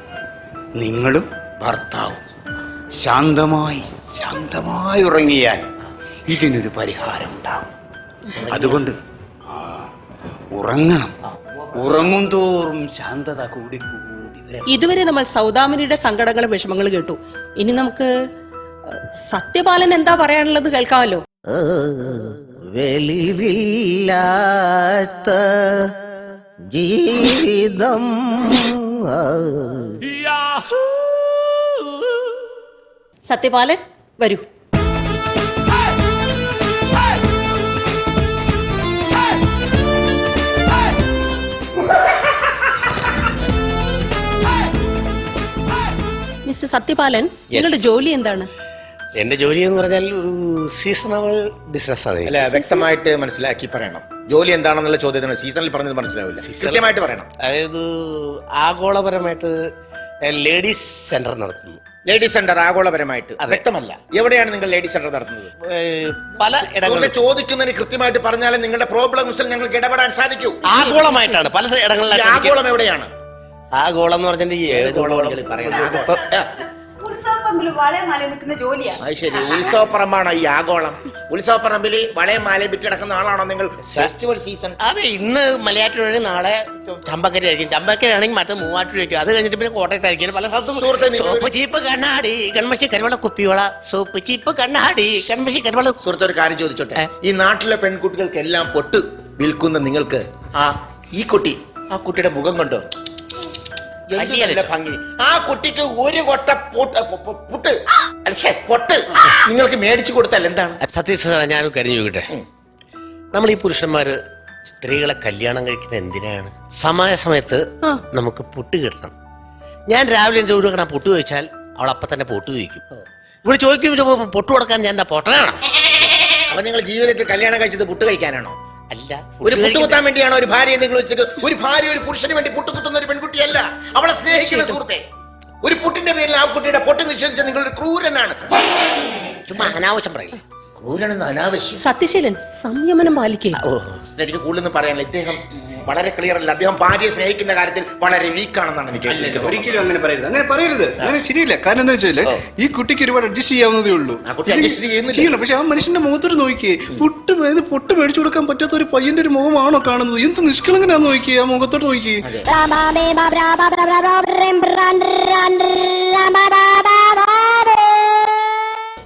നിങ്ങളും ഭർത്താവും ശാന്തമായി ഉറങ്ങിയാൽ ഇതിനൊരു പരിഹാരം ഉണ്ടാവും. അതുകൊണ്ട് ഉറങ്ങണം. ഉറങ്ങും തോറും ശാന്തത കൂടി. ഇതുവരെ നമ്മൾ സൗദാമിനിയുടെ സങ്കടങ്ങളും വിഷമങ്ങളും കേട്ടു. ഇനി നമുക്ക് സത്യപാലൻ എന്താ പറയാനുള്ളത് കേൾക്കാമല്ലോ. വെളിവില്ലാത്ത ജീവിതം. സത്യപാലൻ വരൂ. മിസ്റ്റർ സത്യപാലൻ, നിങ്ങളുടെ ജോലി എന്താണ്? എന്റെ ജോലി എന്ന് പറഞ്ഞാൽ ഒരു സീസണബിൾ ബിസിനസ് ആണ്. അല്ല, വ്യക്തമായിട്ട് മനസ്സിലാക്കി പറയണം. ജോലി എന്താണെന്നുള്ള ചോദ്യത്തിന് സീസണിൽ പറഞ്ഞത് മനസ്സിലാവില്ല. കൃത്യമായിട്ട് പറയണം. അതായത് ആഗോളപരമായിട്ട് ലേഡീസ് സെന്റർ നടത്തുന്നു. ലേഡീസ് സെന്റർ ആഗോളപരമായിട്ട് വ്യക്തമല്ല. എവിടെയാണ് നിങ്ങൾ ലേഡീസ് സെന്റർ നടത്തുന്നത്? പല ഇടങ്ങളിൽ. ചോദിക്കുന്നതിന് കൃത്യമായിട്ട് പറഞ്ഞാലും നിങ്ങളുടെ പ്രോബ്ലംസിൽ ഞങ്ങൾക്ക് ഇടപെടാൻ സാധിക്കൂ. ആഗോളമായിട്ടാണ് പല ഇടങ്ങളിലും. ആഗോളം എവിടെയാണ്? ആഗോളം എന്ന് പറഞ്ഞാൽ ശരി, ഉത്സവപ്പറമ്പാണ് ഈ ആഗോളം. ഉത്സവപ്പറമ്പിൽ വളയം മാലയും വിറ്റ് കിടക്കുന്ന ആളാണോ നിങ്ങൾ? Festival season. അതെ, ഇന്ന് മലയാറ്റൂർ, നാളെ ചമ്പക്കര ആയിരിക്കും. ചമ്പക്കര ആണെങ്കിൽ മറ്റേ മൂവാറ്റൂർ ആയിരിക്കും. അത് കഴിഞ്ഞിട്ട് പിന്നെ കോട്ടയത്തായിരിക്കും. പല സ്ഥലത്തും സോപ്പ് ചീപ്പ് കണ്ണാടി കൺമശി കരുവള കുപ്പിവള, സോപ്പ് ചീപ്പ് കണ്ണാടി കൺമശി കരുവള. സുഹൃത്ത്, ഒരു കാര്യം ചോദിച്ചോട്ടെ, ഈ നാട്ടിലെ പെൺകുട്ടികൾക്കെല്ലാം പൊട്ട് വിൽക്കുന്ന നിങ്ങൾക്ക് ഈ കുട്ടി, ആ കുട്ടിയുടെ മുഖം കണ്ടോ? ഭംഗി. ആ കുട്ടിക്ക് ഒരു കൊട്ട പൊട്ട് നിങ്ങൾക്ക് മേടിച്ചു കൊടുത്താൽ എന്താണ്? സത്യസന്ധ ഞാനൊരു കാര്യം ചോദിക്കട്ടെ, നമ്മൾ ഈ പുരുഷന്മാര് സ്ത്രീകളെ കല്യാണം കഴിക്കുന്നത് എന്തിനാണ്? സമയത്ത് നമുക്ക് പൊട്ട് കിട്ടണം. ഞാൻ രാവിലെ എന്റെ ഒരു പൊട്ട് ചോദിച്ചാൽ അവൾ അപ്പൊ തന്നെ പൊട്ട് ചോദിക്കും. ഇവിടെ ചോദിക്കും പൊട്ട് കൊടുക്കാൻ ഞാൻ എന്താ പൊട്ടനാണോ? അപ്പൊ നിങ്ങൾ ജീവിതത്തിൽ കല്യാണം കഴിച്ചത് പുട്ട് കഴിക്കാനാണോ? അല്ല, ഒരു പുട്ട് കുത്താൻ വേണ്ടിയാണോ ഒരു ഭാര്യയെ നിങ്ങൾ വെച്ചിട്ട്? ഒരു ഭാര്യ ഒരു പുരുഷന് വേണ്ടി പുട്ട് കുത്തുന്ന ഒരു പെൺകുട്ടിയല്ല, അവളെ സ്നേഹിക്കുന്ന സുഹൃത്തെ. ഒരു പുട്ടിന്റെ പേരിൽ ആ കുട്ടിയുടെ പൊട്ട് നിഷേധിച്ച നിങ്ങളൊരു ക്രൂരനാണ്. ചുമ്മാ അനാവശ്യം പറയില്ല. ക്രൂരനെന്ന് അനാവശ്യം. സത്യശീലൻ, സംയമനം പാലിക്കേ. എനിക്ക് കൂടുതലൊന്നും പറയാനില്ല. ഇദ്ദേഹം വളരെ ക്ലിയർ അല്ല. അദ്ദേഹം ഭാര്യയെ സ്നേഹിക്കുന്ന കാര്യത്തിൽ വളരെ വീക്കാണെന്നാണ് എനിക്ക് ഒരിക്കലും അങ്ങനെ പറയരുത്. അങ്ങനെ ശരിയില്ല. കാരണം എന്താ വെച്ചാല് ഈ കുട്ടിക്ക് ഒരുപാട് അഡ്ജസ്റ്റ് ചെയ്യാവുന്നതേ ഉള്ളൂ. ചെയ്യണം. പക്ഷെ ആ മനുഷ്യന്റെ മുഖത്തോട് നോക്കിയേ, പൊട്ട് മേടിച്ചു കൊടുക്കാൻ പറ്റാത്ത ഒരു പയ്യന്റെ ഒരു മുഖമാണോ കാണുന്നത്? എന്ത് നിഷ്കളങ്കനാന്ന് നോക്കിയേ, ആ മുഖത്തോട്ട് നോക്കിയേ.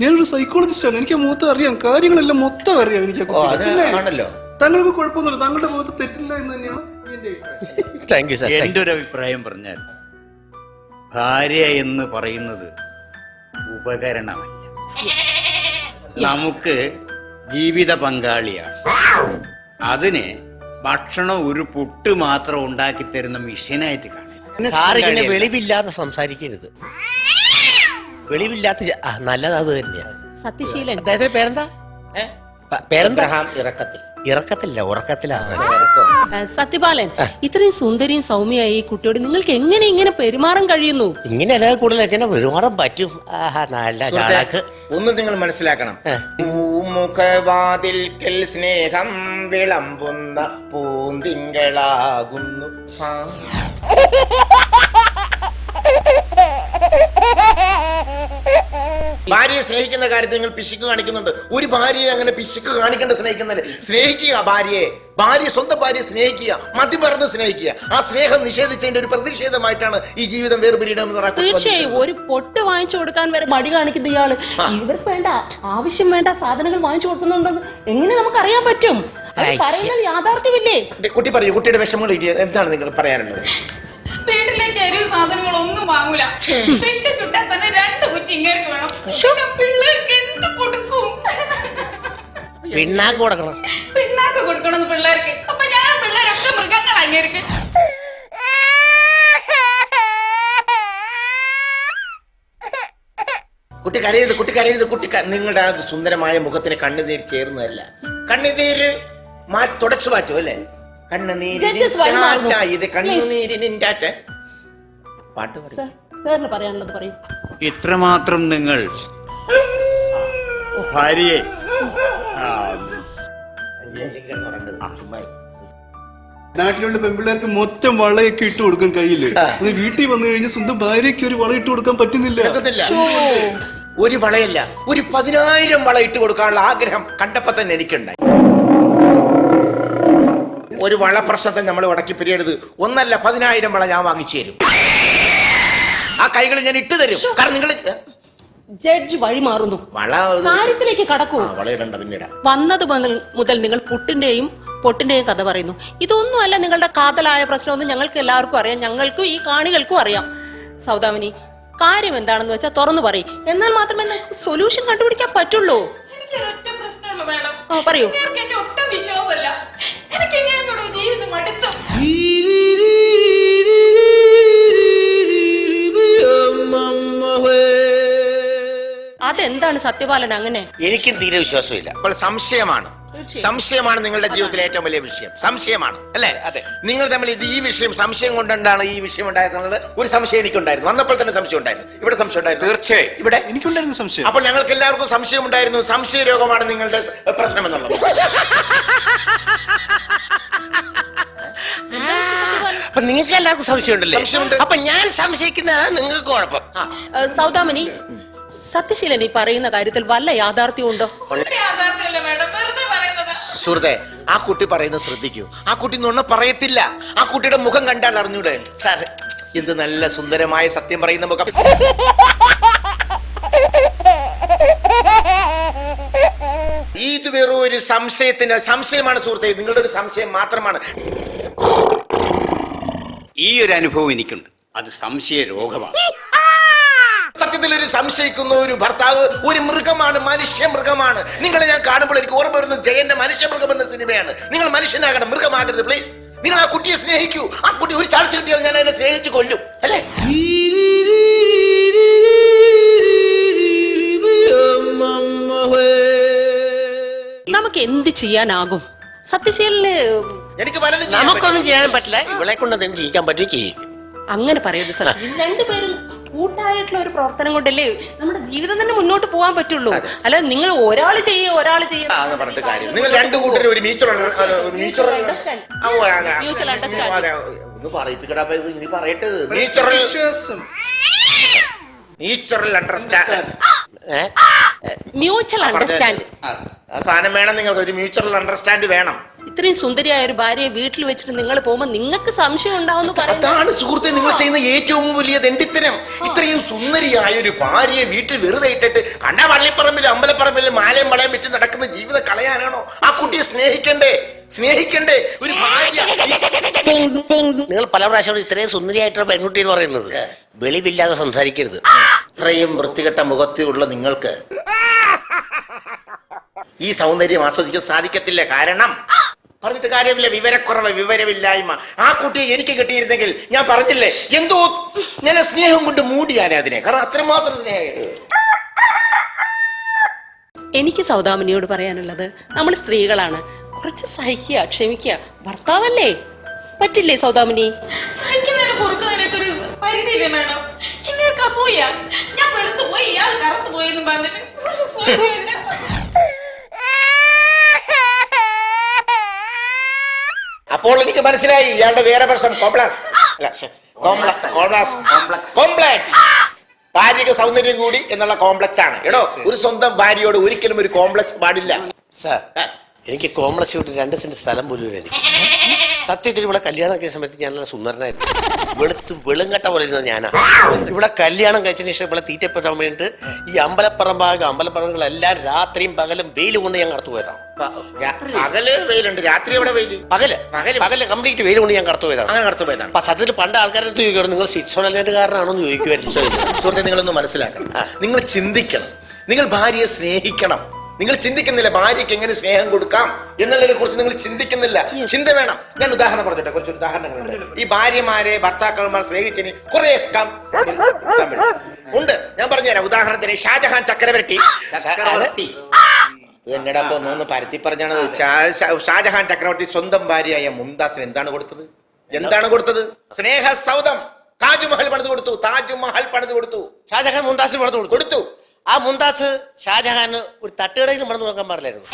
ഞാനൊരു സൈക്കോളജിസ്റ്റ് ആണ്. എനിക്ക് ആ മുഖത്ത് അറിയാം, കാര്യങ്ങളെല്ലാം മൊത്തം അറിയാം. എനിക്ക് താങ്കൾക്ക് കുഴപ്പമൊന്നുമില്ല, താങ്കളുടെ മുഖത്ത് തെറ്റില്ല എന്ന് തന്നെയാണ് എന്റെ ഒരു അഭിപ്രായം പറഞ്ഞാൽ, ഭാര്യ എന്ന് പറയുന്നത് ഉപകരണമല്ല, നമുക്ക് ജീവിത പങ്കാളിയാണ്. അതിന് ഭക്ഷണം ഒരു പുട്ട് മാത്രം ഉണ്ടാക്കി തരുന്ന മിഷനായിട്ട് കാണും. സാറിങ്ങനെ വെളിവില്ലാതെ സംസാരിക്കരുത്. വെളിവില്ലാത്ത നല്ലത് അത് തന്നെയാണ്. സത്യശീലൻ, അദ്ദേഹത്തിന്റെ പേരെന്താ? പേരെന്താ? ഇറക്കത്തിൽ. ഇറക്കത്തില്ല, ഉറക്കത്തിലാണ്. സത്യപാലൻ, ഇത്രയും സുന്ദരിയും സൗമ്യയായി ഈ കുട്ടിയോട് നിങ്ങൾക്ക് എങ്ങനെ ഇങ്ങനെ പെരുമാറാൻ കഴിയുന്നു? ഇങ്ങനെ അല്ലാതെ കൂടുതൽ എങ്ങനെ പെരുമാറാൻ പറ്റും? നല്ല ചാളാക്ക്. ഒന്നും നിങ്ങൾ മനസ്സിലാക്കണം. പൂമുഖവാതിൽക്കൽ സ്നേഹം വിളമ്പുന്ന പൂന്തിങ്കളാകുന്നു. ഭാര്യയെ സ്നേഹിക്കുന്ന കാര്യത്തിൽ നിങ്ങൾ പിശുക്ക് കാണിക്കുന്നുണ്ട്. ഒരു ഭാര്യയെ അങ്ങനെ പിശുക്ക് കാണിക്കേണ്ട സ്നേഹിക്കുന്നല്ലേ? സ്നേഹിക്കുക ഭാര്യയെ, സ്വന്തം ഭാര്യയെ സ്നേഹിക്കുക, മതിമറന്ന് സ്നേഹിക്കുക. ആ സ്നേഹം നിഷേധിച്ചതിന്റെ ഒരു പ്രതിഷേധമായിട്ടാണ് ഈ ജീവിതം വേർപിരിയണം. തീർച്ചയായും ഒരു പൊട്ട് വാങ്ങിച്ചു കൊടുക്കാൻ വരെ മടി കാണിക്കുന്ന ഇയാള് ഇവർക്ക് വേണ്ട, ആവശ്യം വേണ്ട സാധനങ്ങൾ വാങ്ങിച്ചു കൊടുക്കുന്നുണ്ടെന്ന് എങ്ങനെ നമുക്ക് അറിയാൻ പറ്റും? പറയുന്നത് യാഥാർത്ഥ്യമില്ലേ? കുട്ടി പറയൂ, കുട്ടിയുടെ വിഷമങ്ങൾ എന്താണ് നിങ്ങൾ പറയാനുള്ളത്? വീട്ടിലേക്ക് അരി സാധനങ്ങളൊന്നും വാങ്ങൂല. പെട്ടി ചുട്ടാൽ തന്നെ 2 കുറ്റി ഇങ്ങേർക്ക് വേണം. പിള്ളേർക്ക് എന്ത് കൊടുക്കും? പിണ്ണാക്ക് കൊടുക്കണം. പിണ്ണാക്ക് കൊടുക്കണം പിള്ളേർക്ക്. അപ്പൊ ഞാൻ പിള്ളേരൊക്കെ മൃഗങ്ങൾ അങ്ങേർക്ക്. കുട്ടി കരയരുത്. നിങ്ങളുടെ ആ സുന്ദരമായ മുഖത്തിന് കണ്ണുനീര് ചേർന്നതല്ല. കണ്ണുനീര് തുടച്ചു മാറ്റും അല്ലേ? പറയാനുള്ളത് പറയും. ഇത്രമാത്രം നിങ്ങൾ ഭാര്യയെ നാട്ടിലുള്ള പെൺപിള്ളേർക്ക് മൊത്തം വളയൊക്കെ ഇട്ട് കൊടുക്കാൻ കഴിയില്ല. അത് വീട്ടിൽ വന്നു കഴിഞ്ഞാൽ സ്വന്തം ഭാര്യയ്ക്ക് ഒരു വള ഇട്ട് കൊടുക്കാൻ പറ്റുന്നില്ല. ഒരു വളയല്ല, ഒരു 10,000 വള ഇട്ട് കൊടുക്കാനുള്ള ആഗ്രഹം കണ്ടപ്പോ തന്നെ എനിക്കുണ്ടായി. ഒരു വള പ്രശ്നത്തെ നമ്മൾ ഉടക്കി പിരിയരുത്. 1 അല്ല 10,000 വള ഞാൻ വാങ്ങിച്ചു തരും. ആ കൈകൾ ഞാൻ ഇട്ടു തരും. കാരണം നിങ്ങൾ ജഡ്ജ് വഴി മാറുന്നു, കാര്യത്തിലേക്ക് കടക്കൂ. വളയിടണ്ട, പിന്നീട് വന്നത് മുതൽ നിങ്ങൾ പുട്ടിന്റെയും പൊട്ടിന്റെയും കഥ പറയുന്നു. ഇതൊന്നും അല്ല നിങ്ങളുടെ കാതലായ പ്രശ്നമൊന്നും ഞങ്ങൾക്ക് എല്ലാവർക്കും അറിയാം, ഞങ്ങൾക്കും ഈ കാണികൾക്കും അറിയാം. സൗദാമിനി, കാര്യം എന്താണെന്ന് വെച്ചാൽ തുറന്നു പറയും, എന്നാൽ മാത്രമേ സൊല്യൂഷൻ കണ്ടുപിടിക്കാൻ പറ്റുള്ളൂ. പറയൂ. ഒട്ടും വിശ്വാസമല്ല. എനിക്ക് ജീവിതം അടുത്തു. അതെന്താണ് സത്യപാലൻ അങ്ങനെ? എനിക്കും തീരെ വിശ്വാസമില്ല. അപ്പോൾ സംശയമാണ് നിങ്ങളുടെ ജീവിതത്തിലെ ഏറ്റവും വലിയ വിഷയം. സംശയമാണ് അല്ലേ? അതെ. നിങ്ങൾ തമ്മിൽ ഈ വിഷയം സംശയം കൊണ്ടാണ് ഈ വിഷയം ഉണ്ടായിരുന്നത്. ഒരു സംശയം എനിക്കുണ്ടായിരുന്നു, വന്നപ്പോൾ തന്നെ സംശയം ഉണ്ടായിരുന്നു. ഇവിടെ സംശയം ഉണ്ടായിരുന്നു. തീർച്ചയായും ഇവിടെ എനിക്കുണ്ടായിരുന്നു സംശയം. അപ്പോൾ ഞങ്ങൾക്ക് എല്ലാവർക്കും സംശയം ഉണ്ടായിരുന്നു. സംശയ രോഗമാണ് നിങ്ങളുടെ പ്രശ്നം എന്നുള്ളത്. അപ്പൊ നിങ്ങൾക്ക് എല്ലാവർക്കും സംശയം ഉണ്ടല്ലേ? അപ്പൊ ഞാൻ സംശയിക്കുന്നതാണ് നിങ്ങൾക്ക് കുഴപ്പം. സൗദാമിനി, സത്യശീലൻ ഈ പറയുന്ന കാര്യത്തിൽ വല്ല യാഥാർത്ഥ്യവും ഉണ്ടോ? സുഹൃത്തെ, ആ കുട്ടി പറയുന്നത് ശ്രദ്ധിക്കൂ. ആ കുട്ടി നുണ പറയത്തില്ല. ആ കുട്ടിയുടെ മുഖം കണ്ടാൽ അറിഞ്ഞൂടെ? സാർ, എന്ത് നല്ല സുന്ദരമായ സത്യം പറയുന്ന മുഖം. ഇത് വെറും ഒരു സംശയമാണ് സുഹൃത്തെ. നിങ്ങളുടെ ഒരു സംശയം മാത്രമാണ്. ഈ ഒരു അനുഭവം എനിക്കുണ്ട്. അത് സംശയ രോഗമാണ്. സത്യത്തിൽ ഒരു സംശയിക്കുന്ന ഒരു ഭർത്താവ് ഒരു മൃഗമാണ്, മനുഷ്യ മൃഗമാണ്. നിങ്ങളെ ഞാൻ കാണുമ്പോൾ എനിക്ക് ഓർമ്മ വരുന്നത് ജയന്റെ മനുഷ്യമൃഗം എന്ന സിനിമയാണ്. നിങ്ങൾ മനുഷ്യനാകണം, മൃഗമാകരുത് പ്ലീസ്. നിങ്ങൾ ആ കുട്ടിയെ സ്നേഹിക്കൂ. ആ കുട്ടി ഒരു ചാൻസ് കിട്ടിയാൽ ഞാൻ അതിനെ സ്നേഹിച്ചു കൊല്ലും, അല്ലേ? നമുക്ക് എന്ത് ചെയ്യാനാകും? സത്യശീലന് എനിക്ക് പലതും നമുക്കൊന്നും ചെയ്യാൻ പറ്റില്ല. ഇവളെ കൊണ്ട് എന്തെങ്കിലും ചെയ്യിക്കാൻ പറ്റുകയും ചെയ്യും. അങ്ങനെ പറയരുത് സത്യം. രണ്ടുപേരും കൂട്ടായിട്ടുള്ള ഒരു പ്രവർത്തനം കൊണ്ടല്ലേ നമ്മുടെ ജീവിതം തന്നെ മുന്നോട്ട് പോകാൻ പറ്റുള്ളൂ. അല്ല നിങ്ങൾ ഒരാള് പറഞ്ഞിട്ട് കാര്യം. നിങ്ങൾ രണ്ടു കൂട്ടരും ഒരു മ്യൂച്വൽ അണ്ടർസ്റ്റാൻഡ് സാധനം വേണം. നിങ്ങൾക്ക് ഒരു മ്യൂച്വൽ അണ്ടർസ്റ്റാൻഡ് വേണം. ഇത്രയും സുന്ദരിയായ ഒരു ഭാര്യയെ വീട്ടിൽ വെച്ചിട്ട് നിങ്ങൾ പോകുമ്പോൾ നിങ്ങൾക്ക് സംശയം ഉണ്ടാവുന്നു. അതാണ് സുഹൃത്തെ നിങ്ങൾ ചെയ്യുന്ന ഏറ്റവും വലിയ ദണ്ഡിത്തരം. ഇത്രയും സുന്ദരിയായ ഒരു ഭാര്യയെ വീട്ടിൽ വെറുതെ ഇട്ടിട്ട് കണ്ട പള്ളിപ്പറമ്പിലും അമ്പലപ്പറമ്പിലും മാലയും വളയും വിറ്റ് നടക്കുന്ന ജീവിതം കളയാനാണോ? ആ കുട്ടിയെ സ്നേഹിക്കണ്ടേ ഒരു ഭാര്യ. നിങ്ങൾ പല പ്രാവശ്യം ഇത്രയും സുന്ദരിയായിട്ടുള്ള പെൺകുട്ടി എന്ന് പറയുന്നത്. വെളിവില്ലാതെ സംസാരിക്കരുത്. ഇത്രയും വൃത്തികെട്ട മുഖത്തുള്ള നിങ്ങൾക്ക് ഈ സൗന്ദര്യം ആസ്വദിക്കാൻ സാധിക്കത്തില്ല. കാരണം പറഞ്ഞിട്ട് കാര്യമില്ല, വിവരക്കുറവ്, വിവരമില്ലായ്മ. ആ കുട്ടിയെ എനിക്ക് കിട്ടിയിരുന്നെങ്കിൽ ഞാൻ പറഞ്ഞില്ലേ, എന്തോ ഞാൻ സ്നേഹം കൊണ്ട് മൂടിയാനെ അതിനെ. കാരണം അത്രമാത്രം സ്നേഹം. എനിക്ക് സൗദാമിനിയോട് പറയാനുള്ളത്, നമ്മൾ സ്ത്രീകളാണ്, കുറച്ച് സഹിക്കുക, ക്ഷമിക്കുക. ഭർത്താവല്ലേ, പറ്റില്ലേ സൗദാമിനി? സഹിക്കുന്നതിന് പൊറുക്കുന്നതിനൊക്കെ ഒരു പരിധിയില്ലേ മേഡം? ഇങ്ങനെ അസൂയ. ഞാൻ വെളുത്തു പോയി, ഇയാൾ കറുത്തു പോയി എന്ന് പറഞ്ഞിട്ട് അപ്പോൾ എനിക്ക് മനസ്സിലായി ഇയാളുടെ വേറെ പ്രശ്നം കോംപ്ലക്സ്. ഭാര്യക്ക് സൗന്ദര്യം കൂടി എന്നുള്ള കോംപ്ലക്സ് ആണ്. എടോ, ഒരു സ്വന്തം ഭാര്യയോട് ഒരിക്കലും ഒരു കോംപ്ലക്സ് പാടില്ല. സാർ, എനിക്ക് കോംപ്ലക്സ് വിട്ട് 2 സെന്റ് സ്ഥലം പോലും എനിക്ക്. സത്യത്തിൽ ഇവിടെ കല്യാണം കഴിച്ച സമയത്ത് ഞാൻ നല്ല സുന്ദരനായിരുന്നു. വെളുങ്കട്ട പോലെ ഇരുന്നത് ഞാനാ. ഇവിടെ കല്യാണം കഴിച്ചതിന് ശേഷം ഇവിടെ തീറ്റപ്പെടാൻ വേണ്ടിയിട്ട് ഈ അമ്പലപ്പറമ്പുകളെല്ലാം രാത്രിയും പകലും വെയിൽ കൊണ്ട് ഞാൻ കടത്തു പോയതാണ്. പകല് വെയിലുണ്ട്, രാത്രി എവിടെ വെയിൽ? പകല് കംപ്ലീറ്റ് വെയിൽ കൊണ്ട് ഞാൻ കടത്തു പോയതാണ്. അങ്ങനെ കടത്തു പോയതാണ്. അപ്പൊ സത്യത്തിൽ പണ്ട് ആൾക്കാരുടെ ചോദിക്കണം, നിങ്ങൾ സ്വിറ്റ്സർലൻഡുകാരനാണോ എന്ന് ചോദിക്കുമായിരുന്നു. സുഹൃത്തെ, നിങ്ങളൊന്ന് മനസ്സിലാക്കണം. നിങ്ങൾ ചിന്തിക്കണം. നിങ്ങൾ ഭാര്യയെ സ്നേഹിക്കണം. നിങ്ങൾ ചിന്തിക്കുന്നില്ല ഭാര്യയ്ക്ക് എങ്ങനെ സ്നേഹം കൊടുക്കാം എന്നുള്ളതിനെ കുറിച്ച് നിങ്ങൾ ചിന്തിക്കുന്നില്ല. ചിന്ത വേണം. ഞാൻ ഉദാഹരണം പറഞ്ഞിട്ടെ, കുറച്ച് ഉദാഹരണങ്ങളുണ്ട്. ഈ ഭാര്യമാരെ ഭർത്താക്കന്മാർ സ്നേഹിച്ചതിന് കുറെ ഉണ്ട്. ഞാൻ പറഞ്ഞുതരാം. ഉദാഹരണത്തിന് ഷാജഹാൻ ചക്രവർത്തി എന്നോട് അപ്പൊ ഒന്ന് പരത്തി പറഞ്ഞാണ്. ഷാജഹാൻ ചക്രവർത്തി സ്വന്തം ഭാര്യയായ മുംതാസിന് എന്താണ് കൊടുത്തത്? സ്നേഹ സൗധം താജ്മഹൽ പണിത് കൊടുത്തു. ഷാജഹാൻ മുംതാസിന് പണിത് കൊടുത്തു. ആ മുംതാസ് ഷാജഹാന് ഒരു തട്ടുകടയിൽ മറന്നു നോക്കാൻ പാടില്ലായിരുന്നു.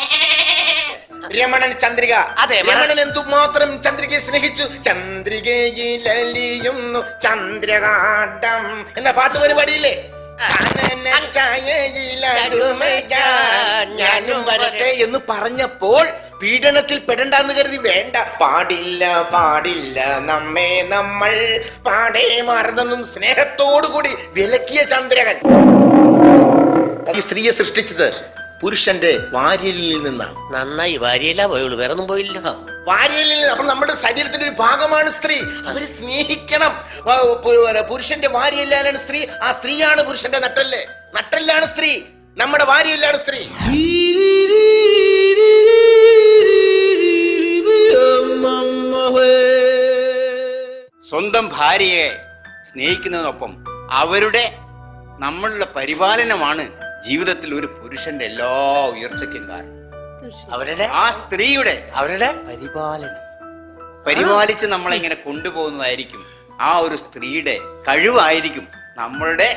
രമണൻ ചന്ദ്രിക. അതെ, രമണൻ എന്തുമാത്രം ചന്ദ്രികയെ സ്നേഹിച്ചു. ചന്ദ്രികയിലലിയുന്നു ചന്ദ്രകാണ്ഡം എന്ന പാട്ട് പരിപാടിയില്ലേ? ഞാനും വരട്ടെ എന്ന് പറഞ്ഞപ്പോൾ പീഡനത്തിൽ പെടണ്ടെന്ന് കരുതി വേണ്ട, പാടില്ല നമ്മെ നമ്മൾ പാടേ മാറുന്നെന്നും സ്നേഹത്തോടുകൂടി വിലക്കിയ ചന്ദ്രകൻ ഈ സ്ത്രീയെ സൃഷ്ടിച്ചത് പുരുഷന്റെ വാര്യലിൽ നിന്നാണ്. നന്നായി വാര്യല്ല പോയുള്ളൂ, വേറെ ഒന്നും പോയില്ല. വാര്യലിൽ നിന്ന്. അപ്പൊ നമ്മുടെ ശരീരത്തിന്റെ ഒരു ഭാഗമാണ് സ്ത്രീ. അവര് സ്നേഹിക്കണം. പുരുഷന്റെ വാര്യല്ലാണ് സ്ത്രീ. ആ സ്ത്രീയാണ് പുരുഷന്റെ നട്ടല്ലാണ് സ്ത്രീ. നമ്മുടെ വാര്യല്ലാണ് സ്ത്രീ. സ്വന്തം ഭാര്യയെ സ്നേഹിക്കുന്നതിനൊപ്പം അവരുടെ നമ്മളുടെ പരിപാലനമാണ് ജീവിതത്തിൽ ഒരു പുരുഷന്റെ എല്ലാ ഉയർച്ചയ്ക്കും കാരണം. ആ സ്ത്രീയുടെ പരിപാലിച്ച് നമ്മളിങ്ങനെ കൊണ്ടുപോകുന്നതായിരിക്കും. ആ ഒരു സ്ത്രീയുടെ കഴിവായിരിക്കും നമ്മളുടെ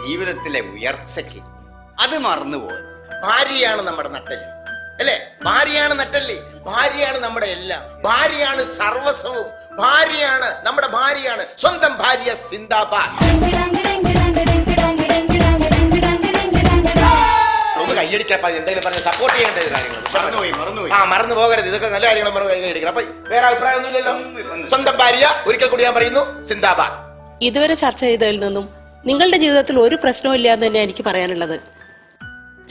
ജീവിതത്തിലെ ഉയർച്ചയ്ക്ക്. അത് മറന്നുപോകും. ഭാര്യയാണ് നമ്മുടെ നട്ടല്, അല്ലേ? ഭാര്യയാണ് നട്ടല്. ഭാര്യയാണ് നമ്മുടെ എല്ലാം. ഭാര്യയാണ് സർവസ്വവും. നമ്മുടെ ഭാര്യയാണ്. സ്വന്തം ഭാര്യ സിന്ദാബാദ്. കൈയടിക്കപ്പ എന്തെങ്കിലും പറഞ്ഞ് സപ്പോർട്ട് ചെയ്യേണ്ട കാര്യങ്ങൾ മറന്നു പോകരുത്. ഇതൊക്കെ നല്ല കാര്യങ്ങൾ കൈയടിക്കണം. അപ്പൊ വേറെ അഭിപ്രായമൊന്നുമില്ലല്ലോ. സ്വന്തം ഭാര്യ ഒരിക്കൽ കൂടി ഞാൻ പറയുന്നു സിന്ദാബാദ്. ഇതുവരെ ചർച്ച ചെയ്തതിൽ നിന്നും നിങ്ങളുടെ ജീവിതത്തിൽ ഒരു പ്രശ്നവും ഇല്ല എന്ന് തന്നെ എനിക്ക് പറയാനുള്ളത്.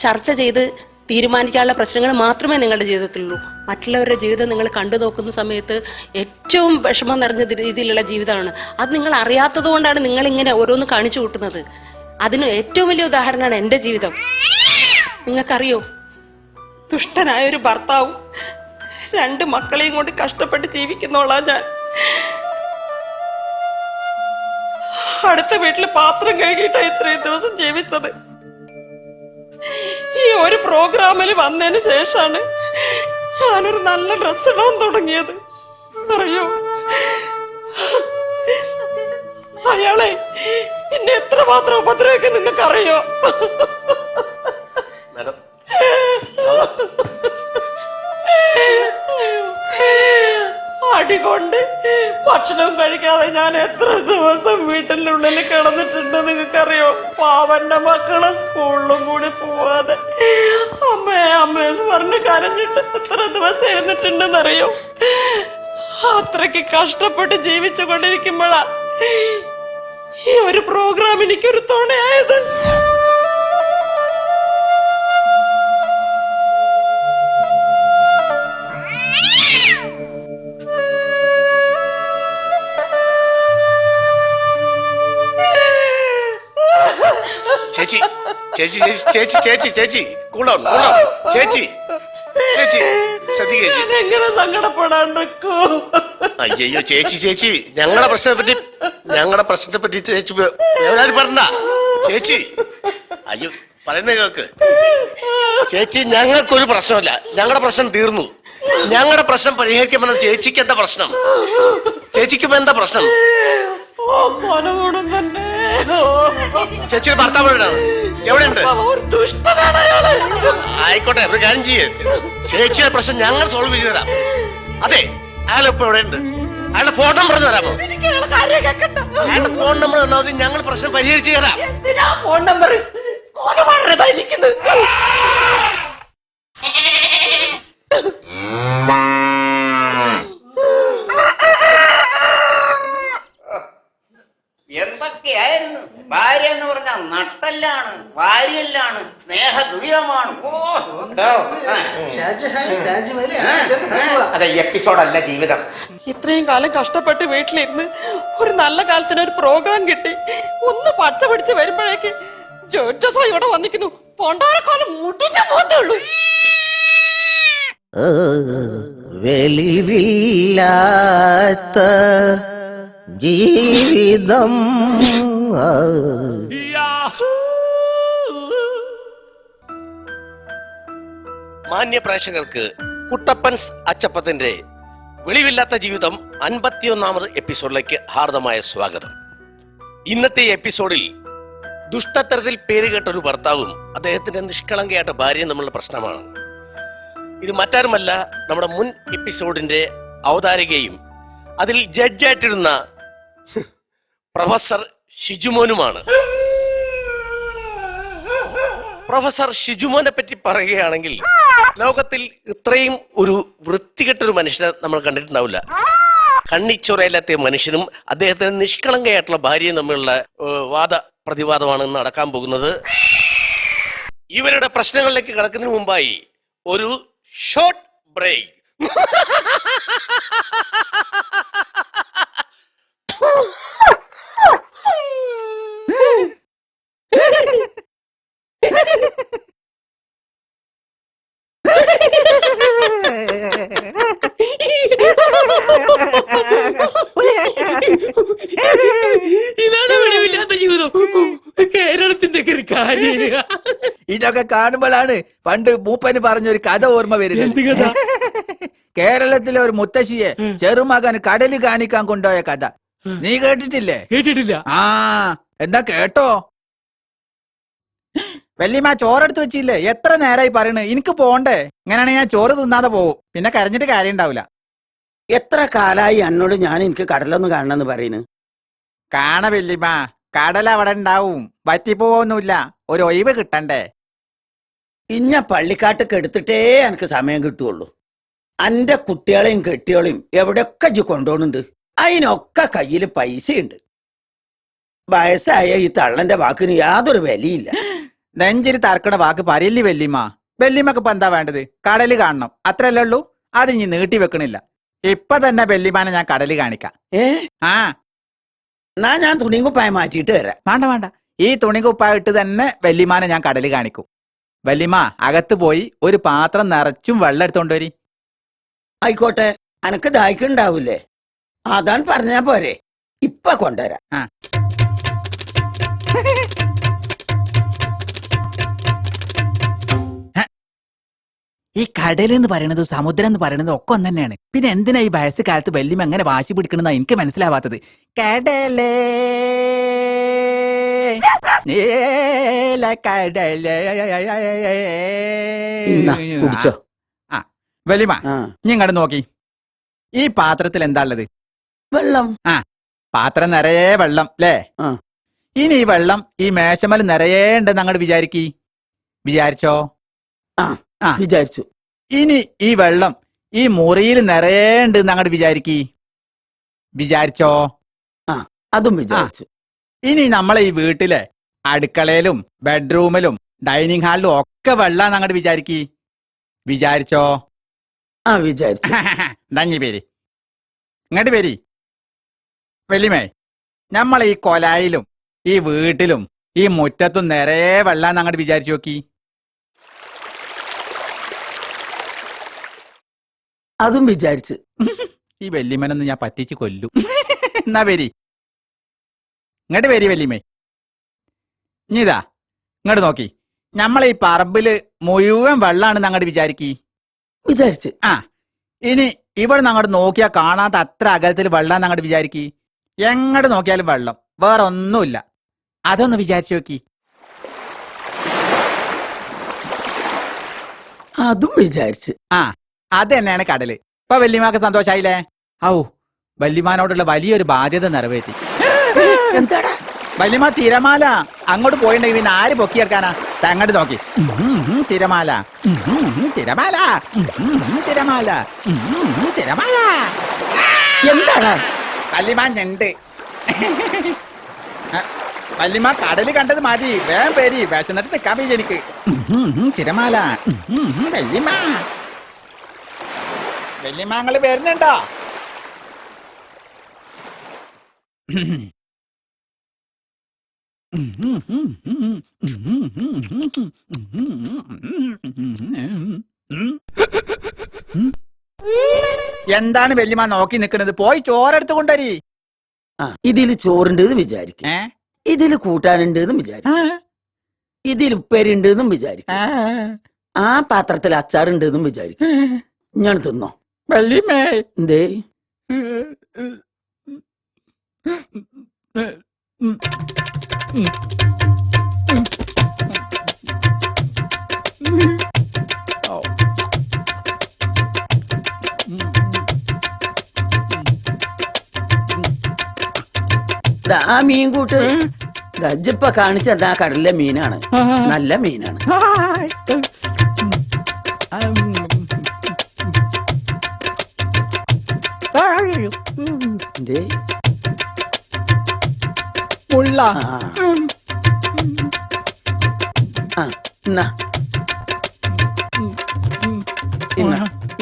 ചർച്ച ചെയ്ത് തീരുമാനിക്കാനുള്ള പ്രശ്നങ്ങൾ മാത്രമേ നിങ്ങളുടെ ജീവിതത്തിലുള്ളൂ. മറ്റുള്ളവരുടെ ജീവിതം നിങ്ങൾ കണ്ടു നോക്കുന്ന സമയത്ത് ഏറ്റവും വിഷമം നിറഞ്ഞ രീതിയിലുള്ള ജീവിതമാണ്. അത് നിങ്ങൾ അറിയാത്തത് കൊണ്ടാണ് നിങ്ങൾ ഇങ്ങനെ ഓരോന്ന് കാണിച്ചു കൂട്ടുന്നത്. അതിന് ഏറ്റവും വലിയ ഉദാഹരണമാണ് എൻ്റെ ജീവിതം. നിങ്ങൾക്കറിയോ, ദുഷ്ടനായ ഒരു ഭർത്താവും 2 മക്കളെയും കൊണ്ട് കഷ്ടപ്പെട്ട് ജീവിക്കുന്നോളാ ഞാൻ. അടുത്ത വീട്ടിൽ പാത്രം കഴുകിയിട്ടാ ഇത്രയും ദിവസം ജീവിച്ചത്. ഈ ഒരു പ്രോഗ്രാമിൽ വന്നതിന് ശേഷമാണ് ഞാനൊരു നല്ല ഡ്രസ് ഇടാൻ തുടങ്ങിയത്. അറിയോ, അയാളെ എന്നെ എത്രമാത്രം ഉപദ്രവിക്കും നിങ്ങൾക്ക് അറിയോ? അടികൊണ്ട് ഭക്ഷണം കഴിക്കാതെ ഞാൻ എത്ര ദിവസം വീട്ടിനുള്ളിൽ കിടന്നിട്ടുണ്ട് നിങ്ങൾക്കറിയോ? പാവന്റെ മക്കളെ സ്കൂളിലും കൂടി പോവാതെ അമ്മേ അമ്മയെന്ന് പറഞ്ഞ് കരഞ്ഞിട്ട് എത്ര ദിവസം ഇരുന്നിട്ടുണ്ടെന്നറിയോ? അത്രയ്ക്ക് കഷ്ടപ്പെട്ട് ജീവിച്ചു കൊണ്ടിരിക്കുമ്പോഴാ ഈ ഒരു പ്രോഗ്രാം എനിക്കൊരു തുണയായത്. ചേച്ചി ചേച്ചി ചേച്ചി ചേച്ചി ചേച്ചി കൂളാം കൂളാം ചേച്ചി ചേച്ചി ശ്രദ്ധിക്കേ. എങ്ങനെ സങ്കടപ്പെടാണ്ടിരിക്കൂ? അയ്യോ ചേച്ചി ചേച്ചി ഞങ്ങളുടെ പ്രശ്നത്തെ പറ്റി ചേച്ചി എവരാരും പറഞ്ഞ ചേച്ചി. അയ്യോ പറയുന്ന കേൾക്ക് ചേച്ചി. ഞങ്ങൾക്കൊരു പ്രശ്നമില്ല, ഞങ്ങളുടെ പ്രശ്നം തീർന്നു. ഞങ്ങളുടെ പ്രശ്നം പരിഹരിക്കുമ്പോൾ ചേച്ചിക്ക് എന്താ പ്രശ്നം? ചേച്ചിക്കും എന്താ പ്രശ്നം? ചേച്ചിയുടെ ഭർത്താവ് എവിടെയുണ്ട്? ആയിക്കോട്ടെ, ഒരു കാര്യം ചെയ്യേ. ചേച്ചിയുടെ പ്രശ്നം ഞങ്ങൾ സോൾവ് ചെയ്ത് തരാം. അതെ, അയാളിപ്പോ എവിടെയുണ്ട്? അയാളുടെ ഫോൺ നമ്പർ തരാമോ? അയാളുടെ ഫോൺ നമ്പർ തന്നാൽ മതി, ഞങ്ങൾ പ്രശ്നം പരിഹരിച്ചു തരാം. ഫോൺ നമ്പർ എന്തൊക്കെയായിരുന്നു? ഭാര്യ എന്ന് പറഞ്ഞാൽ നട്ടല്ലാണ്, വാര്യല്ലാണ്, സ്നേഹദൂരമാണ്. അതെ, എപ്പിസോഡല്ല ജീവിതം. ഇത്രയും കാലം കഷ്ടപ്പെട്ട് വീട്ടിലിരുന്ന് ഒരു നല്ല കാലത്തിന് ഒരു പ്രോഗ്രാം കിട്ടി. ഒന്ന് പച്ച പിടിച്ച് വരുമ്പോഴേക്ക് ജഡ്ജസാ ഇവിടെ വന്നിരിക്കുന്നു. പൊണ്ടാരക്കാലം മുടിഞ്ഞ പോത്തേ ഉള്ളൂ. വെളിവില്ലാത്ത ജീവിതം. മാന്യ പ്രേക്ഷകർക്ക് കുട്ടപ്പൻസ് അച്ചപ്പത്തിന്റെ വെളിവില്ലാത്ത ജീവിതം 51ാമത് എപ്പിസോഡിലേക്ക് ഹാർദമായ സ്വാഗതം. ഇന്നത്തെ എപ്പിസോഡിൽ ദുഷ്ടത്തരത്തിൽ പേരുകേട്ട ഒരു ഭർത്താവും അദ്ദേഹത്തിന്റെ നിഷ്കളങ്കയായിട്ട് ഭാര്യയും തമ്മിലുള്ള പ്രശ്നമാണ്. ഇത് മറ്റാരുമല്ല, നമ്മുടെ മുൻ എപ്പിസോഡിന്റെ അവതാരികയും അതിൽ ജഡ്ജായിട്ടിരുന്ന പ്രൊഫസർ ഷിജുമോനുമാണ്. പ്രൊഫസർ ഷിജുമോനെ പറ്റി പറയുകയാണെങ്കിൽ ലോകത്തിൽ ഇത്രയും ഒരു വൃത്തികെട്ടൊരു മനുഷ്യനെ നമ്മൾ കണ്ടിട്ടുണ്ടാവില്ല. കണ്ണിച്ചൊറയില്ലാത്ത മനുഷ്യനും അദ്ദേഹത്തിന് നിഷ്കളങ്കയായിട്ടുള്ള ഭാര്യയും തമ്മിലുള്ള വാദ പ്രതിവാദമാണ് നടക്കാൻ പോകുന്നത്. ഇവരുടെ പ്രശ്നങ്ങളിലേക്ക് കടക്കുന്നതിന് മുമ്പായി ഒരു ഷോർട്ട് ബ്രേക്ക്. ഇതാണ് വെളിവില്ലാത്ത ജീവിതം, കേരളത്തിന്റെ ഒരു കാര്യം. ഇതൊക്കെ കാണുമ്പോഴാണ് പണ്ട് മൂപ്പന് പറഞ്ഞൊരു കഥ ഓർമ്മ വരുന്നത്. കേരളത്തിലെ ഒരു മുത്തശ്ശിയെ ചെറുമകന് കടല് കാണിക്കാൻ കൊണ്ടുപോയ കഥ. നീ കേട്ടിട്ടില്ലേ? കേട്ടിട്ടില്ല. ആ, എന്താ കേട്ടോ? വല്യമ്മ ചോറെടുത്ത് വെച്ചില്ലേ? എത്ര നേരമായി പറയണ്, എനിക്ക് പോണ്ടേ. ഇങ്ങനെയാണെങ്കിൽ ഞാൻ ചോറ് തിന്നാതെ പോവും, പിന്നെ കരഞ്ഞിട്ട് കാര്യം ഉണ്ടാവില്ല. എത്ര കാലായി എന്നോട് ഞാൻ എനിക്ക് കടലൊന്ന് കാണണമെന്ന് പറയുന്നു. കാണ വല്യമ്മ, കടൽ അവിടെ ഉണ്ടാവും, വറ്റിപ്പോവൊന്നുമില്ല, ഒരു ഒഴിവ് കിട്ടണ്ടേ. ഇഞ്ഞ പള്ളിക്കാട്ടൊക്കെ എടുത്തിട്ടേ എനിക്ക് സമയം കിട്ടുള്ളൂ. അന്റെ കുട്ടികളെയും കെട്ടികളെയും എവിടെയൊക്കെ ഇജ്ജ് കൊണ്ടുപോകുന്നുണ്ട്. അതിനൊക്കെ കയ്യിൽ പൈസയുണ്ട്. വയസ്സായ ഈ തള്ളന്റെ വാക്കിന് യാതൊരു വിലയില്ല. നെഞ്ചിരി തറക്കണ വാക്ക് പറയില്ലേ വല്യമ്മ. വല്യമ്മക്ക് ഇപ്പൊ എന്താ വേണ്ടത്? കടല് കാണണം, അത്രയല്ലേ ഉള്ളൂ. അത് ഇനി നീട്ടി വെക്കണില്ല. ഇപ്പൊ തന്നെ വല്യമാനെ ഞാൻ കടല് കാണിക്കാം. ആ എന്നാ ഞാൻ തുണിയും കുപ്പായം മാറ്റിയിട്ട് വരാം. വേണ്ട വേണ്ട, ഈ തുണി കുപ്പായിട്ട് തന്നെ വല്യമാനെ ഞാൻ കടല് കാണിക്കും. വല്യമ്മ അകത്ത് പോയി ഒരു പാത്രം നിറച്ചും വെള്ളം എടുത്തോണ്ട് വരി. ആയിക്കോട്ടെ, എനക്ക് ദാഹിക്കുണ്ടാവൂലേ? അതാണ് പറഞ്ഞാ പോരെ, ഇപ്പൊ കൊണ്ടുവരാം. ഈ കടൽ എന്ന് പറയണത് സമുദ്രം എന്ന് പറയണത് ഒക്കെ ഒന്ന് തന്നെയാണ്. പിന്നെ എന്തിനാ ഈ വയസ്സ് കാലത്ത് വല്യമ്മ എങ്ങനെ വാശി പിടിക്കണമെന്നാ എനിക്ക് മനസ്സിലാവാത്തത്. കടലേ കുടിച്ചോ. ആ വല്യമ്മ നീ ഇങ്ങോട്ട് നോക്കി. ഈ പാത്രത്തിൽ എന്താ ഉള്ളത്? വെള്ളം. ആ പാത്രം നിറയെ വെള്ളം അല്ലേ? ഇനി ഈ വെള്ളം ഈ മേശമൽ നിറയെ ഉണ്ടെന്ന് അങ്ങോട്ട് വിചാരിച്ചോ? വിചാരിച്ചു. ഇനി ഈ വെള്ളം ഈ മുറിയിൽ നിറയെ ഉണ്ടെന്ന് അങ്ങോട്ട് വിചാരിച്ചോ? അതും വിചാരിച്ചു. ഇനി നമ്മളെ ഈ വീട്ടിലെ അടുക്കളയിലും ബെഡ്റൂമിലും ഡൈനിങ് ഹാളിലും ഒക്കെ വെള്ളം അങ്ങോട്ട് വിചാരിച്ചോ? വിചാരിച്ചു. നഞ്ഞി പേര് ഇങ്ങോട്ട് പേരി. വലിയമേ, നമ്മളെ ഈ കൊലായിലും ഈ വീട്ടിലും ഈ മുറ്റത്തും നിറയെ വെള്ളം അങ്ങോട്ട് വിചാരിച്ചു നോക്കി. അതും വിചാരിച്ചു. ഈ വല്യമ്മനൊന്ന് ഞാൻ പറ്റിച്ച് കൊല്ലും. എന്നാ പേരി ഇങ്ങോട്ട് പേരി വല്യമ്മേ. ഇനി ഇതാ ഇങ്ങോട്ട് നോക്കി. നമ്മളെ ഈ പറമ്പില് മുഴുവൻ വെള്ളാണെന്ന് അങ്ങോട്ട് വിചാരിച്ചു. ആ ഇനി ഇവിടെ നിന്ന് അങ്ങോട്ട് നോക്കിയാൽ കാണാത്ത അത്ര അകലത്തിൽ വെള്ളം അങ്ങോട്ട് എങ്ങോട്ട് നോക്കിയാലും വെള്ളം, വേറെ ഒന്നുമില്ല. അതൊന്ന് വിചാരിച്ചു നോക്കി. അതും വിചാരിച്ചു. അത് തന്നെയാണ് കടല്. ഇപ്പൊ വല്യമാക്ക് സന്തോഷായില്ലേ? വല്യമാനോടുള്ള വലിയൊരു ബാധ്യത നിറവേറ്റി. വല്യമ്മ തിരമാല അങ്ങോട്ട് പോയിണ്ടെങ്കിൽ പിന്നെ ആര് പൊക്കിയെടുക്കാനാ? അങ്ങോട്ട് നോക്കി. തിരമാല തിരമാല തിരമാല തിരമാല. എന്താണ് വല്യമാൻ ഞണ്ട്. വല്യമ്മ കടല് കണ്ടത് മതി, വേഗം പേരി. വിശന്നിട്ട് നിൽക്കാൻ പറ്റില്ല എനിക്ക്. തിരമാല വല്യമ്മ. വല്യമ്മങ്ങള് വരുന്നുണ്ടോ? എന്താണ് വല്യമ്മ നോക്കി നിൽക്കുന്നത്? പോയി ചോറെടുത്ത് കൊണ്ടുവരി. ഇതിൽ ചോറുണ്ട് എന്ന് വിചാരിക്കും, ഇതിൽ കൂട്ടാനുണ്ട് എന്ന് വിചാരിക്കും, ഇതിൽ ഉപ്പേരി ഉണ്ട് എന്നും വിചാരിക്കും, ആ പാത്രത്തിൽ അച്ചാറുണ്ട് എന്നും വിചാരിക്കും. ഞാൻ തിന്നോ വല്യമ്മേ? എന്തേ? ആ മീൻ കൂട്ട് ഗജ്ജിപ്പ കാണിച്ചത് ആ കടലിലെ മീനാണ്, നല്ല മീനാണ്. എന്തേ? മുള്ള.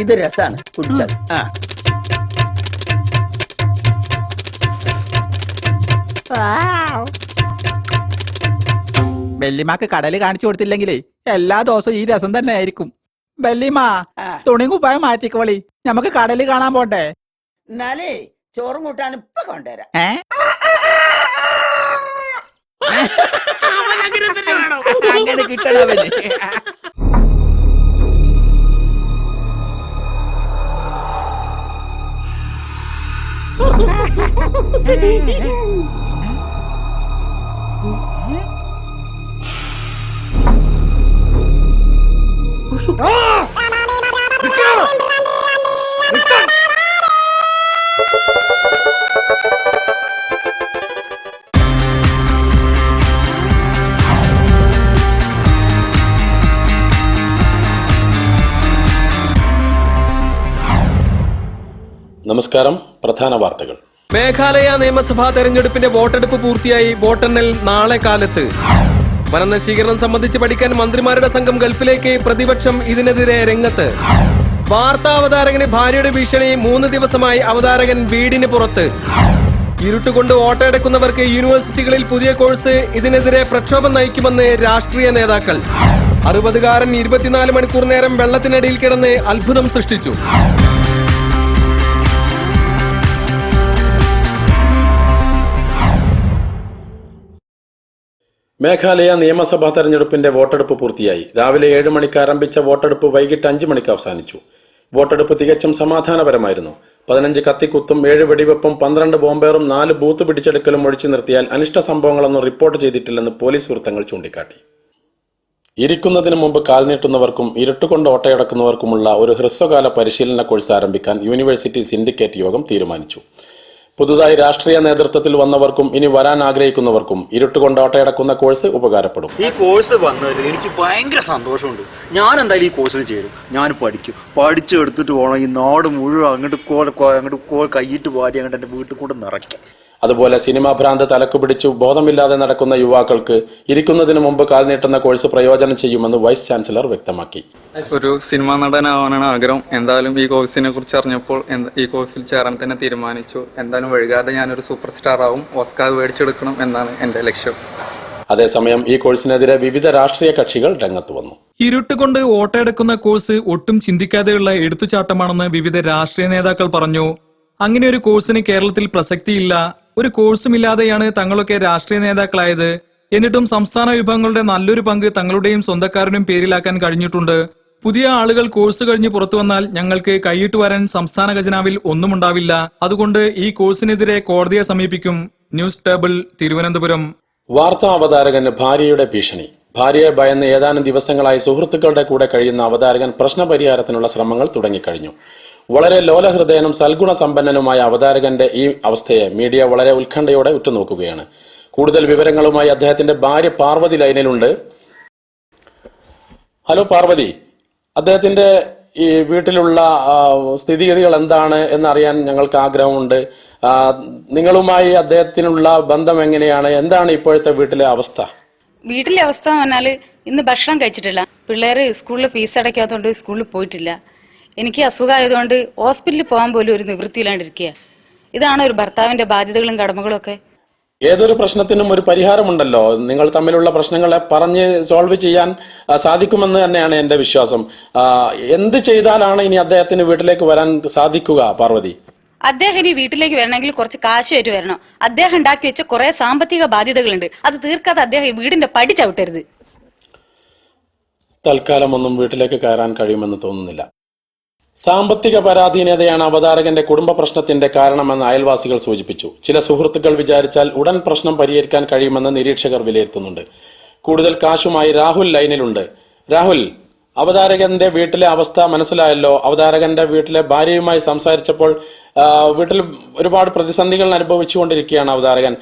ഇത് രസാണ്, കുടിച്ചാൽ. വല്യമ്മക്ക് കടല് കാണിച്ചു കൊടുത്തില്ലെങ്കിലേ എല്ലാ ദിവസവും ഈ രസം തന്നെ ആയിരിക്കും. വല്യമ്മ തുണി കുപ്പായം മാറ്റിക്കോളി, നമുക്ക് കടല് കാണാൻ പോട്ടെ. എന്നാലേ ചോറും കൂട്ടാൻ ഇപ്പൊ കൊണ്ടുവരാം. അങ്ങനെ കിട്ടണവന്. നമസ്കാരം. പ്രധാന വാർത്തകൾ. മേഘാലയ നിയമസഭാ തെരഞ്ഞെടുപ്പിന്റെ വോട്ടെടുപ്പ് പൂർത്തിയായി. വോട്ടെണ്ണൽ നാളെ കാലത്ത്. വനനശീകരണം സംബന്ധിച്ച് പഠിക്കാൻ മന്ത്രിമാരുടെ സംഘം ഗൾഫിലേക്ക്. പ്രതിപക്ഷം ഇതിനെതിരെ രംഗത്ത്. വാർത്താ അവതാരകന് ഭാര്യയുടെ ഭീഷണി. 3 ദിവസമായി അവതാരകൻ വീടിന് പുറത്ത്. ഇരുട്ടുകൊണ്ട് വോട്ടെടുക്കുന്നവർക്ക് യൂണിവേഴ്സിറ്റികളിൽ പുതിയ കോഴ്സ്. ഇതിനെതിരെ പ്രക്ഷോഭം നയിക്കുമെന്ന് രാഷ്ട്രീയ നേതാക്കൾ. 60കാരൻ 24 മണിക്കൂർ നേരം വെള്ളത്തിനടിയിൽ കിടന്ന് അത്ഭുതം സൃഷ്ടിച്ചു. മേഘാലയ നിയമസഭാ തെരഞ്ഞെടുപ്പിന്റെ വോട്ടെടുപ്പ് പൂർത്തിയായി. രാവിലെ 7 മണിക്ക് ആരംഭിച്ച വോട്ടെടുപ്പ് വൈകിട്ട് 5 മണിക്ക് അവസാനിച്ചു. വോട്ടെടുപ്പ് തികച്ചും സമാധാനപരമായിരുന്നു. 15 കത്തിക്കുത്തും 7 വെടിവെപ്പും 12 ബോംബേറും 4 ബൂത്ത് പിടിച്ചെടുക്കലും ഒഴിച്ചു നിർത്തിയാൽ അനിഷ്ട സംഭവങ്ങളൊന്നും റിപ്പോർട്ട് ചെയ്തിട്ടില്ലെന്ന് പോലീസ് വൃത്തങ്ങൾ ചൂണ്ടിക്കാട്ടി. ഇരിക്കുന്നതിന് മുമ്പ് കാൽനീട്ടുന്നവർക്കും ഇരുട്ടുകൊണ്ട് ഓട്ടയടക്കുന്നവർക്കുമുള്ള ഒരു ഹ്രസ്വകാല പരിശീലന കോഴ്സ് ആരംഭിക്കാൻ യൂണിവേഴ്സിറ്റി സിൻഡിക്കേറ്റ് യോഗം തീരുമാനിച്ചു. പുതുതായി രാഷ്ട്രീയ നേതൃത്വത്തിൽ വന്നവർക്കും ഇനി വരാൻ ആഗ്രഹിക്കുന്നവർക്കും ഇരുട്ടുകൊണ്ട് ഓട്ടയടക്കുന്ന കോഴ്സ് ഉപകാരപ്പെടും. ഈ കോഴ്സ് വന്നതിൽ എനിക്ക് ഭയങ്കര സന്തോഷമുണ്ട്. ഞാൻ എന്തായാലും ഈ കോഴ്സിൽ ചേരും. ഞാൻ പഠിക്കും. പഠിച്ചെടുത്തിട്ട് പോകണം ഈ നാട് മുഴുവൻ അങ്ങോട്ട് കൈയിട്ട് വാരി അങ്ങോട്ട് എൻ്റെ വീട്ടിൽ കൊണ്ട് നിറയ്ക്കാം. അതുപോലെ സിനിമാ ഭ്രാന്ത് തലക്കുപിടിച്ചു ബോധമില്ലാതെ നടക്കുന്ന യുവാക്കൾക്ക് ഇരിക്കുന്നതിന് മുമ്പ് കാൽനീട്ടുന്ന കോഴ്സ് പ്രയോജനം ചെയ്യുമെന്ന് വൈസ് ചാൻസലർ വ്യക്തമാക്കി. ഒരു സിനിമാ നടനാവാനാണ് ആഗ്രഹം. എന്തായാലും ഈ കോഴ്സിനെ കുറിച്ച് അറിഞ്ഞപ്പോൾ ഈ കോഴ്സിൽ ചേരാൻ തന്നെ തീരുമാനിച്ചു. എന്തായാലും വൈകാതെ ഞാനൊരു സൂപ്പർ സ്റ്റാർ ആവും. ഓസ്കാർ മേടിച്ചെടുക്കണം എന്നാണ് എൻ്റെ ലക്ഷ്യം. അതേസമയം ഈ കോഴ്സിനെതിരെ വിവിധ രാഷ്ട്രീയ കക്ഷികൾ രംഗത്ത് വന്നു. ഇരുട്ടുകൊണ്ട് വോട്ടെടുക്കുന്ന കോഴ്സ് ഒട്ടും ചിന്തിക്കാതെയുള്ള എടുത്തുചാട്ടമാണെന്ന് വിവിധ രാഷ്ട്രീയ നേതാക്കൾ പറഞ്ഞു. അങ്ങനെ ഒരു കോഴ്സിന് കേരളത്തിൽ പ്രസക്തിയില്ല. ഒരു കോഴ്സുമില്ലാതെയാണ് തങ്ങളൊക്കെ രാഷ്ട്രീയ നേതാക്കളായത്. എന്നിട്ടും സംസ്ഥാന വിഭാഗങ്ങളുടെ നല്ലൊരു പങ്ക് തങ്ങളുടെയും സ്വന്തക്കാരുടെയും പേരിലാക്കാൻ കഴിഞ്ഞിട്ടുണ്ട്. പുതിയ ആളുകൾ കോഴ്സ് കഴിഞ്ഞ് പുറത്തു വന്നാൽ ഞങ്ങൾക്ക് കൈയിട്ട് വരാൻ സംസ്ഥാന ഖജനാവിൽ ഒന്നും ഉണ്ടാവില്ല. അതുകൊണ്ട് ഈ കോഴ്സിനെതിരെ കോടതിയെ സമീപിക്കും. News table, Thiruvananthapuram. വാർത്താ അവതാരകന് ഭാര്യയുടെ ഭീഷണി. ഭാര്യയെ ഭയന്ന് ഏതാനും ദിവസങ്ങളായി സുഹൃത്തുക്കളുടെ കൂടെ കഴിയുന്ന അവതാരകൻ പ്രശ്നപരിഹാരത്തിനുള്ള ശ്രമങ്ങൾ തുടങ്ങിക്കഴിഞ്ഞു. വളരെ ലോലഹൃദയനും സൽഗുണ സമ്പന്നനുമായ അവതാരകന്റെ ഈ അവസ്ഥയെ മീഡിയ വളരെ ഉത്കണ്ഠയോടെ ഉറ്റുനോക്കുകയാണ്. കൂടുതൽ വിവരങ്ങളുമായി അദ്ദേഹത്തിന്റെ ഭാര്യ പാർവതി ലൈനിലുണ്ട്. ഹലോ പാർവതി, അദ്ദേഹത്തിന്റെ ഈ വീട്ടിലുള്ള സ്ഥിതിഗതികൾ എന്താണ് എന്നറിയാൻ ഞങ്ങൾക്ക് ആഗ്രഹമുണ്ട്. നിങ്ങളുമായി അദ്ദേഹത്തിനുള്ള ബന്ധം എങ്ങനെയാണ്? എന്താണ് ഇപ്പോഴത്തെ വീട്ടിലെ അവസ്ഥ? വീട്ടിലെ അവസ്ഥ എന്ന് പറഞ്ഞാൽ ഇന്ന് ഭക്ഷണം കഴിച്ചിട്ടില്ല. പിള്ളേര് സ്കൂളിൽ ഫീസ് അടയ്ക്കാത്തതുകൊണ്ട് സ്കൂളിൽ പോയിട്ടില്ല. എനിക്ക് അസുഖമായതുകൊണ്ട് ഹോസ്പിറ്റലിൽ പോകാൻ പോലും ഒരു നിവൃത്തിയില്ലാണ്ടിരിക്കുക. ഇതാണ് ഒരു ഭർത്താവിന്റെ ബാധ്യതകളും കടമകളും ഒക്കെ. ഏതൊരു പ്രശ്നത്തിനും ഒരു പരിഹാരമുണ്ടല്ലോ. നിങ്ങൾ തമ്മിലുള്ള പ്രശ്നങ്ങളെ പറഞ്ഞ് സോൾവ് ചെയ്യാൻ സാധിക്കുമെന്ന് തന്നെയാണ് എന്റെ വിശ്വാസം. എന്ത് ചെയ്താലാണ് ഇനി അദ്ദേഹത്തിന് വീട്ടിലേക്ക് വരാൻ സാധിക്കുക പാർവതി? അദ്ദേഹം ഇനി വീട്ടിലേക്ക് വരണമെങ്കിൽ കുറച്ച് കാശുമായിട്ട് വരണം. അദ്ദേഹം ഉണ്ടാക്കി വെച്ച കുറെ സാമ്പത്തിക ബാധ്യതകളുണ്ട്. അത് തീർക്കാതെ അദ്ദേഹം ഈ വീടിന്റെ പടി ചവിട്ടരുത്. തൽക്കാലം ഒന്നും വീട്ടിലേക്ക് കയറാൻ കഴിയുമെന്ന് തോന്നുന്നില്ല. സാമ്പത്തിക പരാധീനതയാണ് അവതാരകന്റെ കുടുംബ പ്രശ്നത്തിന്റെ കാരണമെന്ന് അയൽവാസികൾ സൂചിപ്പിച്ചു. ചില സുഹൃത്തുക്കൾ വിചാരിച്ചാൽ ഉടൻ പ്രശ്നം പരിഹരിക്കാൻ കഴിയുമെന്ന് നിരീക്ഷകർ വിലയിരുത്തുന്നുണ്ട്. കൂടുതൽ കാശുമായി രാഹുൽ ലൈനിലുണ്ട്. രാഹുൽ, അവതാരകന്റെ വീട്ടിലെ അവസ്ഥ മനസ്സിലായല്ലോ. അവതാരകന്റെ വീട്ടിലെ ഭാര്യയുമായി സംസാരിച്ചപ്പോൾ വീട്ടിൽ ഒരുപാട് പ്രതിസന്ധികൾ അനുഭവിച്ചുകൊണ്ടിരിക്കുകയാണ് അവതാരകൻ.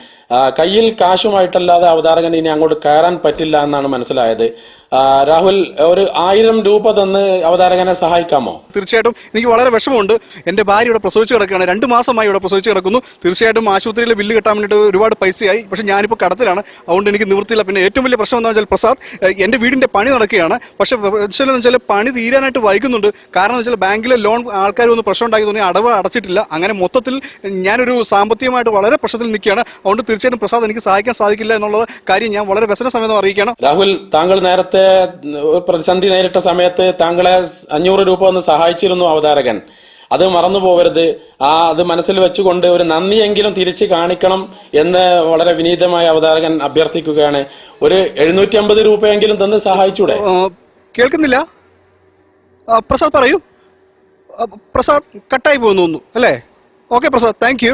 കയ്യിൽ കാശുമായിട്ടല്ലാതെ അവതാരകൻ ഇനി അങ്ങോട്ട് കയറാൻ പറ്റില്ല എന്നാണ് മനസ്സിലായത്. രാഹുൽ, ഒരു 1000 രൂപ തന്ന് അവതാരകനെ സഹായിക്കാമോ? തീർച്ചയായിട്ടും എനിക്ക് വളരെ വിഷമമുണ്ട്. എൻ്റെ ഭാര്യ ഇവിടെ പ്രസവിച്ച് കിടക്കുകയാണ്. 2 മാസമായി ഇവിടെ പ്രസവിച്ച് കിടക്കുന്നു. തീർച്ചയായിട്ടും ആശുപത്രിയിലെ ബില്ല് കിട്ടാൻ വേണ്ടിയിട്ട് ഒരുപാട് പൈസയായി. പക്ഷേ ഞാനിപ്പോൾ കടത്തിലാണ്. അതുകൊണ്ട് എനിക്ക് നിവൃത്തിയില്ല. പിന്നെ ഏറ്റവും വലിയ പ്രശ്നം എന്താണെന്ന് വെച്ചാൽ പ്രസാദ്, എൻ്റെ വീടിൻ്റെ പണി നടക്കുകയാണ്. പക്ഷേ എന്ന് വെച്ചാൽ പണി തീരാനായിട്ട് വൈകുന്നുണ്ട്. കാരണം എന്ന് വെച്ചാൽ ബാങ്കിലെ ലോൺ ആൾക്കാർ ഒന്ന് പ്രശ്നം ഉണ്ടാക്കി തോന്നി അടവ് അടച്ചിട്ടില്ല. അങ്ങനെ മൊത്തത്തിൽ ഞാനൊരു സാമ്പത്തികമായിട്ട് വളരെ പ്രശ്നത്തിൽ നിൽക്കുകയാണ്. അതുകൊണ്ട് തീർച്ചയായിട്ടും പ്രസാദ് എനിക്ക് സഹായിക്കാൻ സാധിക്കില്ല എന്നുള്ള കാര്യം ഞാൻ വളരെ വ്യസന സമയത്ത് അറിയിക്കണം. രാഹുൽ, താങ്കൾ നേരത്തെ പ്രതിസന്ധി നേരിട്ട സമയത്ത് താങ്കളെ 500 രൂപ ഒന്ന് സഹായിച്ചിരുന്നു അവതാരകൻ. അത് മറന്നു പോകരുത്. അത് മനസ്സിൽ വെച്ചുകൊണ്ട് ഒരു നന്ദിയെങ്കിലും തിരിച്ചു കാണിക്കണം എന്ന് വളരെ വിനീതമായ അവതാരകൻ അഭ്യർത്ഥിക്കുകയാണ്. ഒരു 750 രൂപയെങ്കിലും തന്ന് സഹായിച്ചൂടെ? കേൾക്കുന്നില്ല പ്രസാദ്, പറയൂ. പ്രസാദ് കട്ടായി പോകുന്നു അല്ലേ? Okay Prasad, thank you.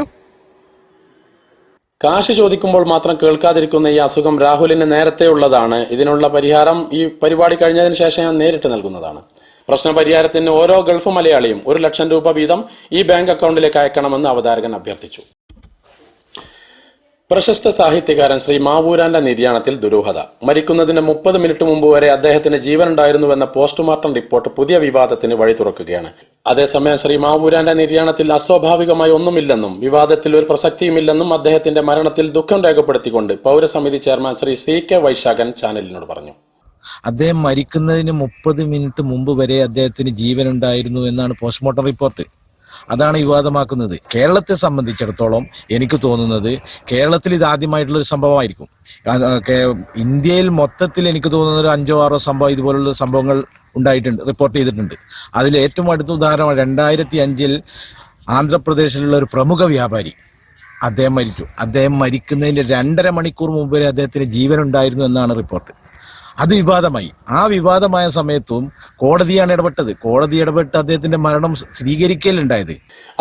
കാശ് ചോദിക്കുമ്പോൾ മാത്രം കേൾക്കാതിരിക്കുന്ന ഈ അസുഖം രാഹുലിന് നേരത്തെ ഉള്ളതാണ്. ഇതിനുള്ള പരിഹാരം ഈ പരിപാടി കഴിഞ്ഞതിന് ശേഷം ഞാൻ നേരിട്ട് നൽകുന്നതാണ്. പ്രശ്ന പരിഹാരത്തിന് ഓരോ ഗൾഫ് മലയാളിയും 1 ലക്ഷം രൂപ വീതം ഈ ബാങ്ക് അക്കൗണ്ടിലേക്ക് അയക്കണമെന്ന് അവതാരകൻ അഭ്യർത്ഥിച്ചു. പ്രശസ്ത സാഹിത്യകാരൻ ശ്രീ മാവൂരാന്റെ നിര്യാണത്തിൽ ദുരൂഹത. മരിക്കുന്നതിന് 30 മിനിറ്റ് മുമ്പ് വരെ അദ്ദേഹത്തിന് ജീവനുണ്ടായിരുന്നുവെന്ന പോസ്റ്റ്മോർട്ടം റിപ്പോർട്ട് പുതിയ വിവാദത്തിന് വഴി തുറക്കുകയാണ്. അതേസമയം ശ്രീ മാവൂരാന്റെ നിര്യാണത്തിൽ അസ്വാഭാവികമായി ഒന്നുമില്ലെന്നും വിവാദത്തിൽ ഒരു പ്രസക്തിയുമില്ലെന്നും അദ്ദേഹത്തിന്റെ മരണത്തിൽ ദുഃഖം രേഖപ്പെടുത്തിക്കൊണ്ട് പൗരസമിതി ചെയർമാൻ ശ്രീ CK വൈശാഖൻ ചാനലിനോട് പറഞ്ഞു. അദ്ദേഹം മരിക്കുന്നതിന് 30 മിനിറ്റ് മുമ്പ് വരെ അദ്ദേഹത്തിന് ജീവനുണ്ടായിരുന്നു എന്നാണ് പോസ്റ്റ്മോർട്ടം റിപ്പോർട്ട്. അതാണ് വിവാദമാക്കുന്നത്. കേരളത്തെ സംബന്ധിച്ചിടത്തോളം എനിക്ക് തോന്നുന്നത് കേരളത്തിൽ ഇത് ആദ്യമായിട്ടുള്ള ഒരു സംഭവമായിരിക്കും. ഇന്ത്യയിൽ മൊത്തത്തിൽ എനിക്ക് തോന്നുന്നത് 5-6 സംഭവം ഇതുപോലുള്ള സംഭവങ്ങൾ ഉണ്ടായിട്ടുണ്ട്, റിപ്പോർട്ട് ചെയ്തിട്ടുണ്ട്. അതിൽ ഏറ്റവും അടുത്ത ഉദാഹരണമാണ് 2005 ആന്ധ്രാപ്രദേശിലുള്ള ഒരു പ്രമുഖ വ്യാപാരി അദ്ദേഹം മരിച്ചു. അദ്ദേഹം മരിക്കുന്നതിന്റെ 2.5 മണിക്കൂർ മുമ്പ് വരെ അദ്ദേഹത്തിന് ജീവനുണ്ടായിരുന്നു എന്നാണ് റിപ്പോർട്ട്. അത് വിവാദമായി. ആ വിവാദമായ സമയത്തും കോടതിയാണ് ഇടപെട്ടത്. കോടതി ഇടപെട്ട് അദ്ദേഹത്തിന്റെ മരണം സ്ഥിരീകരിക്കലുണ്ടായത്.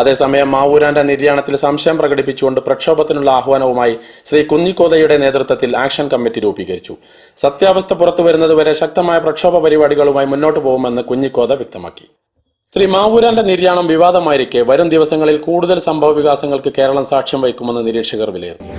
അതേസമയം മാവൂരാന്റെ നിര്യാണത്തിൽ സംശയം പ്രകടിപ്പിച്ചുകൊണ്ട് പ്രക്ഷോഭത്തിനുള്ള ആഹ്വാനവുമായി ശ്രീ കുഞ്ഞിക്കോതയുടെ നേതൃത്വത്തിൽ ആക്ഷൻ കമ്മിറ്റി രൂപീകരിച്ചു. സത്യാവസ്ഥ പുറത്തുവരുന്നതുവരെ ശക്തമായ പ്രക്ഷോഭ പരിപാടികളുമായി മുന്നോട്ട് പോകുമെന്ന് കുഞ്ഞിക്കോത വ്യക്തമാക്കി. ശ്രീ മാവൂരാന്റെ നിര്യാണം വിവാദമായിരിക്കെ വരും ദിവസങ്ങളിൽ കൂടുതൽ സംഭവ വികാസങ്ങൾക്ക് കേരളം സാക്ഷ്യം വഹിക്കുമെന്ന് നിരീക്ഷകർ വിലയിരുത്തുന്നു.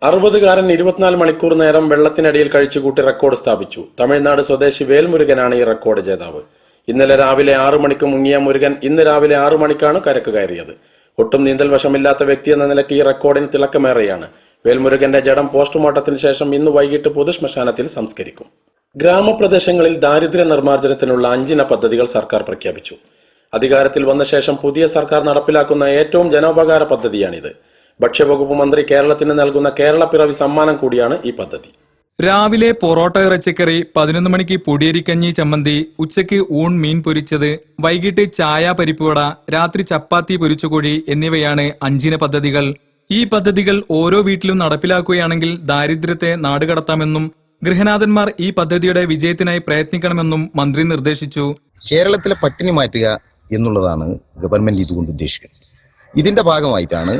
60കാരൻ 24 മണിക്കൂർ നേരം വെള്ളത്തിനടിയിൽ കഴിച്ചുകൂട്ടി റെക്കോർഡ് സ്ഥാപിച്ചു. തമിഴ്നാട് സ്വദേശി വേൽമുരുകനാണ് ഈ റെക്കോർഡ് ജേതാവ്. ഇന്നലെ രാവിലെ 6 മണിക്ക് മുങ്ങിയ മുരുകൻ ഇന്ന് രാവിലെ 6 മണിക്കാണ് കരക്ക് കയറിയത്. ഒട്ടും നീന്തൽ വശമില്ലാത്ത വ്യക്തി എന്ന നിലയ്ക്ക് ഈ റെക്കോർഡിന് തിളക്കമേറെയാണ്. വേൽമുരുകന്റെ ജഡം പോസ്റ്റ്മോർട്ടത്തിന് ശേഷം ഇന്ന് വൈകിട്ട് പൊതുശ്മശാനത്തിൽ സംസ്കരിക്കും. ഗ്രാമപ്രദേശങ്ങളിൽ ദാരിദ്ര്യ നിർമ്മാർജ്ജനത്തിനുള്ള 5 ഇന പദ്ധതികൾ സർക്കാർ പ്രഖ്യാപിച്ചു. അധികാരത്തിൽ വന്ന ശേഷം പുതിയ സർക്കാർ നടപ്പിലാക്കുന്ന ഏറ്റവും ജനോപകാര പദ്ധതിയാണിത്. ഭക്ഷ്യവകുപ്പ് മന്ത്രി കേരളത്തിന് നൽകുന്ന കേരള പിറവി സമ്മാനം കൂടിയാണ് ഈ പദ്ധതി. രാവിലെ പൊറോട്ട ഇറച്ചിക്കറി, 11 മണിക്ക് പൊടിയരിക്കഞ്ഞി ചമ്മന്തി, ഉച്ചയ്ക്ക് ഊൺ മീൻ പൊരിച്ചത്, വൈകിട്ട് ചായ പരിപ്പുവട, രാത്രി ചപ്പാത്തി പൊരിച്ചുകോഴി എന്നിവയാണ് 5 ഇന പദ്ധതികൾ. ഈ പദ്ധതികൾ ഓരോ വീട്ടിലും നടപ്പിലാക്കുകയാണെങ്കിൽ ദാരിദ്ര്യത്തെ നാടുകടത്താമെന്നും ഗൃഹനാഥന്മാർ ഈ പദ്ധതിയുടെ വിജയത്തിനായി പ്രയത്നിക്കണമെന്നും മന്ത്രി നിർദ്ദേശിച്ചു. കേരളത്തിലെ പട്ടിണി മാറ്റുക എന്നുള്ളതാണ് ഗവൺമെന്റ് ഇതുകൊണ്ട് ഉദ്ദേശിക്കുന്നത്. ഇതിന്റെ ഭാഗമായിട്ടാണ്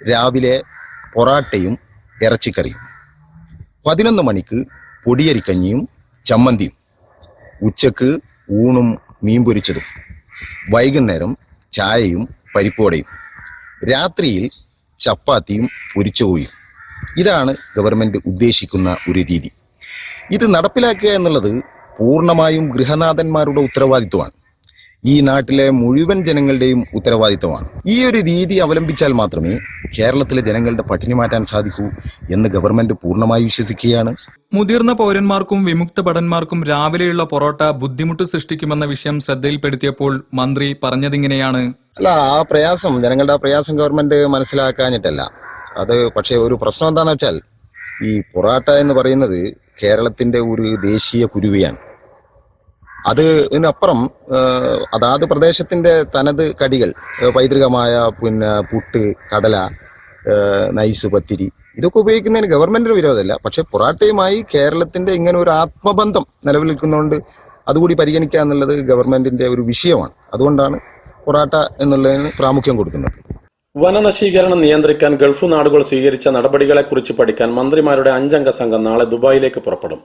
രാവിലെ പൊറാട്ടയും ഇറച്ചിക്കറിയും, 11 മണിക്ക് പൊടിയരിക്കഞ്ഞിയും ചമ്മന്തിയും, ഉച്ചക്ക് ഊണും മീൻ പൊരിച്ചതും, വൈകുന്നേരം ചായയും പരിപ്പോടയും, രാത്രിയിൽ ചപ്പാത്തിയും പൊരിച്ച കോഴിയും. ഇതാണ് ഗവൺമെന്റ് ഉദ്ദേശിക്കുന്ന ഒരു രീതി. ഇത് നടപ്പിലാക്കുക എന്നുള്ളത് പൂർണ്ണമായും ഗൃഹനാഥന്മാരുടെ ഉത്തരവാദിത്വമാണ്. ഈ നാട്ടിലെ മുഴുവൻ ജനങ്ങളുടെയും ഉത്തരവാദിത്തമാണ്. ഈ ഒരു രീതി അവലംബിച്ചാൽ മാത്രമേ കേരളത്തിലെ ജനങ്ങളുടെ പട്ടിണി മാറ്റാൻ സാധിക്കൂ എന്ന് ഗവൺമെന്റ് പൂർണ്ണമായി വിശ്വസിക്കുകയാണ്. മുതിർന്ന പൗരന്മാർക്കും വിമുക്ത ഭടന്മാർക്കും രാവിലെയുള്ള പൊറോട്ട ബുദ്ധിമുട്ട് സൃഷ്ടിക്കുമെന്ന വിഷയം ശ്രദ്ധയിൽപ്പെടുത്തിയപ്പോൾ മന്ത്രി പറഞ്ഞതിങ്ങനെയാണ്. അല്ല, ആ പ്രയാസം, ജനങ്ങളുടെ ആ പ്രയാസം ഗവൺമെന്റ് മനസ്സിലാക്കാഞ്ഞിട്ടല്ല. അത് പക്ഷേ ഒരു പ്രശ്നം എന്താണെന്ന് വെച്ചാൽ, ഈ പൊറാട്ട എന്ന് പറയുന്നത് കേരളത്തിന്റെ ഒരു ദേശീയ കുരുവിയാണ്. അതിനപ്പുറം അതാത് പ്രദേശത്തിന്റെ തനത് കടികൾ, പൈതൃകമായ പുട്ട്, കടല, നൈസ്, പത്തിരി, ഇതൊക്കെ ഉപയോഗിക്കുന്നതിന് ഗവൺമെന്റിന് വിരോധമില്ല. പക്ഷെ പൊറാട്ടയുമായി കേരളത്തിന്റെ ഇങ്ങനെ ഒരു ആത്മബന്ധം നിലനിൽക്കുന്നതുകൊണ്ട് അതുകൂടി പരിഗണിക്കുക എന്നുള്ളത് ഗവൺമെന്റിന്റെ ഒരു വിഷയമാണ്. അതുകൊണ്ടാണ് പൊറാട്ട എന്നുള്ളതിന് പ്രാമുഖ്യം കൊടുക്കുന്നത്. വനനശീകരണം നിയന്ത്രിക്കാൻ ഗൾഫ് നാടുകൾ സ്വീകരിച്ച നടപടികളെക്കുറിച്ച് പഠിക്കാൻ മന്ത്രിമാരുടെ 5 അംഗ സംഘം നാളെ ദുബായിലേക്ക് പുറപ്പെടും.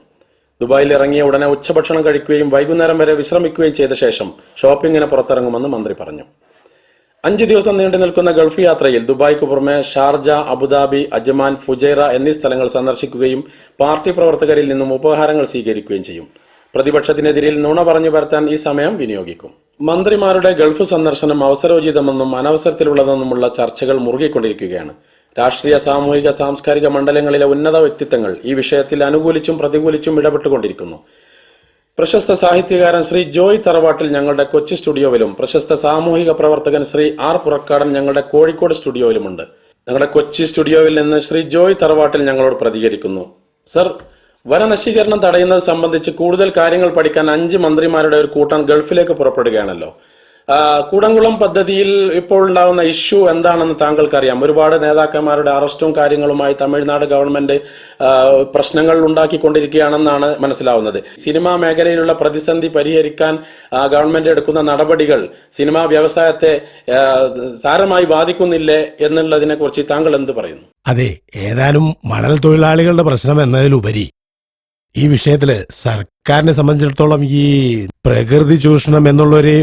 ദുബായിൽ ഇറങ്ങിയ ഉടനെ ഉച്ചഭക്ഷണം കഴിക്കുകയും വൈകുന്നേരം വരെ വിശ്രമിക്കുകയും ചെയ്ത ശേഷം ഷോപ്പിങ്ങിന് പുറത്തിറങ്ങുമെന്ന് മന്ത്രി പറഞ്ഞു. 5 ദിവസം നീണ്ടു നിൽക്കുന്ന ഗൾഫ് യാത്രയിൽ ദുബായ്ക്ക് പുറമെ ഷാർജ, അബുദാബി, അജ്മാൻ, ഫുജൈറ എന്നീ സ്ഥലങ്ങൾ സന്ദർശിക്കുകയും പാർട്ടി പ്രവർത്തകരിൽ നിന്നും ഉപഹാരങ്ങൾ സ്വീകരിക്കുകയും ചെയ്യും. പ്രതിപക്ഷത്തിനെതിരിൽ നുണ പറഞ്ഞു വരുത്താൻ ഈ സമയം വിനിയോഗിക്കും. മന്ത്രിമാരുടെ ഗൾഫ് സന്ദർശനം അവസരോചിതമെന്നും അനവസരത്തിലുള്ളതെന്നുമുള്ള ചർച്ചകൾ മുറുകിക്കൊണ്ടിരിക്കുകയാണ്. രാഷ്ട്രീയ, സാമൂഹിക, സാംസ്കാരിക മണ്ഡലങ്ങളിലെ ഉന്നത വ്യക്തിത്വങ്ങൾ ഈ വിഷയത്തിൽ അനുകൂലിച്ചും പ്രതികൂലിച്ചും ഇടപെട്ടുകൊണ്ടിരിക്കുന്നു. പ്രശസ്ത സാഹിത്യകാരൻ ശ്രീ ജോയ് തറവാട്ടിൽ ഞങ്ങളുടെ കൊച്ചി സ്റ്റുഡിയോയിലും പ്രശസ്ത സാമൂഹിക പ്രവർത്തകൻ ശ്രീ ആർ പുറക്കാടൻ ഞങ്ങളുടെ കോഴിക്കോട് സ്റ്റുഡിയോയിലുമുണ്ട്. ഞങ്ങളുടെ കൊച്ചി സ്റ്റുഡിയോയിൽ നിന്ന് ശ്രീ ജോയ് തറവാട്ടിൽ ഞങ്ങളോട് പ്രതികരിക്കുന്നു. സർ, വനനശീകരണം തടയുന്നത് സംബന്ധിച്ച് കൂടുതൽ കാര്യങ്ങൾ പഠിക്കാൻ 5 മന്ത്രിമാരുടെ ഒരു കൂട്ടം ഗൾഫിലേക്ക് പുറപ്പെടുകയാണല്ലോ. കൂടംകുളം പദ്ധതിയിൽ ഇപ്പോൾ ഉണ്ടാകുന്ന ഇഷ്യൂ എന്താണെന്ന് താങ്കൾക്കറിയാം. ഒരുപാട് നേതാക്കന്മാരുടെ അറസ്റ്റും കാര്യങ്ങളുമായി തമിഴ്നാട് ഗവൺമെന്റ് പ്രശ്നങ്ങൾ ഉണ്ടാക്കിക്കൊണ്ടിരിക്കുകയാണെന്നാണ് മനസ്സിലാവുന്നത്. സിനിമാ മേഖലയിലുള്ള പ്രതിസന്ധി പരിഹരിക്കാൻ ഗവൺമെന്റ് എടുക്കുന്ന നടപടികൾ സിനിമാ വ്യവസായത്തെ സാരമായി ബാധിക്കുന്നില്ലേ എന്നുള്ളതിനെ കുറിച്ച് താങ്കൾ എന്ത് പറയുന്നു? അതെ, ഏതാനും മണൽ തൊഴിലാളികളുടെ പ്രശ്നം എന്നതിലുപരി ഈ വിഷയത്തില് സർക്കാരിനെ സംബന്ധിച്ചിടത്തോളം ഈ പ്രകൃതി ചൂഷണം എന്നുള്ളൊരു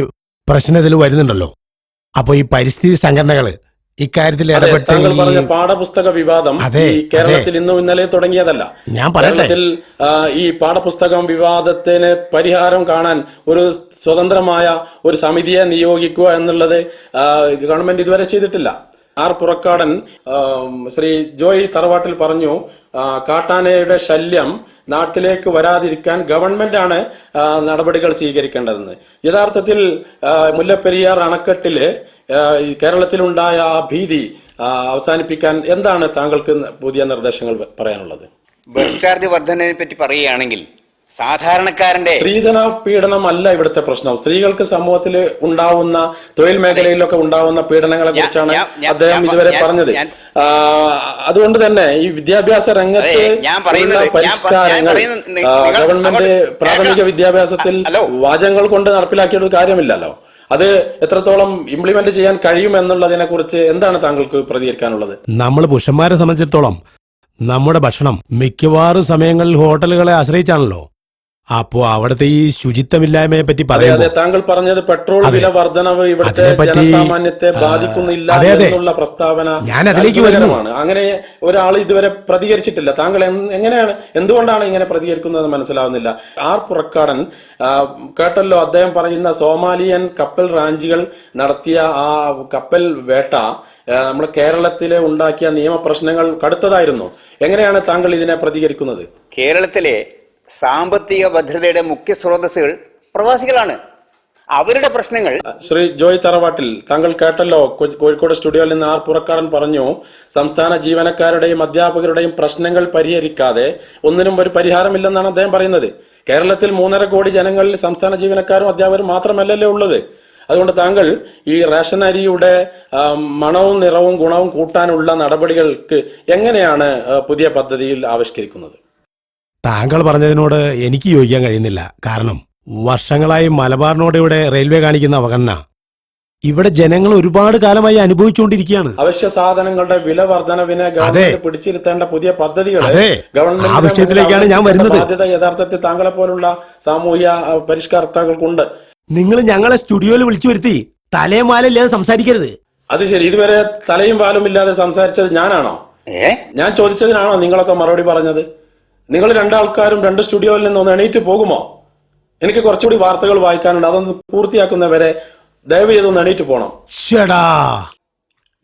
പ്രശ്നം ഇതിൽ വരുന്നുണ്ടല്ലോ. അപ്പോൾ ഈ പരിസ്ഥിതി സംഘടനകൾ ഇക്കാര്യത്തിൽ അതെ, ഇടപെട്ട് താങ്കൾ ഈ- പറഞ്ഞ പാഠപുസ്തക വിവാദം അതെ, ഈ കേരളത്തിൽ ഇന്നും ഇന്നലെ തുടങ്ങിയതല്ല. ഞാൻ പറയട്ടെ. കേരളത്തിൽ ഈ പാഠപുസ്തകം വിവാദത്തിന് പരിഹാരം കാണാൻ ഒരു സ്വതന്ത്രമായ ഒരു സമിതിയെ നിയോഗിക്കുക എന്നുള്ളത് ഗവൺമെന്റ് ഇതുവരെ ചെയ്തിട്ടില്ല. ആർ പുറക്കാടൻ ശ്രീ ജോയ് തറവാട്ടിൽ പറഞ്ഞു, കാട്ടാനയുടെ ശല്യം നാട്ടിലേക്ക് വരാതിരിക്കാൻ ഗവൺമെന്റാണ് നടപടികൾ സ്വീകരിക്കേണ്ടതെന്ന്. യഥാർത്ഥത്തിൽ മുല്ലപ്പെരിയാർ അണക്കെട്ടില് കേരളത്തിലുണ്ടായ ആ ഭീതി അവസാനിപ്പിക്കാൻ എന്താണ് താങ്കൾക്ക് പുതിയ നിർദ്ദേശങ്ങൾ പറയാനുള്ളത്? ബസ് ചാർജ് വർധനയെ പറ്റി പറയുകയാണെങ്കിൽ സാധാരണക്കാരന്റെ സ്ത്രീധന പീഡനം അല്ല ഇവിടുത്തെ പ്രശ്നം. സ്ത്രീകൾക്ക് സമൂഹത്തിൽ ഉണ്ടാവുന്ന തൊഴിൽ മേഖലയിലൊക്കെ ഉണ്ടാവുന്ന പീഡനങ്ങളെ കുറിച്ചാണ് അദ്ദേഹം ഇതുവരെ പറഞ്ഞത്. അതുകൊണ്ട് തന്നെ ഈ വിദ്യാഭ്യാസ രംഗത്ത് പരിഷ്കാരങ്ങൾ ഗവൺമെന്റ് പ്രാഥമിക വിദ്യാഭ്യാസത്തിൽ വാചകങ്ങൾ കൊണ്ട് നടപ്പിലാക്കിയ കാര്യമില്ലല്ലോ. അത് എത്രത്തോളം ഇംപ്ലിമെന്റ് ചെയ്യാൻ കഴിയും എന്നുള്ളതിനെ കുറിച്ച് എന്താണ് താങ്കൾക്ക് പ്രതികരിക്കാനുള്ളത്? നമ്മൾ പുരുഷന്മാരെ സംബന്ധിച്ചിടത്തോളം നമ്മുടെ ഭക്ഷണം മിക്കവാറും സമയങ്ങളിൽ ഹോട്ടലുകളെ ആശ്രയിച്ചാണല്ലോ. അപ്പോ അവിടുത്തെ ഈ ശുചിത്വമില്ലായ്മയെ പറ്റി പറയുമ്പോൾ താങ്കൾ പറഞ്ഞത് പെട്രോൾ വില വർധനവ് ഇവിടുത്തെ ജനസാമാന്യത്തെ ബാധിക്കുന്നില്ല എന്നുള്ള പ്രസ്താവന ഞാൻ അതിലേക്ക് വരുന്നു. അങ്ങനെ ഒരാൾ ഇതുവരെ പ്രതികരിച്ചിട്ടില്ല. താങ്കൾ എന്തുകൊണ്ടാണ് ഇങ്ങനെ പ്രതികരിക്കുന്നത് മനസ്സിലാവുന്നില്ല. ആർ പുറക്കാടൻ കേട്ടല്ലോ, അദ്ദേഹം പറയുന്ന സോമാലിയൻ കപ്പൽ റാഞ്ചികൾ നടത്തിയ ആ കപ്പൽ വേട്ട നമ്മുടെ കേരളത്തിലെ ഉണ്ടാക്കിയ നിയമപ്രശ്നങ്ങൾ കടുത്തതായിരുന്നു. എങ്ങനെയാണ് താങ്കൾ ഇതിനെ പ്രതികരിക്കുന്നത്? കേരളത്തിലെ സാമ്പത്തിക ഭദ്രതയുടെ മുഖ്യ സ്രോതസ്സുകൾ പ്രവാസികളാണ്. അവരുടെ പ്രശ്നങ്ങൾ ശ്രീ ജോയ് തറവാട്ടിൽ താങ്കൾ കേട്ടല്ലോ, കോഴിക്കോട് സ്റ്റുഡിയോയിൽ നിന്ന് ആർ പുറക്കാടൻ പറഞ്ഞു, സംസ്ഥാന ജീവനക്കാരുടെയും അധ്യാപകരുടെയും പ്രശ്നങ്ങൾ പരിഹരിക്കാതെ ഒന്നിനും ഒരു പരിഹാരമില്ലെന്നാണ് അദ്ദേഹം പറയുന്നത്. കേരളത്തിൽ 3.5 കോടി ജനങ്ങളിൽ സംസ്ഥാന ജീവനക്കാരും അധ്യാപകരും മാത്രമല്ലല്ലോ ഉള്ളത്. അതുകൊണ്ട് താങ്കൾ ഈ റേഷൻ അരിയുടെ മണവും നിറവും ഗുണവും കൂട്ടാനുള്ള നടപടികൾക്ക് എങ്ങനെയാണ് പുതിയ പദ്ധതിയിൽ ആവിഷ്കരിക്കുന്നത്? താങ്കൾ പറഞ്ഞതിനോട് എനിക്ക് യോജിക്കാൻ കഴിയുന്നില്ല. കാരണം വർഷങ്ങളായി മലബാറിനോട് ഇവിടെ റെയിൽവേ കാണിക്കുന്ന അവഗണന ഇവിടെ ജനങ്ങൾ ഒരുപാട് കാലമായി അനുഭവിച്ചുകൊണ്ടിരിക്കുകയാണ്. അവശ്യ സാധനങ്ങളുടെ വില വർധനവിനെ ഗവൺമെന്റ് പിടിച്ചിരുത്തേണ്ട പുതിയ പദ്ധതികൾ ആ വിഷയത്തിലേക്കാണ് ഞാൻ വരുന്നത്. ബാധ്യത യഥാർത്ഥത്തിൽ താങ്കളെ പോലുള്ള സാമൂഹ്യ പരിഷ്കർത്താക്കൾക്കുണ്ട്. നിങ്ങൾ ഞങ്ങളെ സ്റ്റുഡിയോയിൽ വിളിച്ചു വരുത്തി തലയും വാലില്ലാതെ സംസാരിക്കരുത്. അത് ശരി, ഇതുവരെ തലയും വാലും ഇല്ലാതെ സംസാരിച്ചത് ഞാനാണോ? ഞാൻ ചോദിച്ചതിനാണോ നിങ്ങളൊക്കെ മറുപടി പറഞ്ഞത്? നിങ്ങൾ രണ്ടാൾക്കാരും 2 സ്റ്റുഡിയോയിൽ നിന്ന് ഒന്ന് എണീറ്റ് പോകുമോ? എനിക്ക് കുറച്ചുകൂടി വാർത്തകൾ വായിക്കാനുണ്ട്. അതൊന്ന് പൂർത്തിയാക്കുന്നവരെ ദയവ് ചെയ്തൊന്ന് എണീറ്റ് പോകണം.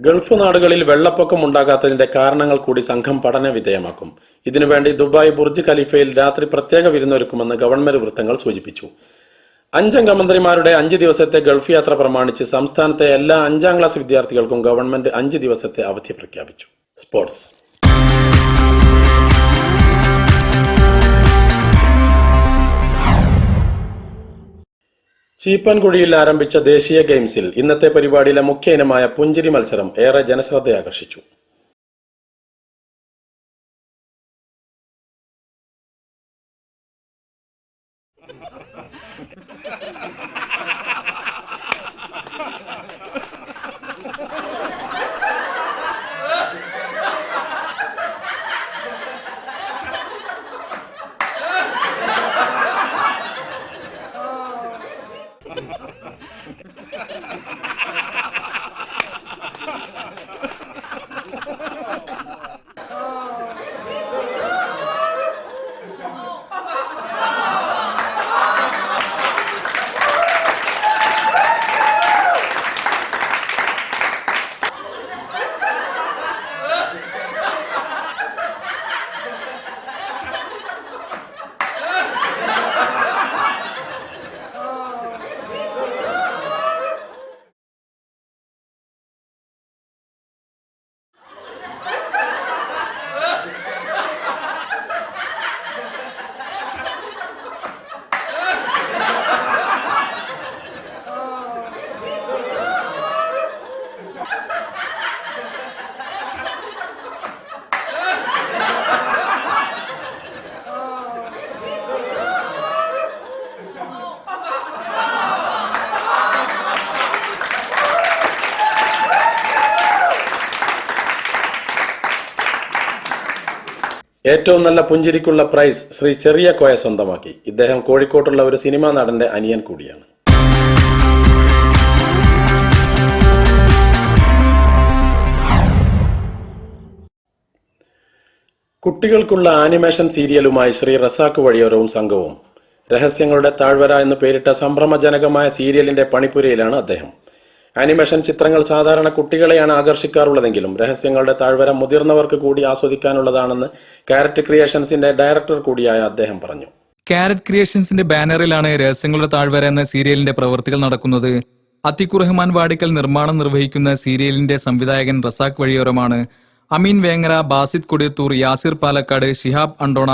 ഗൾഫ് നാടുകളിൽ വെള്ളപ്പൊക്കം ഉണ്ടാകാത്തതിന്റെ കാരണങ്ങൾ കൂടി സംഘം പഠന വിധേയമാക്കും. ഇതിനുവേണ്ടി ദുബായ് ബുർജ് ഖലീഫയിൽ രാത്രി പ്രത്യേക വിരുന്നൊരുക്കുമെന്ന് ഗവൺമെന്റ് വൃത്തങ്ങൾ സൂചിപ്പിച്ചു. 5 അംഗ മന്ത്രിമാരുടെ 5 ദിവസത്തെ ഗൾഫ് യാത്ര പ്രമാണിച്ച് സംസ്ഥാനത്തെ എല്ലാ 5ാം ക്ലാസ് വിദ്യാർത്ഥികൾക്കും ഗവൺമെന്റ് 5 ദിവസത്തെ അവധി പ്രഖ്യാപിച്ചു. സ്പോർട്സ്. ചീപ്പൻകുഴിയിൽ ആരംഭിച്ച ദേശീയ ഗെയിംസിൽ ഇന്നത്തെ പരിപാടിയിലെ മുഖ്യ ഇനമായ പുഞ്ചിരി മത്സരം ഏറെ ജനശ്രദ്ധയാകർഷിച്ചു. ഏറ്റവും നല്ല പുഞ്ചിരിക്കുള്ള പ്രൈസ് ശ്രീ ചെറിയ കോയ സ്വന്തമാക്കി. ഇദ്ദേഹം കോഴിക്കോട്ടുള്ള ഒരു സിനിമാ നടന്റെ അനിയൻ കൂടിയാണ്. കുട്ടികൾക്കുള്ള ആനിമേഷൻ സീരിയലുമായി ശ്രീ റസാഖ് വഴിയോരവും സംഘവും രഹസ്യങ്ങളുടെ താഴ്വര എന്ന് പേരിട്ട സംഭ്രമജനകമായ സീരിയലിന്റെ പണിപ്പുരയിലാണ് അദ്ദേഹം. ആനിമേഷൻ ചിത്രങ്ങൾ സാധാരണ കുട്ടികളെയാണ് ആകർഷിക്കാറുള്ളതെങ്കിലും രഹസ്യങ്ങളുടെ താഴ്വര മുതിർന്നവർക്ക് കൂടി ആസ്വദിക്കാനുള്ളതാണെന്ന് കാരറ്റ് ക്രിയേഷൻസിന്റെ ഡയറക്ടർ കൂടിയായ അദ്ദേഹം പറഞ്ഞു. കാരറ്റ് ക്രിയേഷൻസിന്റെ ബാനറിലാണ് രഹസ്യങ്ങളുടെ താഴ്വര എന്ന സീരിയലിന്റെ പ്രവൃത്തികൾ നടക്കുന്നത്. അത്തിഖു റഹ്മാൻ വാടിക്കൽ നിർമ്മാണം നിർവഹിക്കുന്ന സീരിയലിന്റെ സംവിധായകൻ റസാഖ് വഴിയോരമാണ്. അമീൻ വേങ്ങര, ബാസിദ് കൊടിയത്തൂർ, യാസിർ പാലക്കാട്, ഷിഹാബ് അണ്ടോണ,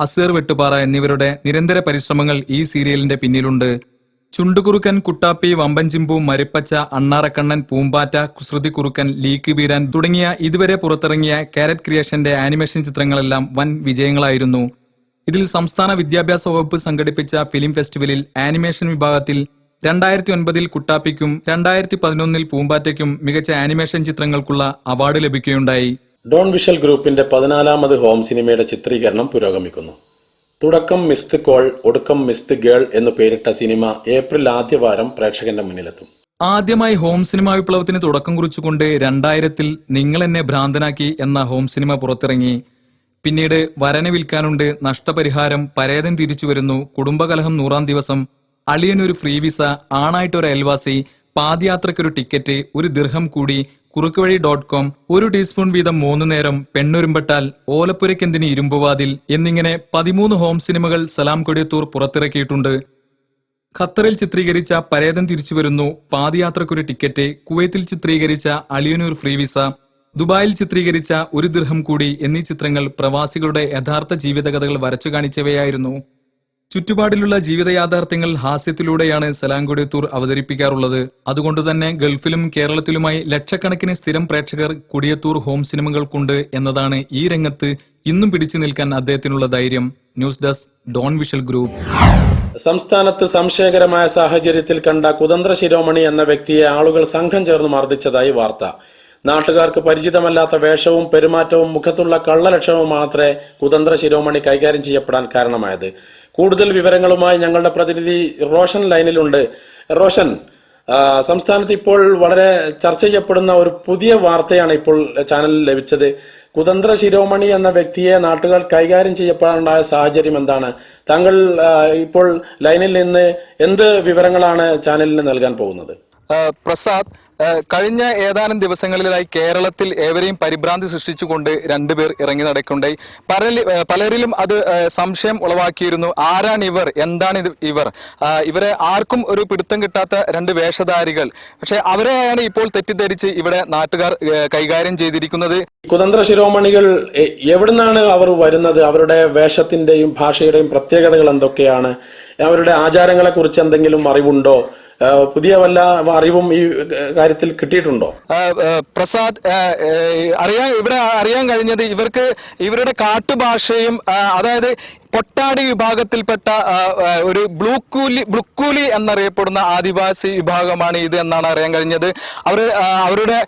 അസീർ വെട്ടുപാറ എന്നിവരുടെ നിരന്തര പരിശ്രമങ്ങൾ ഈ സീരിയലിന്റെ പിന്നിലുണ്ട്. ചുണ്ടുകുറുക്കൻ, കുട്ടാപ്പി, വമ്പൻചിമ്പു, മരിപ്പച്ച, അണ്ണാറക്കണ്ണൻ, പൂമ്പാറ്റ, കുസൃതി കുറുക്കൻ, ലീക്ക് ബീരാൻ തുടങ്ങിയ ഇതുവരെ പുറത്തിറങ്ങിയ കാരറ്റ് ക്രിയേഷന്റെ ആനിമേഷൻ ചിത്രങ്ങളെല്ലാം വൻ വിജയങ്ങളായിരുന്നു. ഇതിൽ സംസ്ഥാന വിദ്യാഭ്യാസ വകുപ്പ് സംഘടിപ്പിച്ച ഫിലിം ഫെസ്റ്റിവലിൽ ആനിമേഷൻ വിഭാഗത്തിൽ 2009 കുട്ടാപ്പിക്കും 2011 പൂമ്പാറ്റയ്ക്കും മികച്ച ആനിമേഷൻ ചിത്രങ്ങൾക്കുള്ള അവാർഡ് ലഭിക്കുകയുണ്ടായി. ഡോൺ വിഷ്വൽ ഗ്രൂപ്പിന്റെ 14ാമത് ഹോം സിനിമയുടെ ചിത്രീകരണം പുരോഗമിക്കുന്നു. തുടക്കം മിസ്ഡ് കോൾ, ഒടുക്കം മിസ്ഡ് ഗേൾ എന്നു പേരിട്ട സിനിമ ഏപ്രിൽ ആദ്യവാരം പ്രേക്ഷകന്റെ മുന്നിലെത്തും. ആദ്യമായി ഹോം സിനിമാ വിപ്ലവത്തിന് തുടക്കം കുറിച്ചുകൊണ്ട് 2000 നിങ്ങൾ എന്നെ ഭ്രാന്തനാക്കി എന്ന ഹോം സിനിമ പുറത്തിറങ്ങി. പിന്നീട് വരനെ വിൽക്കാനുണ്ട്, നഷ്ടപരിഹാരം, പരേതൻ തിരിച്ചു വരുന്നു, കുടുംബകലഹം 100-ാം ദിവസം, അളിയനൊരു ഫ്രീ വിസ, ആണായിട്ടൊരു അയൽവാസി, പാദയാത്രയ്ക്കൊരു ടിക്കറ്റ്, ഒരു ദിർഹം കൂടി, കുറുക്കുവഴി.com, 1 ടീസ്പൂൺ വീതം 3 നേരം, പെണ്ണുരുമ്പട്ടാൽ, ഓലപ്പുരയ്ക്കെന്തിന് ഇരുമ്പുവാതിൽ എന്നിങ്ങനെ 13 ഹോം സിനിമകൾ സലാം കൊടിയത്തൂർ പുറത്തിറക്കിയിട്ടുണ്ട്. ഖത്തറിൽ ചിത്രീകരിച്ച പരേതൻ തിരിച്ചു വരുന്നു, പാദയാത്രയ്ക്കൊരു ടിക്കറ്റ്, കുവൈത്തിൽ ചിത്രീകരിച്ച അളിയനൂർ ഫ്രീ വിസ, ദുബായിൽ ചിത്രീകരിച്ച 1 ദിർഹം കൂടി എന്നീ ചിത്രങ്ങൾ പ്രവാസികളുടെ യഥാർത്ഥ ജീവിതകഥകൾ വരച്ചു കാണിച്ചവയായിരുന്നു. ചുറ്റുപാടിലുള്ള ജീവിത യാഥാർത്ഥ്യങ്ങൾ ഹാസ്യത്തിലൂടെയാണ് സലാം കൊടിയത്തൂർ അവതരിപ്പിക്കാറുള്ളത്. അതുകൊണ്ടുതന്നെ ഗൾഫിലും കേരളത്തിലുമായി ലക്ഷക്കണക്കിന് സ്ഥിരം പ്രേക്ഷകർ കൊടിയത്തൂർ ഹോം സിനിമകൾക്കുണ്ട് എന്നതാണ് ഈ രംഗത്ത് ഇന്നും പിടിച്ചു നിൽക്കാൻ അദ്ദേഹത്തിനുള്ള ധൈര്യം. News desk, Dawn visual group. സംസ്ഥാനത്ത് സംശയകരമായ സാഹചര്യത്തിൽ കണ്ട കുതന്ത്ര ശിരോമണി എന്ന വ്യക്തിയെ ആളുകൾ സംഘം ചേർന്ന് മർദ്ദിച്ചതായി വാർത്ത. നാട്ടുകാർക്ക് പരിചിതമല്ലാത്ത വേഷവും പെരുമാറ്റവും മുഖത്തുള്ള കള്ളലക്ഷണവും മാത്രമേ കുതന്ത്ര ശിരോമണി കൈകാര്യം ചെയ്യപ്പെടാൻ കാരണമായത്. കൂടുതൽ വിവരങ്ങളുമായി ഞങ്ങളുടെ പ്രതിനിധി റോഷൻ ലൈനിലുണ്ട്. റോഷൻ, സംസ്ഥാനത്ത് ഇപ്പോൾ വളരെ ചർച്ച ചെയ്യപ്പെടുന്ന ഒരു പുതിയ വാർത്തയാണ് ഇപ്പോൾ ചാനലിൽ ലഭിച്ചത്. കുതന്ത്ര ശിരോമണി എന്ന വ്യക്തിയെ നാട്ടുകാർ കൈകാര്യം ചെയ്യപ്പെടാനുണ്ടായ സാഹചര്യം എന്താണ്? താങ്കൾ ഇപ്പോൾ ലൈനിൽ നിന്ന് എന്ത് വിവരങ്ങളാണ് ചാനലിന് നൽകാൻ പോകുന്നത്? പ്രസാദ്, കഴിഞ്ഞ ഏതാനും ദിവസങ്ങളിലായി കേരളത്തിൽ ഏവരെയും പരിഭ്രാന്തി സൃഷ്ടിച്ചുകൊണ്ട് 2 പേർ ഇറങ്ങി നടക്കുണ്ടായി. പലരിലും അത് സംശയം ഉളവാക്കിയിരുന്നു. ആരാണ് ഇവർ, എന്താണ് ഇവർ? ഇവരെ ആർക്കും ഒരു പിടുത്തം കിട്ടാത്ത 2 വേഷധാരികൾ. പക്ഷെ അവരെയാണ് ഇപ്പോൾ തെറ്റിദ്ധരിച്ച് ഇവിടെ നാട്ടുകാർ കൈകാര്യം ചെയ്തിരിക്കുന്നത്. കുതന്ത്ര ശിരോമണികൾ എവിടുന്നാണ് അവർ വരുന്നത്? അവരുടെ വേഷത്തിന്റെയും ഭാഷയുടെയും പ്രത്യേകതകൾ എന്തൊക്കെയാണ്? അവരുടെ ആചാരങ്ങളെ കുറിച്ച് എന്തെങ്കിലും അറിവുണ്ടോ? പുതിയ വല്ല അറിവും ഈ കാര്യത്തിൽ കിട്ടിയിട്ടുണ്ടോ? പ്രസാദ്, അറിയാൻ കഴിഞ്ഞത് ഇവരുടെ കാട്ടുഭാഷയും, അതായത് പൊട്ടാടി വിഭാഗത്തിൽപ്പെട്ട ഒരു ബ്ലുക്കൂലി എന്നറിയപ്പെടുന്ന ആദിവാസി വിഭാഗമാണ് ഇത് എന്നാണ് അറിയാൻ കഴിഞ്ഞത്. അവരുടെ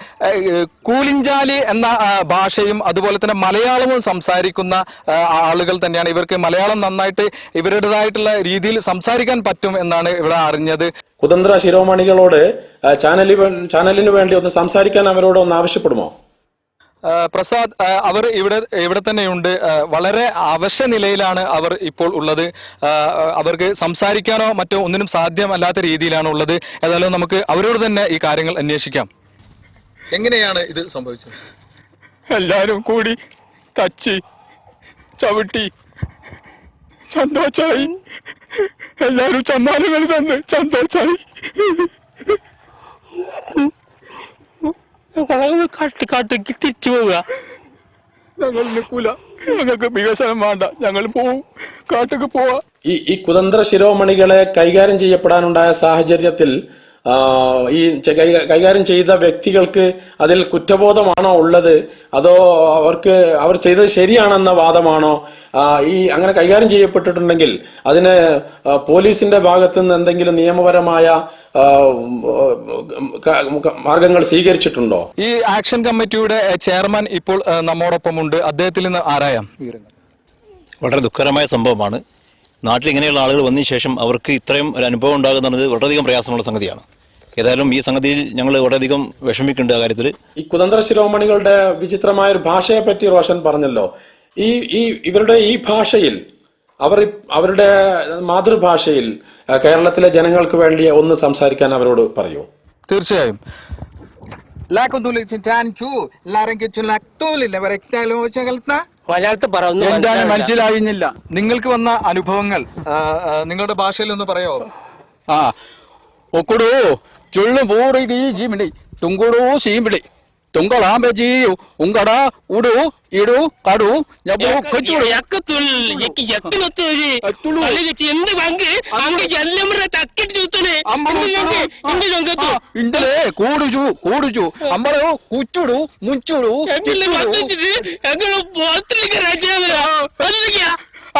കൂലിഞ്ചാലി എന്ന ഭാഷയും അതുപോലെ തന്നെ മലയാളവും സംസാരിക്കുന്ന ആളുകൾ തന്നെയാണ്. ഇവർക്ക് മലയാളം നന്നായിട്ട് ഇവരുടേതായിട്ടുള്ള രീതിയിൽ സംസാരിക്കാൻ പറ്റും എന്നാണ് ഇവിടെ അറിഞ്ഞത്. കുതന്ത്ര ശിരോമണികളോട് ചാനലിന് വേണ്ടി ഒന്ന് സംസാരിക്കാൻ അവരോട് ഒന്ന് ആവശ്യപ്പെടുമോ? പ്രസാദ്, അവർ ഇവിടെ തന്നെയുണ്ട്. വളരെ അവശ നിലയിലാണ് അവർ ഇപ്പോൾ ഉള്ളത്. അവർക്ക് സംസാരിക്കാനോ മറ്റോ ഒന്നിനും സാധ്യമല്ലാത്ത രീതിയിലാണ് ഉള്ളത്. ഏതായാലും നമുക്ക് അവരോട് തന്നെ ഈ കാര്യങ്ങൾ അന്വേഷിക്കാം. എങ്ങനെയാണ് ഇത് സംഭവിച്ചത്? എല്ലാരും കൂടി തച്ചി ചവിട്ടി ചന്തോച്ചായി, എല്ലാരും ചമ്മാനങ്ങൾ തന്ന് ചന്തോച്ചായി. കാട്ടിക്ക് തിരിച്ചു പോവുക. ഞങ്ങൾ നിൽക്കൂല, ഞങ്ങൾക്ക് വികസനം വേണ്ട, ഞങ്ങൾ പോവും, കാട്ടിക്ക് പോവാ. ഈ കുതന്ത്ര ശിരോമണികളെ കൈകാര്യം ചെയ്യപ്പെടാനുണ്ടായ സാഹചര്യത്തിൽ ഈ കൈകാര്യം ചെയ്ത വ്യക്തികൾക്ക് അതിൽ കുറ്റബോധമാണോ ഉള്ളത്, അതോ അവർ ചെയ്തത് ശരിയാണെന്ന വാദമാണോ? ഈ അങ്ങനെ കൈകാര്യം ചെയ്യപ്പെട്ടിട്ടുണ്ടെങ്കിൽ അതിന് പോലീസിന്റെ ഭാഗത്തു നിന്ന് എന്തെങ്കിലും നിയമപരമായ മാർഗങ്ങൾ സ്വീകരിച്ചിട്ടുണ്ടോ? ഈ ആക്ഷൻ കമ്മിറ്റിയുടെ ചെയർമാൻ ഇപ്പോൾ നമ്മോടൊപ്പമുണ്ട്. അദ്ദേഹത്തിൽ നിന്ന് ആരായാം. വളരെ ദുഃഖകരമായ സംഭവമാണ്. നാട്ടിൽ ഇങ്ങനെയുള്ള ആളുകൾ വന്നതിന് ശേഷം അവർക്ക് ഇത്രയും ഒരു അനുഭവം ഉണ്ടാകുന്നത് വളരെയധികം പ്രയാസമുള്ള സംഗതിയാണ്. ഏതായാലും ഈ സംഗതിയിൽ ഞങ്ങൾ വളരെയധികം വിഷമിക്കുന്നുണ്ട് ആ കാര്യത്തിൽ. ഈ കുതന്ത്ര ശിരോമണികളുടെ വിചിത്രമായ ഒരു ഭാഷയെ പറ്റി റോഷൻ പറഞ്ഞല്ലോ. ഇവരുടെ ഈ ഭാഷയിൽ അവരുടെ മാതൃഭാഷയിൽ കേരളത്തിലെ ജനങ്ങൾക്ക് വേണ്ടി ഒന്ന് സംസാരിക്കാൻ അവരോട് പറയൂ. തീർച്ചയായും. എന്താണ് മനസ്സിലായിരുന്നില്ല നിങ്ങൾക്ക് വന്ന അനുഭവങ്ങൾ നിങ്ങളുടെ ഭാഷയിൽ ഒന്ന് പറയോ? ആ ഒക്കുടോ ചുള്ളു പൂറി ജീമിടി തുങ്കുടോ സീമിടി തുങ്കളാമ്പജി ഉങ്കട ഉടു ഇടു കടു ఇందులే కూడుచు కూడుచు అంబరు కుచ్చుడు ముంచుడు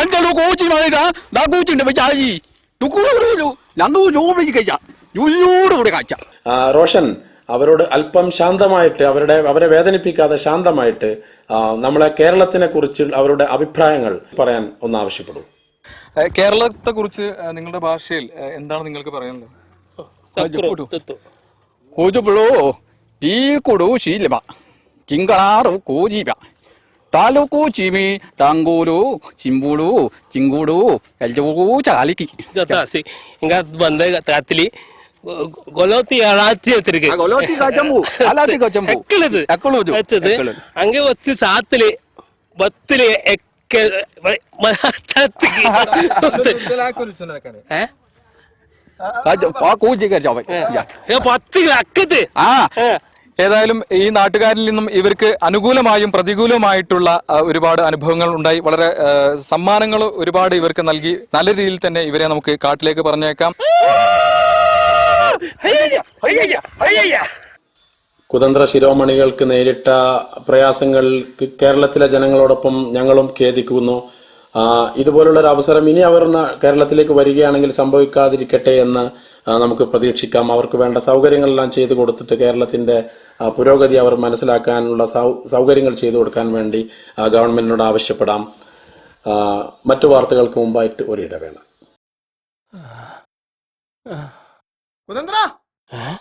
అందరూ కూచి మాట నా కూర్చుండి చాయి టుకుడు నన్ను చూపిక യുള്ളൂടെ കാഴ്ച. റോഷൻ, അവരോട് അല്പം ശാന്തമായിട്ട് അവരെ വേദനിപ്പിക്കാതെ ശാന്തമായിട്ട് നമ്മളെ കേരളത്തിനെ കുറിച്ച് അവരുടെ അഭിപ്രായങ്ങൾ പറയാൻ ഒന്ന് ആവശ്യപ്പെടും. കേരളത്തെ കുറിച്ച് നിങ്ങളുടെ ഭാഷയിൽ എന്താണ് നിങ്ങൾക്ക് പറയാനുള്ളത്? താലൂക്കു ചിമി ടാങ്കൂരു ചിമ്പൂടു ചിങ്കൂടു എൽജൂടു ചാലിക്ക് ബന്ധത്തില് கொலோத்தி அழாத்தி வச்சிருக்கு. கொலோத்தி கஜம்பு அலாத்தி கஜம்பு எக்கலது எக்கலது வச்சது அங்கே ஒத்து சாத்துல பத்திலே எக்க மதத்துக்கு അക്കത്ത്. ഏതായാലും ഈ നാട്ടുകാരിൽ നിന്നും ഇവർക്ക് അനുകൂലമായും പ്രതികൂലമായിട്ടുള്ള ഒരുപാട് അനുഭവങ്ങൾ ഉണ്ടായി. വളരെ സമ്മാനങ്ങൾ ഒരുപാട് ഇവർക്ക് നൽകി. നല്ല രീതിയിൽ തന്നെ ഇവരെ നമുക്ക് കാട്ടിലേക്ക് പറഞ്ഞേക്കാം. കുതന്ത്ര ശിരോമണികൾക്ക് നേരിട്ട പ്രയാസങ്ങൾ കേരളത്തിലെ ജനങ്ങളോടൊപ്പം ഞങ്ങളും ഖേദിക്കുന്നു. ഇതുപോലുള്ളൊരു അവസരം ഇനി അവർ കേരളത്തിലേക്ക് വരികയാണെങ്കിൽ സംഭവിക്കാതിരിക്കട്ടെ എന്ന് നമുക്ക് പ്രതീക്ഷിക്കാം. അവർക്ക് വേണ്ട സൗകര്യങ്ങളെല്ലാം ചെയ്തു കൊടുത്തിട്ട് കേരളത്തിന്റെ പുരോഗതി അവർ മനസ്സിലാക്കാനുള്ള സൗകര്യങ്ങൾ ചെയ്തു കൊടുക്കാൻ വേണ്ടി ഗവൺമെന്റിനോട് ആവശ്യപ്പെടാം. മറ്റു വാർത്തകൾക്ക് മുമ്പായിട്ട് ഒരിടവേള. കുതന്ത്ര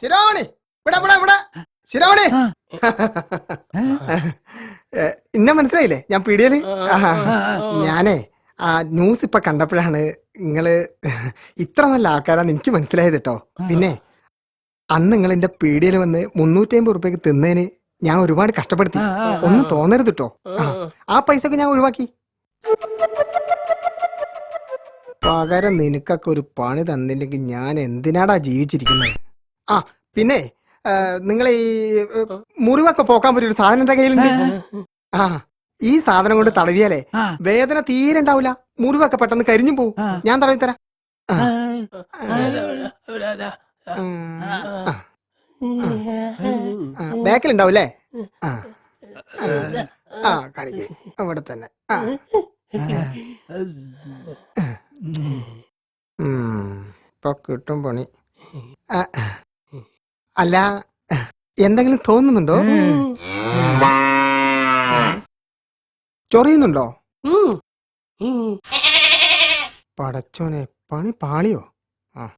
ശിരോമണി ഇവിടെ ഇവിടെ ഇവിടെ ശിരോമണി ഇന്നെ മനസ്സിലായില്ലേ? ഞാൻ പീടിയല് ഞാനേ ആ ന്യൂസ് ഇപ്പൊ കണ്ടപ്പോഴാണ് നിങ്ങള് ഇത്ര നല്ല ആൾക്കാരാന്ന് എനിക്ക് മനസ്സിലായത് കേട്ടോ. പിന്നെ അന്ന് നിങ്ങൾ എന്റെ പീടിയൽ വന്ന് 350 ഉറുപ്പ്യക്ക് തിന്നതിന് ഞാൻ ഒരുപാട് കഷ്ടപ്പെടുത്തി. ഒന്നും തോന്നരുത് കേട്ടോ. ആ പൈസക്ക് ഞാൻ ഒഴിവാക്കി. പകരം നിനക്കൊക്കെ ഒരു പണി തന്നില്ലെങ്കിൽ ഞാൻ എന്തിനാടാ ജീവിച്ചിരിക്കുന്നത്? ആ പിന്നെ നിങ്ങൾ ഈ മുറിവൊക്കെ പോക്കാൻ പറ്റിയൊരു സാധനം എന്റെ കയ്യിലുണ്ട്. ആ ഈ സാധനം കൊണ്ട് തടവിയാലേ വേദന തീരെ ഉണ്ടാവില്ല. മുറിവൊക്കെ പെട്ടെന്ന് കരിഞ്ഞു പോവും. ഞാൻ തടവി തരാം. ബാക്കിലുണ്ടാവൂലേ? ആ കാണിക്കേ അവിടെ തന്നെ. ഇപ്പൊ കിട്ടും പണി. അല്ല എന്തെങ്കിലും തോന്നുന്നുണ്ടോ? ചൊറിയുന്നുണ്ടോ? പടച്ചോനെ പണി പാളിയോ? ആ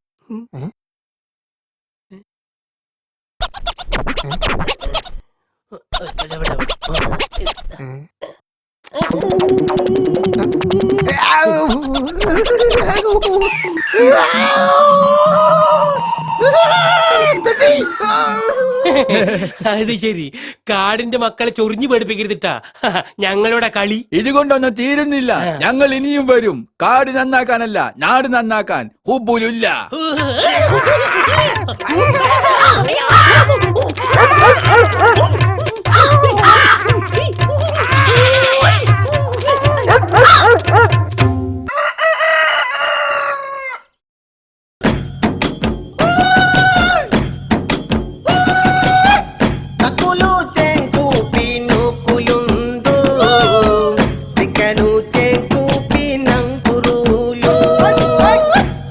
അത് ശരി, കാടിന്റെ മക്കളെ ചൊറിഞ്ഞു പഠിപ്പിക്കരുതിട്ടാ ഞങ്ങളുടെ കളി. ഇതുകൊണ്ടൊന്നും തീരുന്നില്ല. ഞങ്ങൾ ഇനിയും വരും. കാട് നന്നാക്കാനല്ല, നാട് നന്നാക്കാൻ. ഹുബുലില്ല.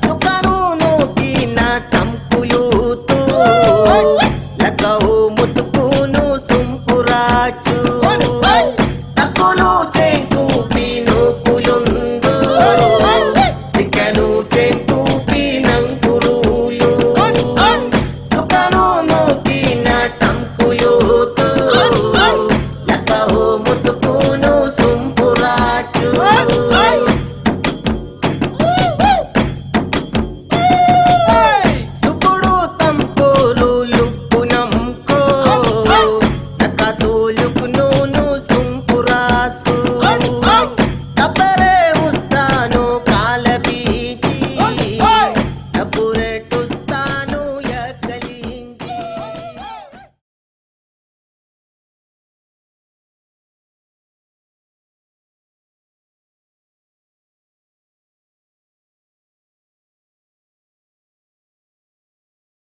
Sukarunu kinatang kuyu